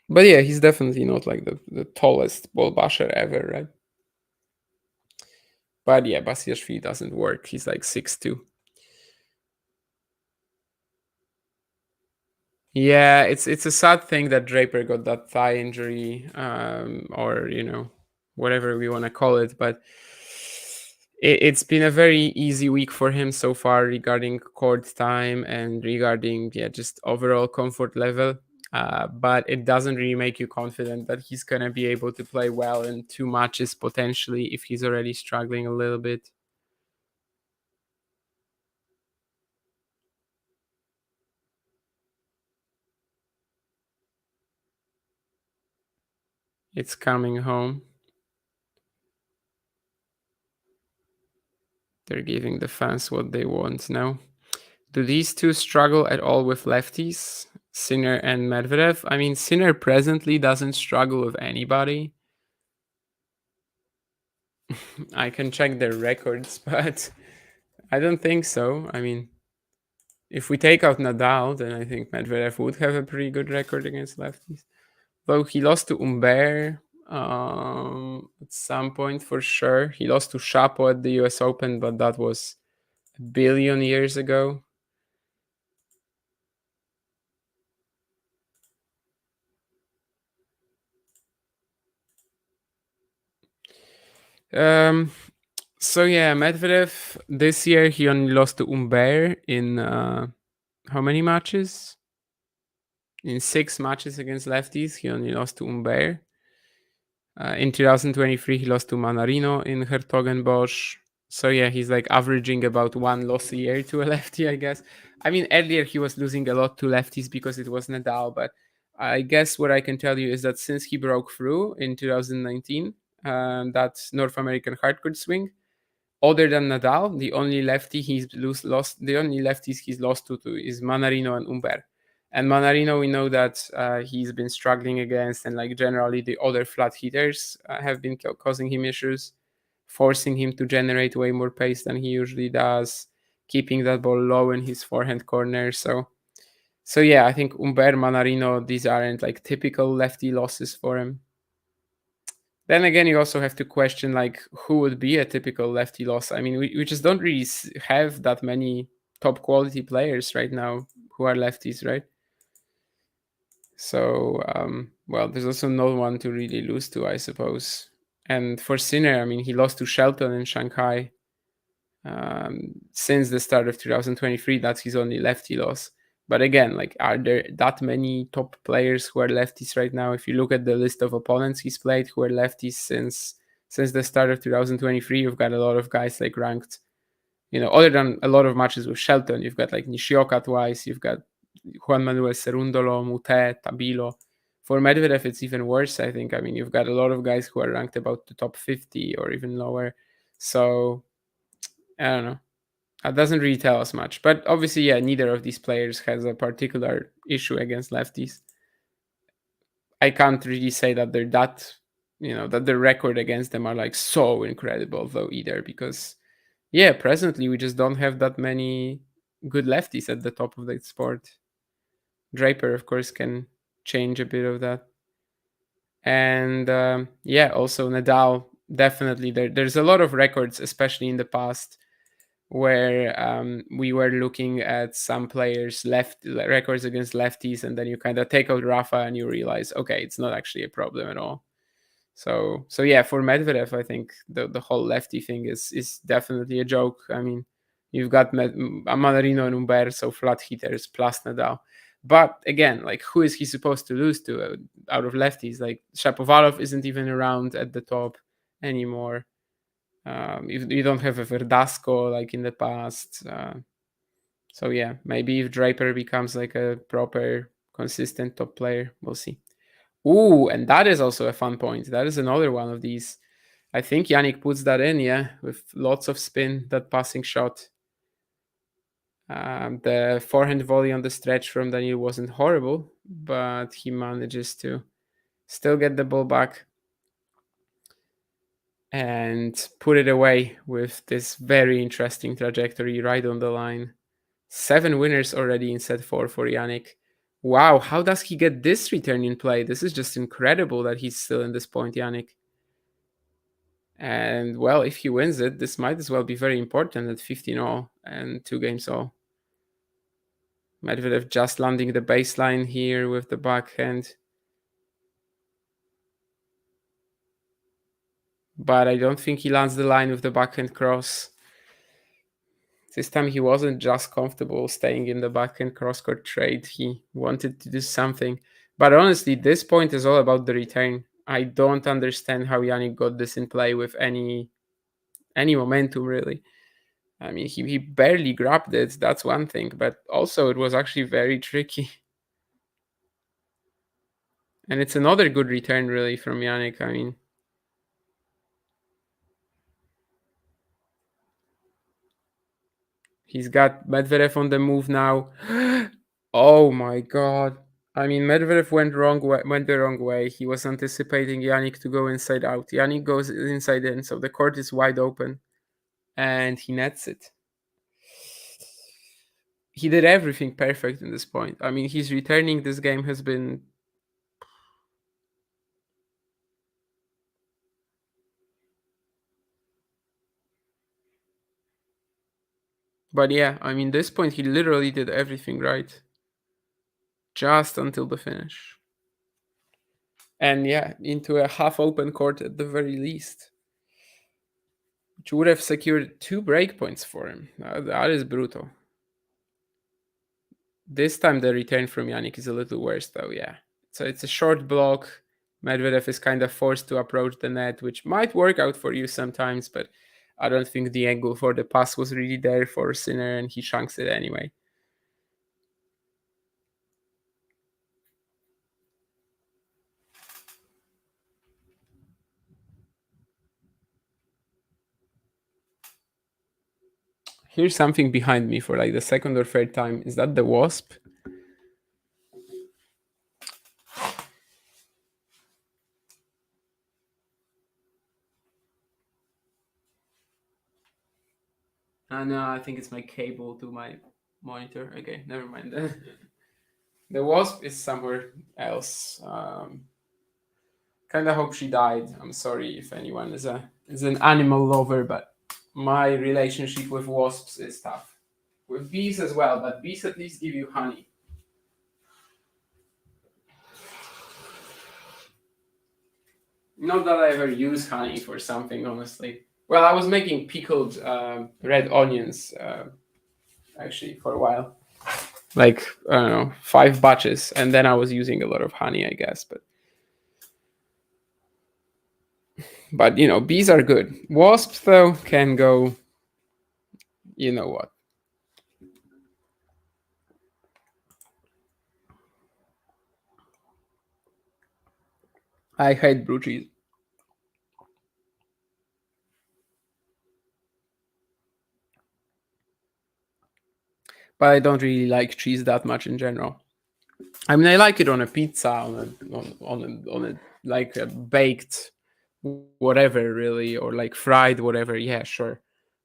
But yeah, he's definitely not like the tallest ball basher ever, right? But yeah, Basilashvili doesn't work. He's like 6'2". Yeah, it's a sad thing that Draper got that thigh injury, or whatever we want to call it. But it's been a very easy week for him so far regarding court time and regarding just overall comfort level. But it doesn't really make you confident that he's gonna be able to play well in 2 matches potentially if he's already struggling a little bit. It's coming home. They're giving the fans what they want now. Do these two struggle at all with lefties, Sinner and Medvedev? I mean, Sinner presently doesn't struggle with anybody. I can check their records, but I don't think so. I mean, if we take out Nadal, then I think Medvedev would have a pretty good record against lefties. Though he lost to Humbert at some point for sure. He lost to Shapo at the US Open, but that was a billion years ago. So yeah, Medvedev this year he only lost to Humbert in how many matches? In 6 matches against lefties, he only lost to Humbert. In 2023, he lost to Manarino in Hertogenbosch. So yeah, he's like averaging about 1 loss a year to a lefty, I guess. I mean, earlier he was losing a lot to lefties because it was Nadal, but I guess what I can tell you is that since he broke through in 2019, that North American hardcourt swing, other than Nadal, the only lefty the only lefties he's lost to is Manarino and Humbert. And Manarino, we know that he's been struggling against, and like generally the other flat hitters have been causing him issues, forcing him to generate way more pace than he usually does, keeping that ball low in his forehand corner. So yeah, I think Humbert, Manarino, these aren't like typical lefty losses for him. Then again, you also have to question like who would be a typical lefty loss. I mean, we just don't really have that many top quality players right now who are lefties, right? So, well, there's also no one to really lose to, I suppose. And for Sinner, I mean, he lost to Shelton in Shanghai since the start of 2023. That's his only lefty loss. But again, like, are there that many top players who are lefties right now? If you look at the list of opponents he's played who are lefties since the start of 2023, you've got a lot of guys like ranked, other than a lot of matches with Shelton, you've got like Nishioka twice, you've got Juan Manuel Cerundolo, Mute, Tabilo. For Medvedev, it's even worse, I think. I mean, you've got a lot of guys who are ranked about the top 50 or even lower. So, I don't know. That doesn't really tell us much. But obviously, yeah, neither of these players has a particular issue against lefties. I can't really say that they're that, that the record against them are like so incredible, though, either, because yeah, presently we just don't have that many good lefties at the top of the sport. Draper, of course, can change a bit of that. And yeah, also Nadal, definitely. There's a lot of records, especially in the past, where we were looking at some players' records against lefties, and then you kind of take out Rafa and you realize, okay, it's not actually a problem at all. So yeah, for Medvedev, I think the whole lefty thing is definitely a joke. I mean, you've got Manarino and Humbert, so flat hitters plus Nadal. But again, like, who is he supposed to lose to out of lefties? Like, Shapovalov isn't even around at the top anymore. You don't have a Verdasco like in the past. So yeah, maybe if Draper becomes like a proper, consistent top player, we'll see. Ooh, and that is also a fun point. That is another one of these. I think Jannik puts that in, yeah, with lots of spin, that passing shot. The forehand volley on the stretch from Daniil wasn't horrible, but he manages to still get the ball back and put it away with this very interesting trajectory right on the line. 7 winners already in set 4 for Jannik. Wow, how does he get this return in play? This is just incredible that he's still in this point, Jannik. And well, if he wins it, this might as well be very important at 15-all and 2 games all. Medvedev just landing the baseline here with the backhand. But I don't think he lands the line with the backhand cross. This time he wasn't just comfortable staying in the backhand cross-court trade. He wanted to do something. But honestly, this point is all about the return. I don't understand how Jannik got this in play with any momentum, really. I mean, he barely grabbed it, that's one thing. But also, it was actually very tricky. And it's another good return, really, from Jannik. I mean, he's got Medvedev on the move now. Oh my god. I mean, Medvedev went the wrong way. He was anticipating Jannik to go inside out. Jannik goes inside in, so the court is wide open. And he nets it. He did everything perfect in this point. I mean, his returning this game has been... But yeah, I mean, this point he literally did everything right. Just until the finish. And yeah, into a half-open court at the very least. Which would have secured 2 break points for him. That is brutal. This time the return from Jannik is a little worse though, yeah. So it's a short block. Medvedev is kind of forced to approach the net, which might work out for you sometimes, but I don't think the angle for the pass was really there for Sinner, and he chunks it anyway. Here's something behind me for like the second or third time. Is that the wasp? No, I think it's my cable to my monitor. Okay, never mind then. The wasp is somewhere else. Kind of hope she died. I'm sorry if anyone is an animal lover, but my relationship with wasps is tough. With bees as well, but bees at least give you honey. Not that I ever use honey for something, honestly. Well, I was making pickled red onions, actually, for a while. Like, I don't know, 5 batches. And then I was using a lot of honey, I guess. But you know, bees are good. Wasps, though, can go, you know what. I hate blue cheese. But I don't really like cheese that much in general. I mean, I like it on a pizza, on a like a baked whatever, really, or like fried whatever. Yeah, sure.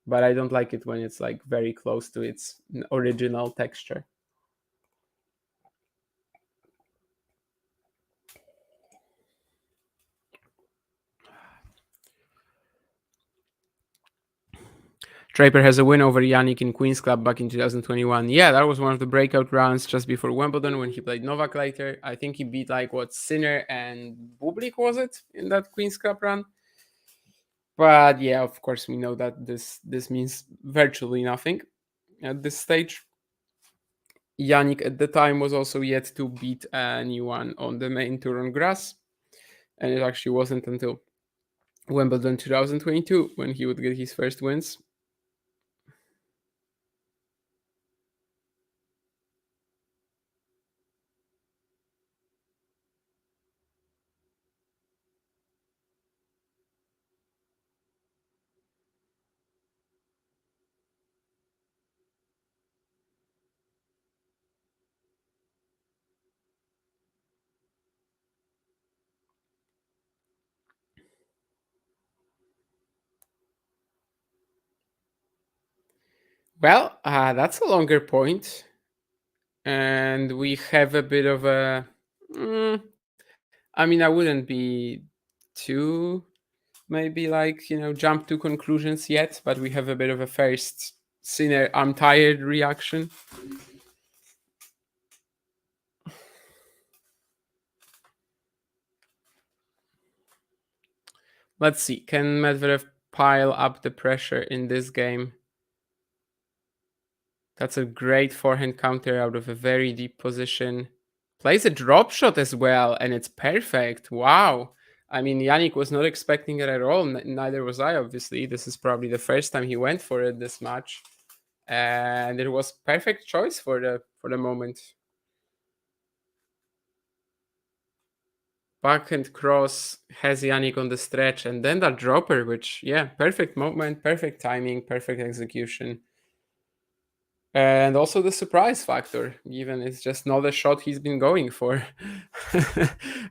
But I don't like it when it's like very close to its original texture. Draper has a win over Jannik in Queen's Club back in 2021. Yeah, that was one of the breakout rounds just before Wimbledon when he played Novak later. I think he beat like Sinner and Bublik, was it, in that Queen's Club run? But yeah, of course, we know that this means virtually nothing at this stage. Jannik at the time was also yet to beat anyone on the main tour on grass. And it actually wasn't until Wimbledon 2022 when he would get his first wins. Well, that's a longer point. And we have a bit of a... I mean, I wouldn't be too, maybe like, jump to conclusions yet, but we have a bit of a first Sinner, I'm tired reaction. Let's see. Can Medvedev pile up the pressure in this game? That's a great forehand counter out of a very deep position. Plays a drop shot as well, and it's perfect. Wow. I mean, Jannik was not expecting it at all. Neither was I, obviously. This is probably the first time he went for it this match. And it was perfect choice for the moment. Backhand cross has Jannik on the stretch, and then that dropper, which, yeah, perfect moment, perfect timing, perfect execution. And also the surprise factor, given it's just not a shot he's been going for.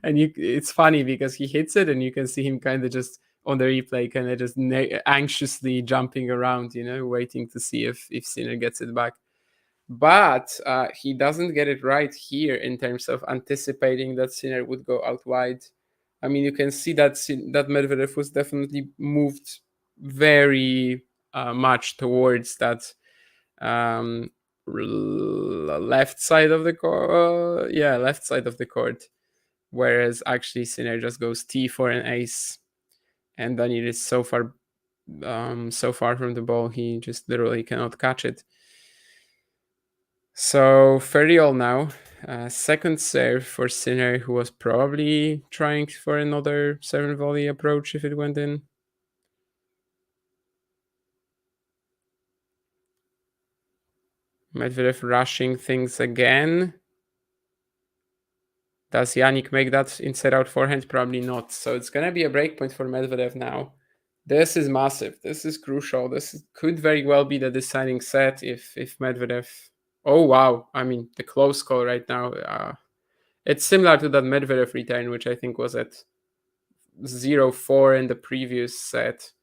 And it's funny because he hits it and you can see him kind of just on the replay, kind of just anxiously jumping around, waiting to see if Sinner gets it back. But he doesn't get it right here in terms of anticipating that Sinner would go out wide. I mean, you can see that Medvedev was definitely moved very much towards that left side of the court. Left side of the court. Whereas actually Sinner just goes T for an ace, and Daniil is so far from the ball, he just literally cannot catch it. So 30-all now. Second serve for Sinner, who was probably trying for another 7-volley approach if it went in. Medvedev rushing things again. Does Jannik make that inside out forehand? Probably not. So it's going to be a breakpoint for Medvedev now. This is massive. This is crucial. This could very well be the deciding set if Medvedev... Oh, wow. I mean, the close call right now. It's similar to that Medvedev return, which I think was at 0-4 in the previous set,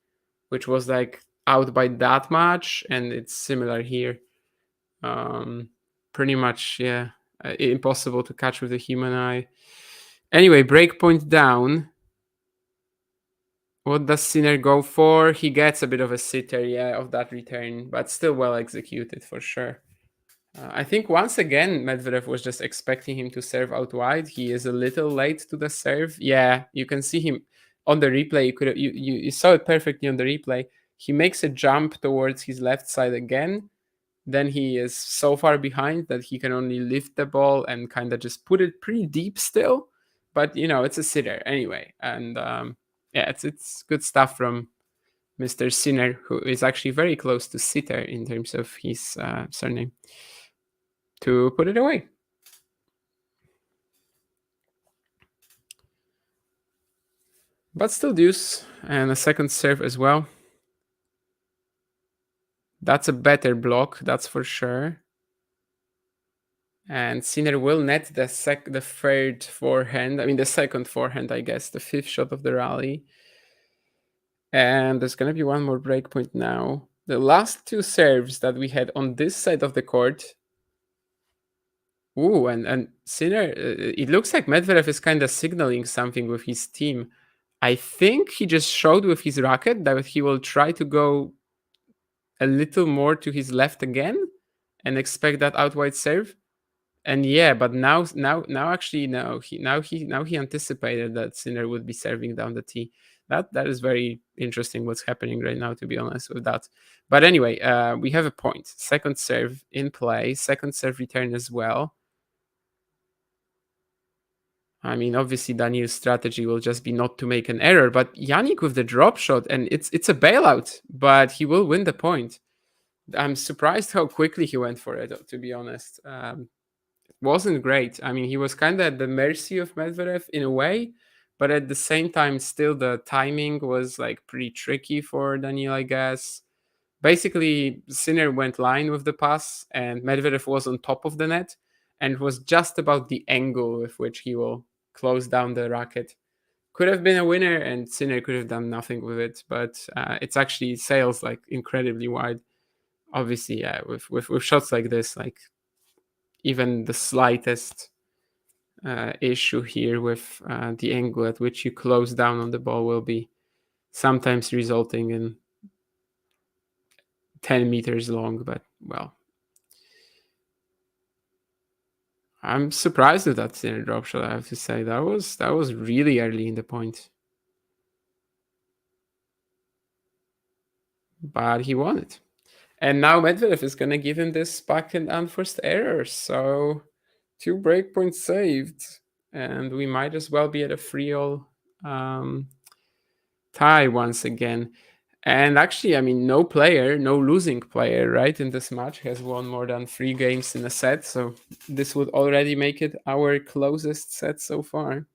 which was like out by that much. And it's similar here. Pretty much, yeah. Impossible to catch with the human eye. Anyway, breakpoint down. What does Sinner go for? He gets a bit of a sitter, yeah, of that return, but still well executed for sure. I think once again, Medvedev was just expecting him to serve out wide. He is a little late to the serve. Yeah, you can see him on the replay. You saw it perfectly on the replay. He makes a jump towards his left side again. Then he is so far behind that he can only lift the ball and kind of just put it pretty deep still. But, it's a sitter anyway. And yeah, it's good stuff from Mr. Sinner, who is actually very close to sitter in terms of his surname, to put it away. But still deuce, and a second serve as well. That's a better block, that's for sure. And Sinner will net the third forehand. I mean, the second forehand, I guess. The fifth shot of the rally. And there's going to be one more breakpoint now. The last two serves that we had on this side of the court. Ooh, and Sinner, it looks like Medvedev is kind of signaling something with his team. I think he just showed with his racket that he will try to go a little more to his left again and expect that out wide serve. And yeah, but now he anticipated that Sinner would be serving down the tee. That is very interesting what's happening right now, to be honest with that. But anyway, we have a point. Second serve in play, second serve return as well. I mean, obviously Daniil's strategy will just be not to make an error, but Jannik with the drop shot, and it's a bailout, but he will win the point. I'm surprised how quickly he went for it, to be honest. Wasn't great. I mean, he was kind of at the mercy of Medvedev in a way, but at the same time, still the timing was like pretty tricky for Daniil, I guess. Basically, Sinner went line with the pass, and Medvedev was on top of the net, and was just about the angle with which he will close down the racket. Could have been a winner, and Sinner could have done nothing with it, but it's actually sails like incredibly wide. obviously, yeah, with shots like this, like even the slightest issue here with the angle at which you close down on the ball will be sometimes resulting in 10 meters long. But well, I'm surprised with that center drop shot. I have to say that was really early in the point, but he won it. And now Medvedev is gonna give him this backhand unforced error. So 2 breakpoints saved, and we might as well be at a 3-all tie once again. And actually, I mean, no losing player, right, in this match has won more than 3 games in a set. So this would already make it our closest set so far.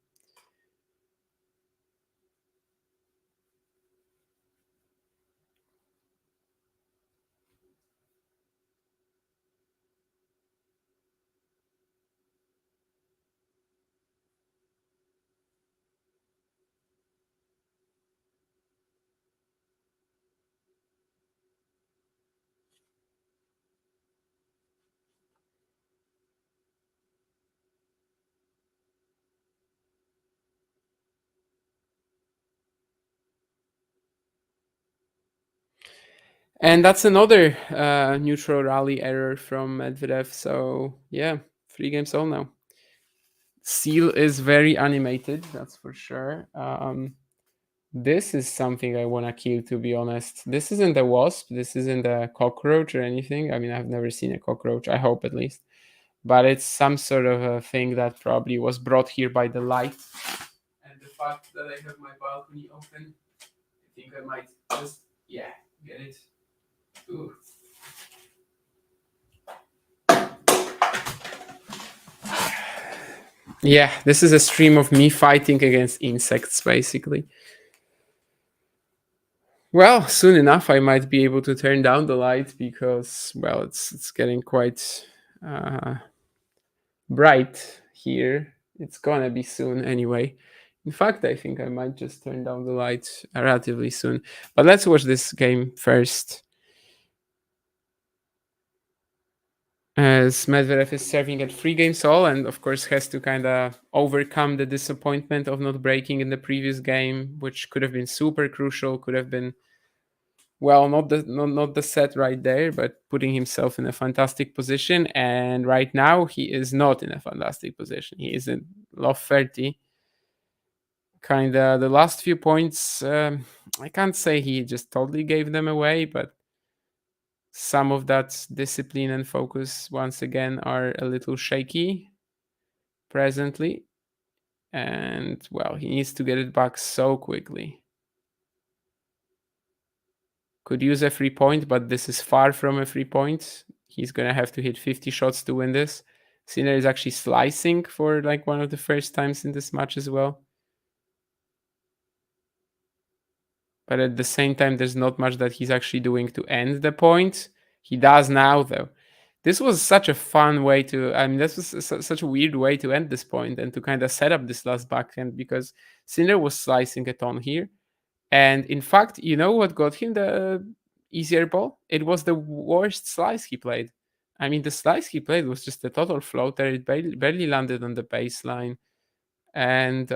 And that's another neutral rally error from Medvedev. So yeah, 3 games all now. Seal is very animated, that's for sure. This is something I want to kill, to be honest. This isn't a wasp. This isn't a cockroach or anything. I mean, I've never seen a cockroach. I hope, at least. But it's some sort of a thing that probably was brought here by the light. And the fact that I have my balcony open, I think I might just, yeah, get it. Ooh. Yeah, this is a stream of me fighting against insects, basically. Well, soon enough, I might be able to turn down the light because, well, it's getting quite bright here. It's gonna be soon anyway. In fact, I think I might just turn down the light relatively soon. But let's watch this game first. As Medvedev is serving at 3 games all, and of course has to kind of overcome the disappointment of not breaking in the previous game, which could have been super crucial, could have been, well, not the set right there, but putting himself in a fantastic position. And right now he is not in a fantastic position. He is in love 30. Kind of the last few points, I can't say he just totally gave them away, but some of that discipline and focus once again are a little shaky presently. And well, he needs to get it back so quickly. Could use a 3-point, but this is far from a 3-point. He's gonna have to hit 50 shots to win this. Sinner is actually slicing for like one of the first times in this match as well. But at the same time, there's not much that he's actually doing to end the point. He does now, though. This was such a fun way to, I mean, this was such a weird way to end this point and to kind of set up this last backhand, because Sinner was slicing a ton here. And in fact, you know what got him the easier ball? It was the worst slice he played. I mean, the slice he played was just a total floater. It barely landed on the baseline. And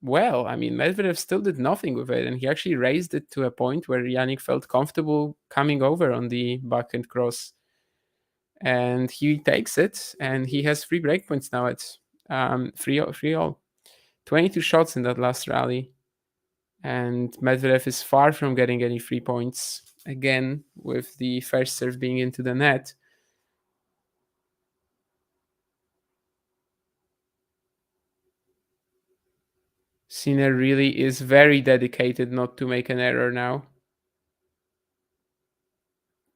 well, I mean, Medvedev still did nothing with it, and he actually raised it to a point where Jannik felt comfortable coming over on the backhand cross. And he takes it, and he has 3 breakpoints now at 3-all. 22 shots in that last rally. And Medvedev is far from getting any 3 points, again, with the first serve being into the net. Sinner really is very dedicated not to make an error now.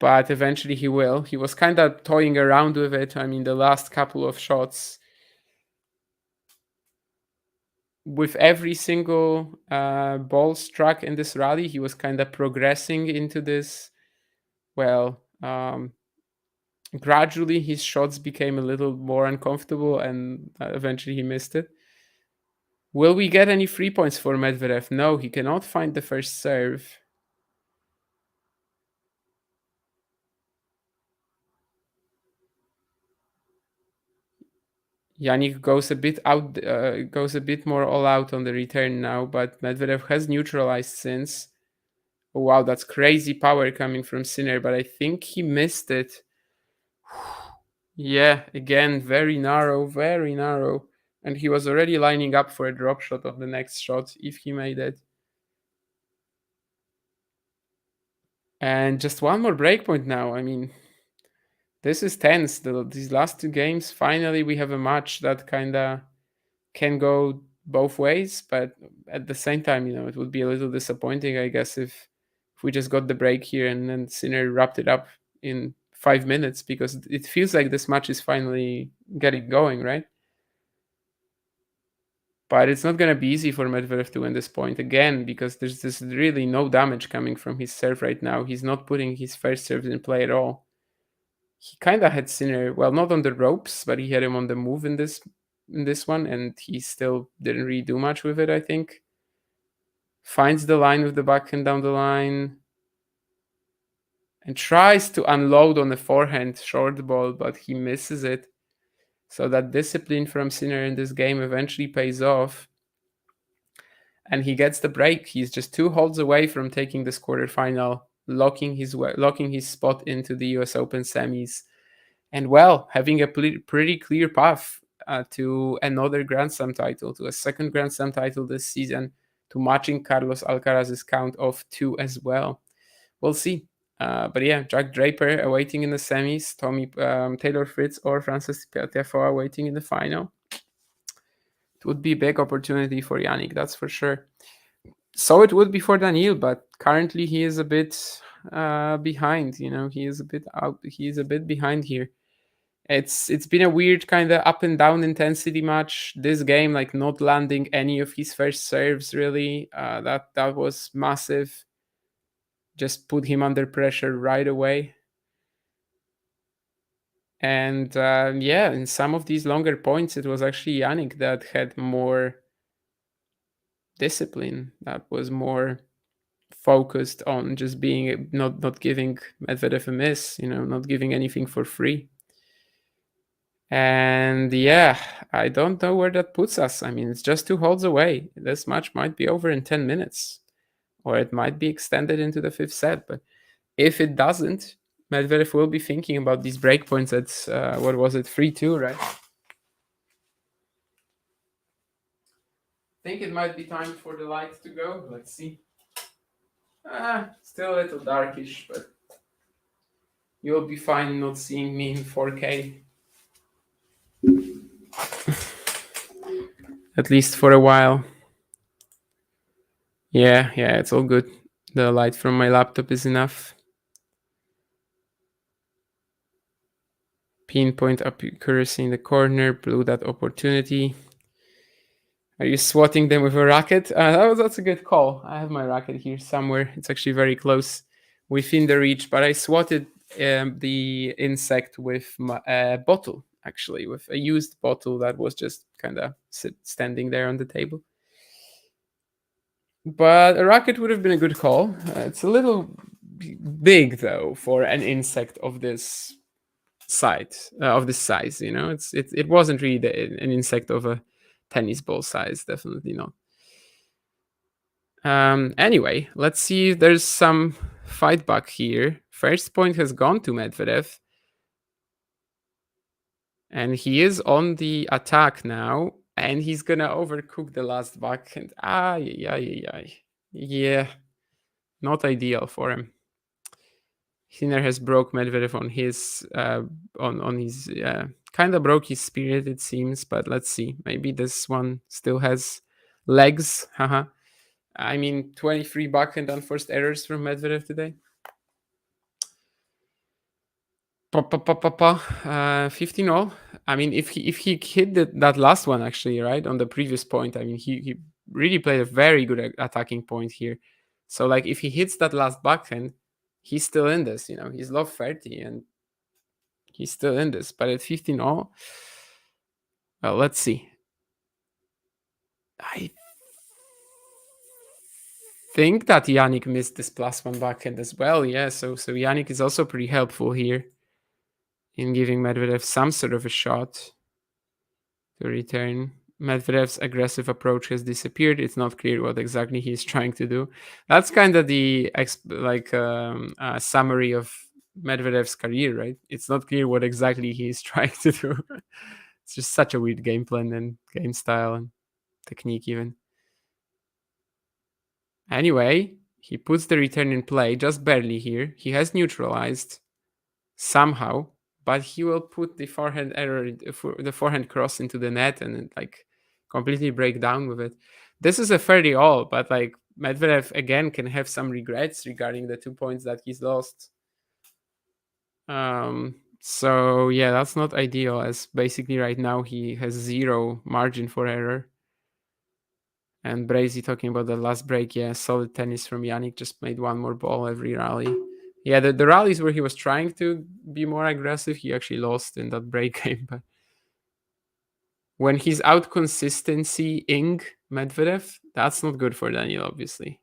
But eventually he will. He was kind of toying around with it. I mean, the last couple of shots, with every single ball struck in this rally, he was kind of progressing into this. Well, gradually his shots became a little more uncomfortable, and eventually he missed it. Will we get any 3 points for Medvedev? No, he cannot find the first serve. Jannik goes a bit out, goes a bit more all out on the return now, but Medvedev has neutralized since. Oh, wow, that's crazy power coming from Sinner, but I think he missed it. Yeah, again, very narrow, very narrow. And he was already lining up for a drop shot of the next shot if he made it. And just one more breakpoint now. I mean, this is tense. These last two games, finally, we have a match that kind of can go both ways. But at the same time, it would be a little disappointing, I guess, if we just got the break here and then Sinner wrapped it up in 5 minutes, because it feels like this match is finally getting going, right? But it's not going to be easy for Medvedev to win this point again, because there's this really no damage coming from his serve right now. He's not putting his first serves in play at all. He kind of had Sinner, well, not on the ropes, but he had him on the move in this one, and he still didn't really do much with it, I think. Finds the line with the backhand down the line and tries to unload on the forehand short ball, but he misses it. So that discipline from Sinner in this game eventually pays off. And he gets the break. He's just 2 holds away from taking this quarterfinal, locking his spot into the US Open semis. And well, having a pretty clear path to another Grand Slam title, to a second Grand Slam title this season, to matching Carlos Alcaraz's count of 2 as well. We'll see. But yeah, Jack Draper awaiting in the semis, Taylor Fritz or Frances Tiafoe awaiting in the final. It would be a big opportunity for Jannik, that's for sure. So it would be for Daniil, but currently he is a bit behind. He is a bit out. He is a bit behind here. It's been a weird kind of up and down intensity match. This game, like not landing any of his first serves, really. That was massive. Just put him under pressure right away. And yeah, in some of these longer points, it was actually Jannik that had more discipline, that was more focused on just being not giving Medvedev a miss, not giving anything for free. And yeah, I don't know where that puts us. I mean, it's just 2 holds away. This match might be over in 10 minutes, or it might be extended into the 5th set. But if it doesn't, Medvedev will be thinking about these breakpoints at, what was it, 3-2, right? I think it might be time for the light to go. Let's see. Still a little darkish, but you'll be fine not seeing me in 4K. At least for a while. Yeah, it's all good. The light from my laptop is enough. Pinpoint accuracy in the corner, blew that opportunity. Are you swatting them with a racket? That's a good call. I have my racket here somewhere. It's actually very close within the reach, but I swatted the insect with a bottle, actually, with a used bottle that was just kind of standing there on the table. But a racket would have been a good call. It's a little big, though, for an insect of this size. It wasn't really an insect of a tennis ball size, definitely not. Anyway, let's see if there's some fight back here. First point has gone to Medvedev, and he is on the attack now, and he's gonna overcook the last backhand. Yeah, not ideal for him. Sinner has broke Medvedev on his kind of broke his spirit, it seems, but let's see. Maybe this one still has legs. I mean, 23 backhand unforced errors from Medvedev today. 15-0. I mean, if he hit that last one, actually, right, on the previous point, I mean, he really played a very good attacking point here. So, like, if he hits that last backhand, he's still in this, he's low 30 and he's still in this. But at 15-0, well, let's see. I think that Jannik missed this +1 backhand as well. Yeah, so Jannik is also pretty helpful here in giving Medvedev some sort of a shot. to return. Medvedev's aggressive approach has disappeared. It's not clear what exactly he's trying to do. That's kind of the summary of Medvedev's career, right? It's not clear what exactly he's trying to do. It's just such a weird game plan and game style and technique even. Anyway, he puts the return in play just barely here. He has neutralized somehow, but he will put the forehand error, the forehand cross into the net and like completely break down with it. This is a 30-all, but like Medvedev again can have some regrets regarding the 2 points that he's lost. So yeah, that's not ideal, as basically right now he has 0 margin for error. And Brazy talking about the last break, yeah, solid tennis from Jannik, just made 1 more ball every rally. Yeah, the rallies where he was trying to be more aggressive, he actually lost in that break game. But when he's out consistency-ing Medvedev, that's not good for Daniil, obviously.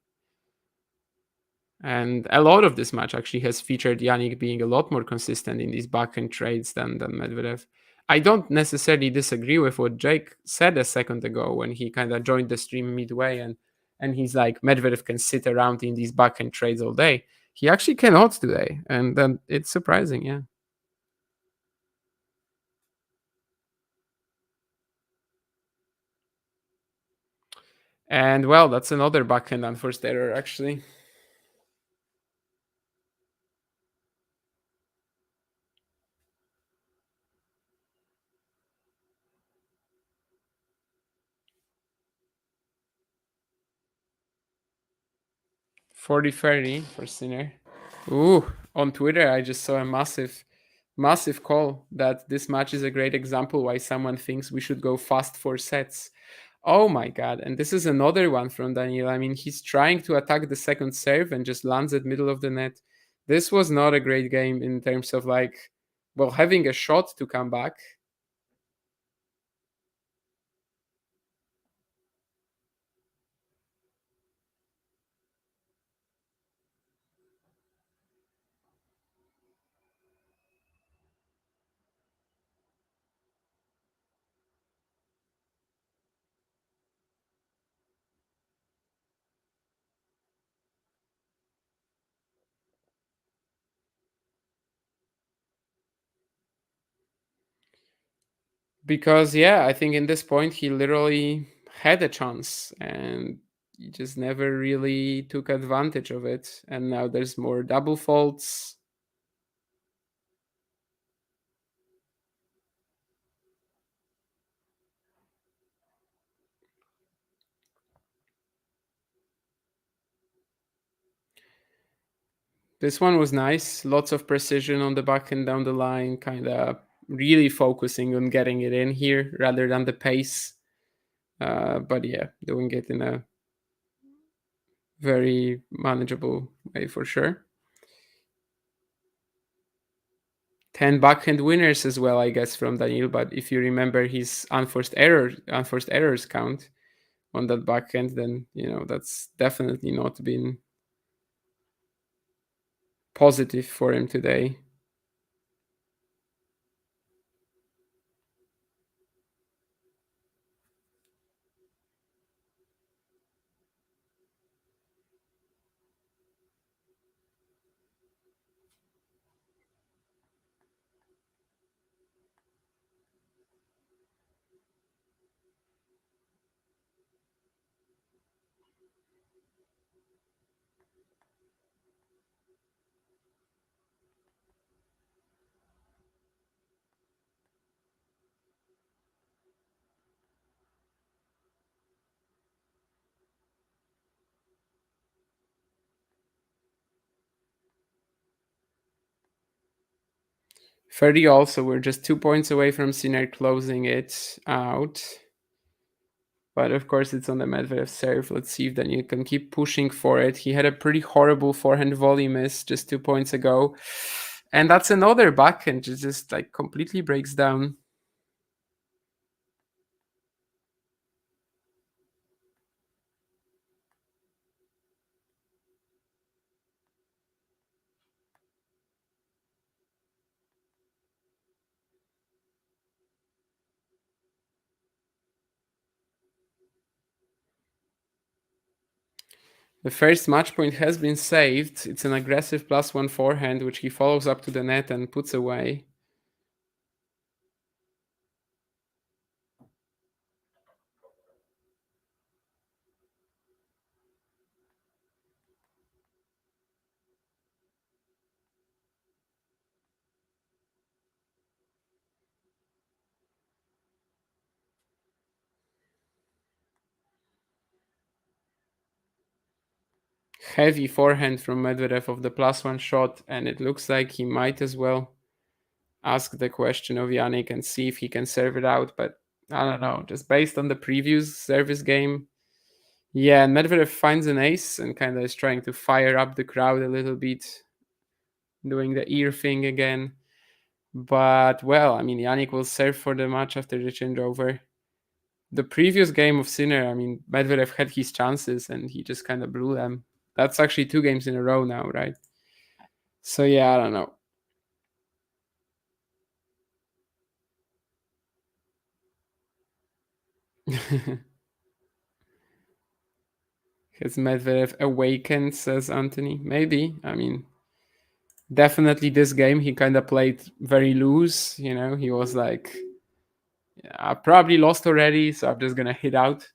And a lot of this match actually has featured Jannik being a lot more consistent in these backhand trades than Medvedev. I don't necessarily disagree with what Jake said a second ago when he kind of joined the stream midway and he's like, Medvedev can sit around in these backhand trades all day. He actually cannot today, and then it's surprising, yeah. And well, that's another backhand unforced error, actually. $40.30 for Sinner. Ooh, on Twitter, I just saw a massive call that this match is a great example why someone thinks we should go fast 4 sets. Oh my god, and this is another one from Daniil. I mean, he's trying to attack the second serve and just lands at middle of the net. This was not a great game in terms of like, well, having a shot to come back. Because yeah, I think in this point he literally had a chance and he just never really took advantage of it. And now there's more double faults. This one was nice. Lots of precision on the back and down the line, kind of really focusing on getting it in here rather than the pace. But yeah, doing it in a very manageable way for sure. 10 backhand winners as well, I guess, from Daniil. But if you remember his unforced errors count on that backhand, then you know that's definitely not been positive for him today. Ferdy also, we're just 2 points away from Sinner closing it out. But of course, it's on the Medvedev serve. Let's see if Daniil can keep pushing for it. He had a pretty horrible forehand volley miss just 2 points ago. And that's another backhand, just like completely breaks down. The first match point has been saved. It's an aggressive +1 forehand, which he follows up to the net and puts away. Heavy forehand from Medvedev of the +1 shot, and it looks like he might as well ask the question of Jannik and see if he can serve it out, but I don't know. Just based on the previous service game, yeah, and Medvedev finds an ace and kind of is trying to fire up the crowd a little bit, doing the ear thing again. But, well, I mean, Jannik will serve for the match after the changeover. The previous game of Sinner, I mean, Medvedev had his chances and he just kind of blew them. That's actually 2 games in a row now, right? So, yeah, I don't know. Has Medvedev awakened, says Anthony? Maybe. I mean, definitely this game he kind of played very loose. You know, he was like, yeah, I probably lost already, so I'm just going to hit out.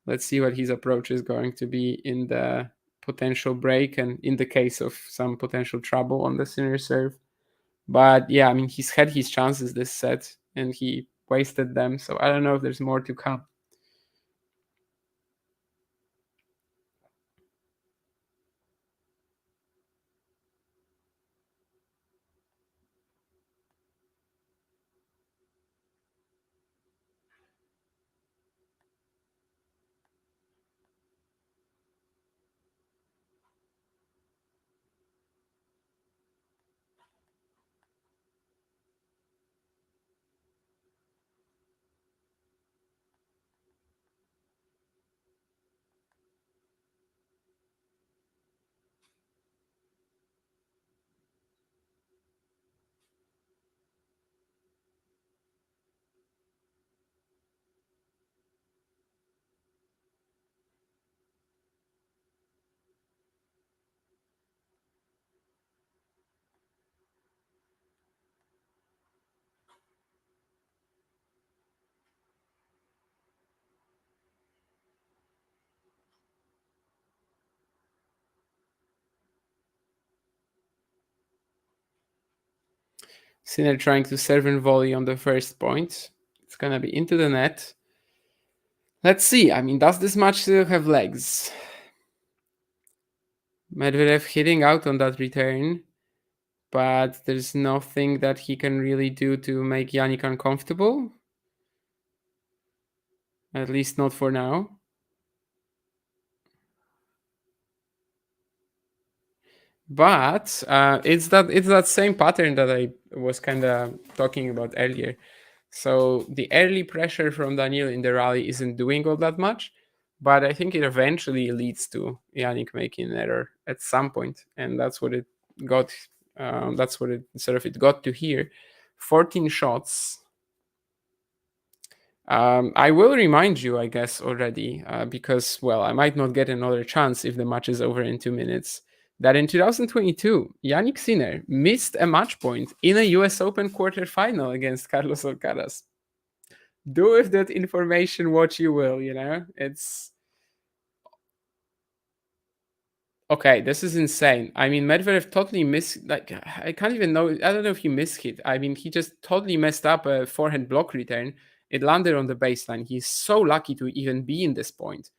Let's see what his approach is going to be in the potential break and in the case of some potential trouble on the Sinner serve. But yeah, I mean, he's had his chances this set and he wasted them. So I don't know if there's more to come. Sinner trying to serve and volley on the first point. It's going to be into the net. Let's see. I mean, does this match still have legs? Medvedev hitting out on that return, but there's nothing that he can really do to make Jannik uncomfortable. At least not for now. But it's that same pattern that I was kind of talking about earlier. So the early pressure from Daniil in the rally isn't doing all that much, but I think it eventually leads to Jannik making an error at some point, and that's what it got. That's what it got to here. 14 shots. I will remind you, I guess, already, because, well, I might not get another chance if the match is over in 2 minutes, that in 2022, Jannik Sinner missed a match point in a US Open quarterfinal against Carlos Alcaraz. Do with that information what you will, you know? It's... Okay, this is insane. I mean, Medvedev totally missed... Like, I can't even know... I don't know if he mishit. I mean, he just totally messed up a forehand block return. It landed on the baseline. He's so lucky to even be in this point.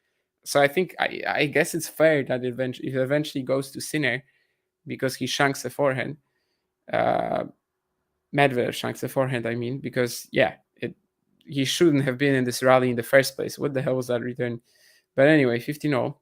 So I think, I guess it's fair that it eventually goes to Sinner because he shanks a forehand. Medvedev shanks a forehand, I mean, because, yeah, he shouldn't have been in this rally in the first place. What the hell was that return? But anyway, 15-0.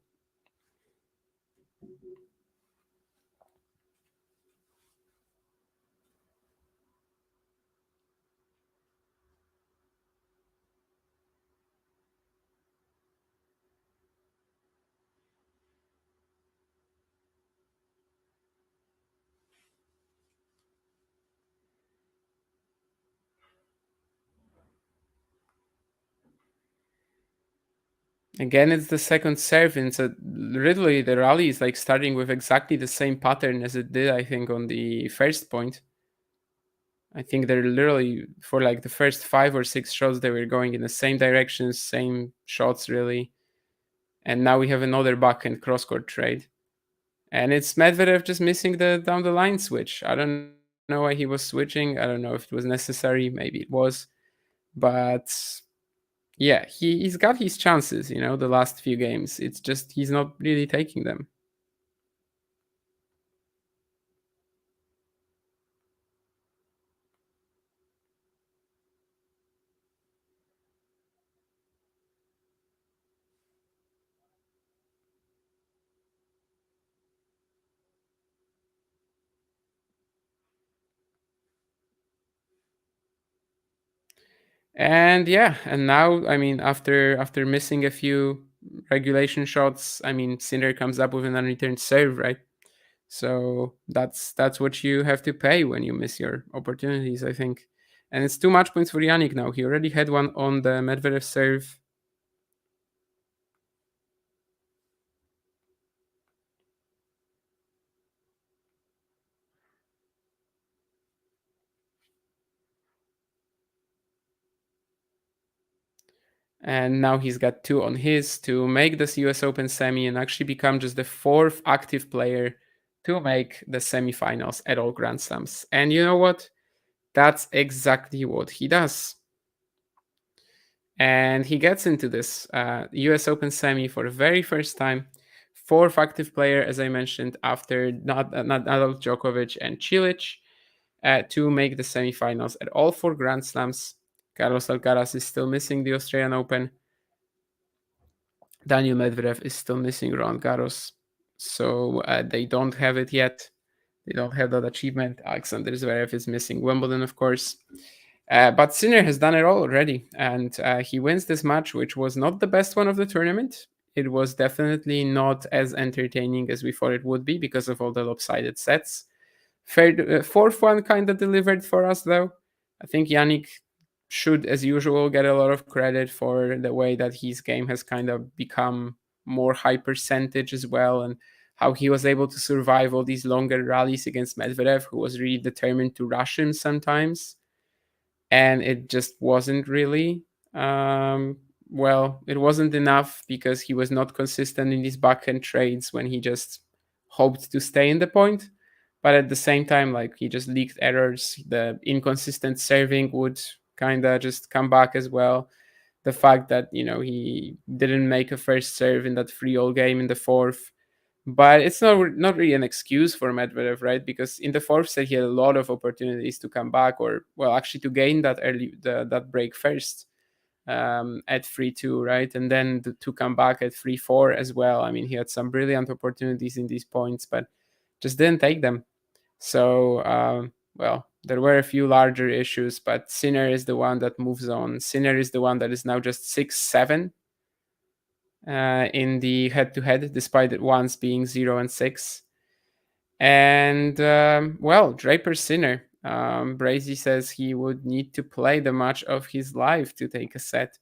Again, it's the second serve, and so literally the rally is like starting with exactly the same pattern as it did, I think, on the first point. I think they're literally, for like the first 5 or 6 shots, they were going in the same direction, same shots really. And now we have another backhand cross-court trade. And it's Medvedev just missing the down the line switch. I don't know why he was switching. I don't know if it was necessary. Maybe it was. But yeah, he's got his chances, the last few games. It's just he's not really taking them. And yeah, and now, I mean, after missing a few regulation shots, I mean, Sinner comes up with an unreturned serve, right? So that's what you have to pay when you miss your opportunities, I think. And it's 2 match points for Jannik now. He already had one on the Medvedev serve. And now he's got 2 on his to make this US Open semi and actually become just the 4th active player to make the semifinals at all Grand Slams. And you know what? That's exactly what he does. And he gets into this US Open semi for the very first time. 4th active player, as I mentioned, after Nadal, Djokovic, and Cilic, to make the semifinals at all 4 Grand Slams. Carlos Alcaraz is still missing the Australian Open. Daniil Medvedev is still missing Roland Garros, so they don't have it yet. They don't have that achievement. Alexander Zverev is missing Wimbledon, of course. But Sinner has done it all already, and he wins this match, which was not the best one of the tournament. It was definitely not as entertaining as we thought it would be because of all the lopsided sets. 4th one kind of delivered for us, though. I think Jannik should, as usual, get a lot of credit for the way that his game has kind of become more high percentage as well, and how he was able to survive all these longer rallies against Medvedev, who was really determined to rush him sometimes. And it just wasn't really, it wasn't enough because he was not consistent in these backhand trades when he just hoped to stay in the point. But at the same time, like, he just leaked errors. The inconsistent serving would kind of just come back as well. The fact that, he didn't make a first serve in that 3-all game in the 4th. But it's not really an excuse for Medvedev, right? Because in the 4th set, he had a lot of opportunities to come back, or, well, actually to gain that that break first at 3-2, right? And then to come back at 3-4 as well. I mean, he had some brilliant opportunities in these points, but just didn't take them. So, there were a few larger issues, but Sinner is the one that moves on. Sinner is the one that is now just 6-7 in the head-to-head, despite it once being 0-6. And, Draper Sinner. Brazy says he would need to play the match of his life to take a set.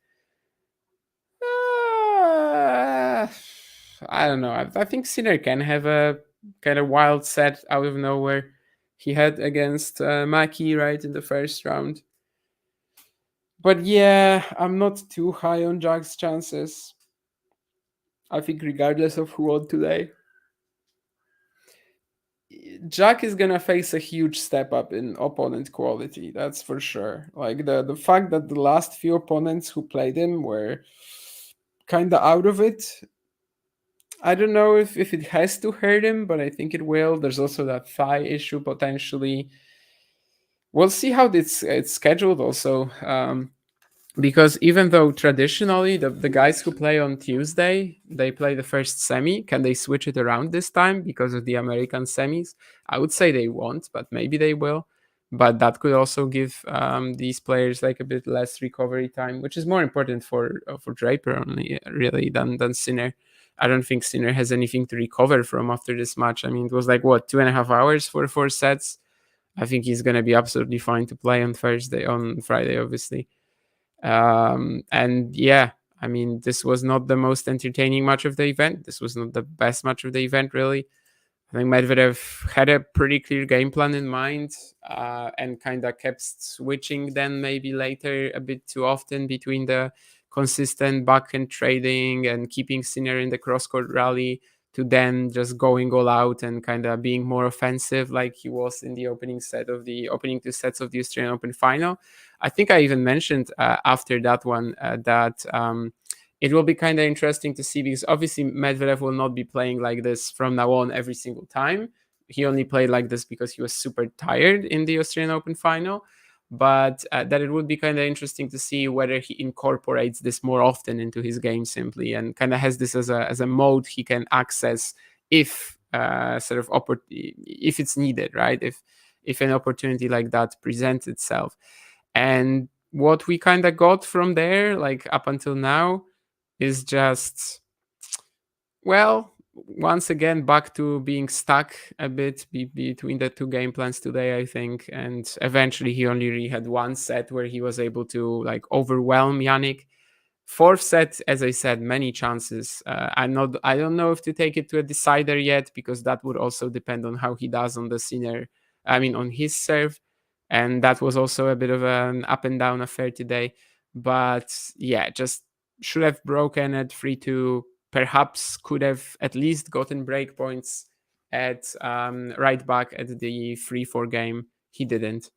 I don't know. I think Sinner can have a kind of wild set out of nowhere. He had against Maki, right, in the first round. But yeah, I'm not too high on Jack's chances. I think regardless of who won today, Jack is gonna face a huge step up in opponent quality. That's for sure. Like the fact that the last few opponents who played him were kind of out of it. I don't know if it has to hurt him, but I think it will. There's also that thigh issue potentially. We'll see how it's scheduled also. Because even though traditionally the guys who play on Tuesday, they play the first semi, can they switch it around this time because of the American semis? I would say they won't, but maybe they will. But that could also give these players like a bit less recovery time, which is more important for Draper only really than Sinner. I don't think Sinner has anything to recover from after this match. I mean, it was like, what, 2.5 hours for 4 sets? I think he's going to be absolutely fine to play on Friday, obviously. And yeah, I mean, this was not the most entertaining match of the event. This was not the best match of the event, really. I think Medvedev had a pretty clear game plan in mind and kind of kept switching then maybe later a bit too often between the consistent backhand trading and keeping Sinner in the cross-court rally to then just going all out and kind of being more offensive like he was in the opening two sets of the Australian Open final. I think I even mentioned after that one that it will be kind of interesting to see, because obviously Medvedev will not be playing like this from now on every single time. He only played like this because he was super tired in the Australian Open final. But that it would be kind of interesting to see whether he incorporates this more often into his game simply, and kind of has this as a mode he can access if if it's needed, right? If an opportunity like that presents itself. And what we kind of got from there, like up until now, is just, well, once again back to being stuck a bit between the two game plans today, I think. And eventually he only really had one set where he was able to like overwhelm Jannik. Fourth set, as I said, many chances. I don't know if to take it to a decider yet, because that would also depend on how he does on the Sinner, on his serve. And that was also a bit of an up and down affair today. But yeah, just should have broken at 3-2. Perhaps could have at least gotten break points at right back at the 3-4 game. He didn't.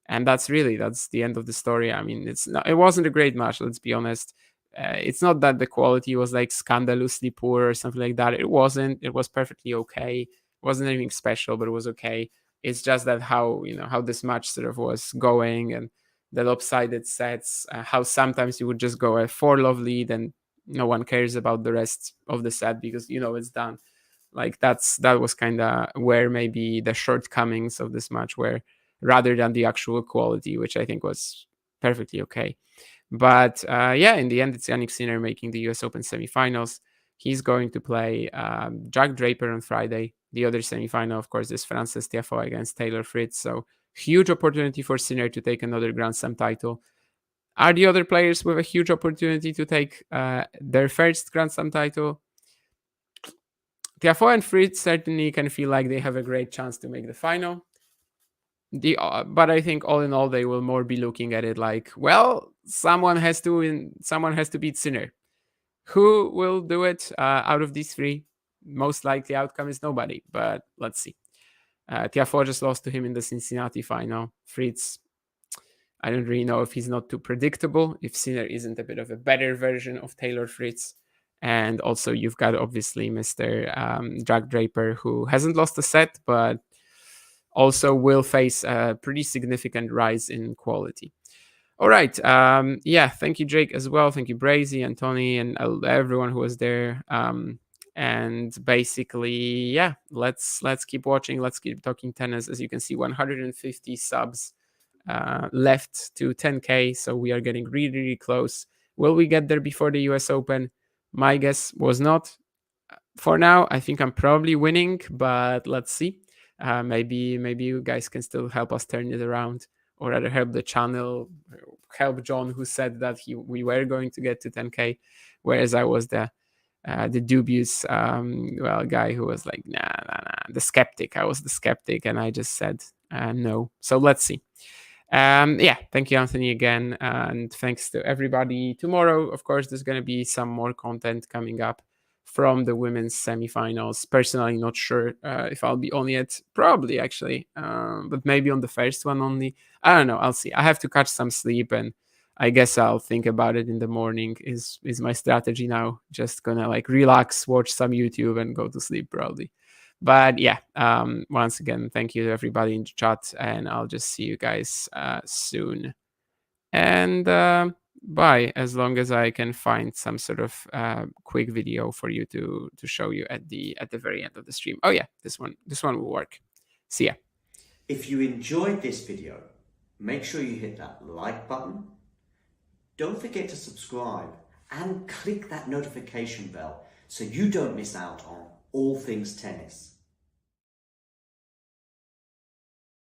And that's the end of the story. I mean, it wasn't a great match, let's be honest. It's not that the quality was like scandalously poor or something like that. It wasn't. It was perfectly okay. It wasn't anything special, but it was okay. It's just that how this match sort of was going, and the lopsided sets, how sometimes you would just go a 4-love lead and no one cares about the rest of the set because it's done. Like that was kind of where maybe the shortcomings of this match were, rather than the actual quality, which I think was perfectly okay. But in the end, it's Jannik Sinner making the US Open semifinals. He's going to play Jack Draper on Friday. The other semifinal, of course, is Frances Tiafoe against Taylor Fritz. So huge opportunity for Sinner to take another Grand Slam title. Are the other players with a huge opportunity to take their first Grand Slam title? Tiafoe and Fritz certainly can feel like they have a great chance to make the final. But I think all in all, they will more be looking at it like, well, someone has to beat Sinner. Who will do it out of these three? Most likely outcome is nobody, but let's see. Tiafoe just lost to him in the Cincinnati final. Fritz, I don't really know if he's not too predictable, if Sinner isn't a bit of a better version of Taylor Fritz. And also you've got obviously Mr. Jack Draper, who hasn't lost a set, but also will face a pretty significant rise in quality. All right. Thank you, Jake, as well. Thank you, Brazy and Tony and everyone who was there. And basically, let's keep watching. Let's keep talking tennis. As you can see, 150 subs left to 10K. So we are getting really, really close. Will we get there before the US Open? My guess was not. For now, I think I'm probably winning, but let's see. Maybe you guys can still help us turn it around, or rather help the channel, help John, who said that we were going to get to 10K, whereas I was the dubious guy who was like, nah, the skeptic. I was the skeptic, and I just said no. So let's see. Thank you, Anthony, again, and thanks to everybody. Tomorrow, of course, there's going to be some more content coming up from the women's semifinals. Personally, not sure if I'll be on it. Probably, actually, but maybe on the first one only. I don't know. I'll see. I have to catch some sleep, and I guess I'll think about it in the morning. Is my strategy now? Just gonna like relax, watch some YouTube, and go to sleep probably. But once again, thank you to everybody in the chat, and I'll just see you guys soon. And bye, as long as I can find some sort of quick video for you to show you at the very end of the stream. Oh yeah, this one will work. See ya. If you enjoyed this video, make sure you hit that like button. Don't forget to subscribe and click that notification bell so you don't miss out on all things tennis.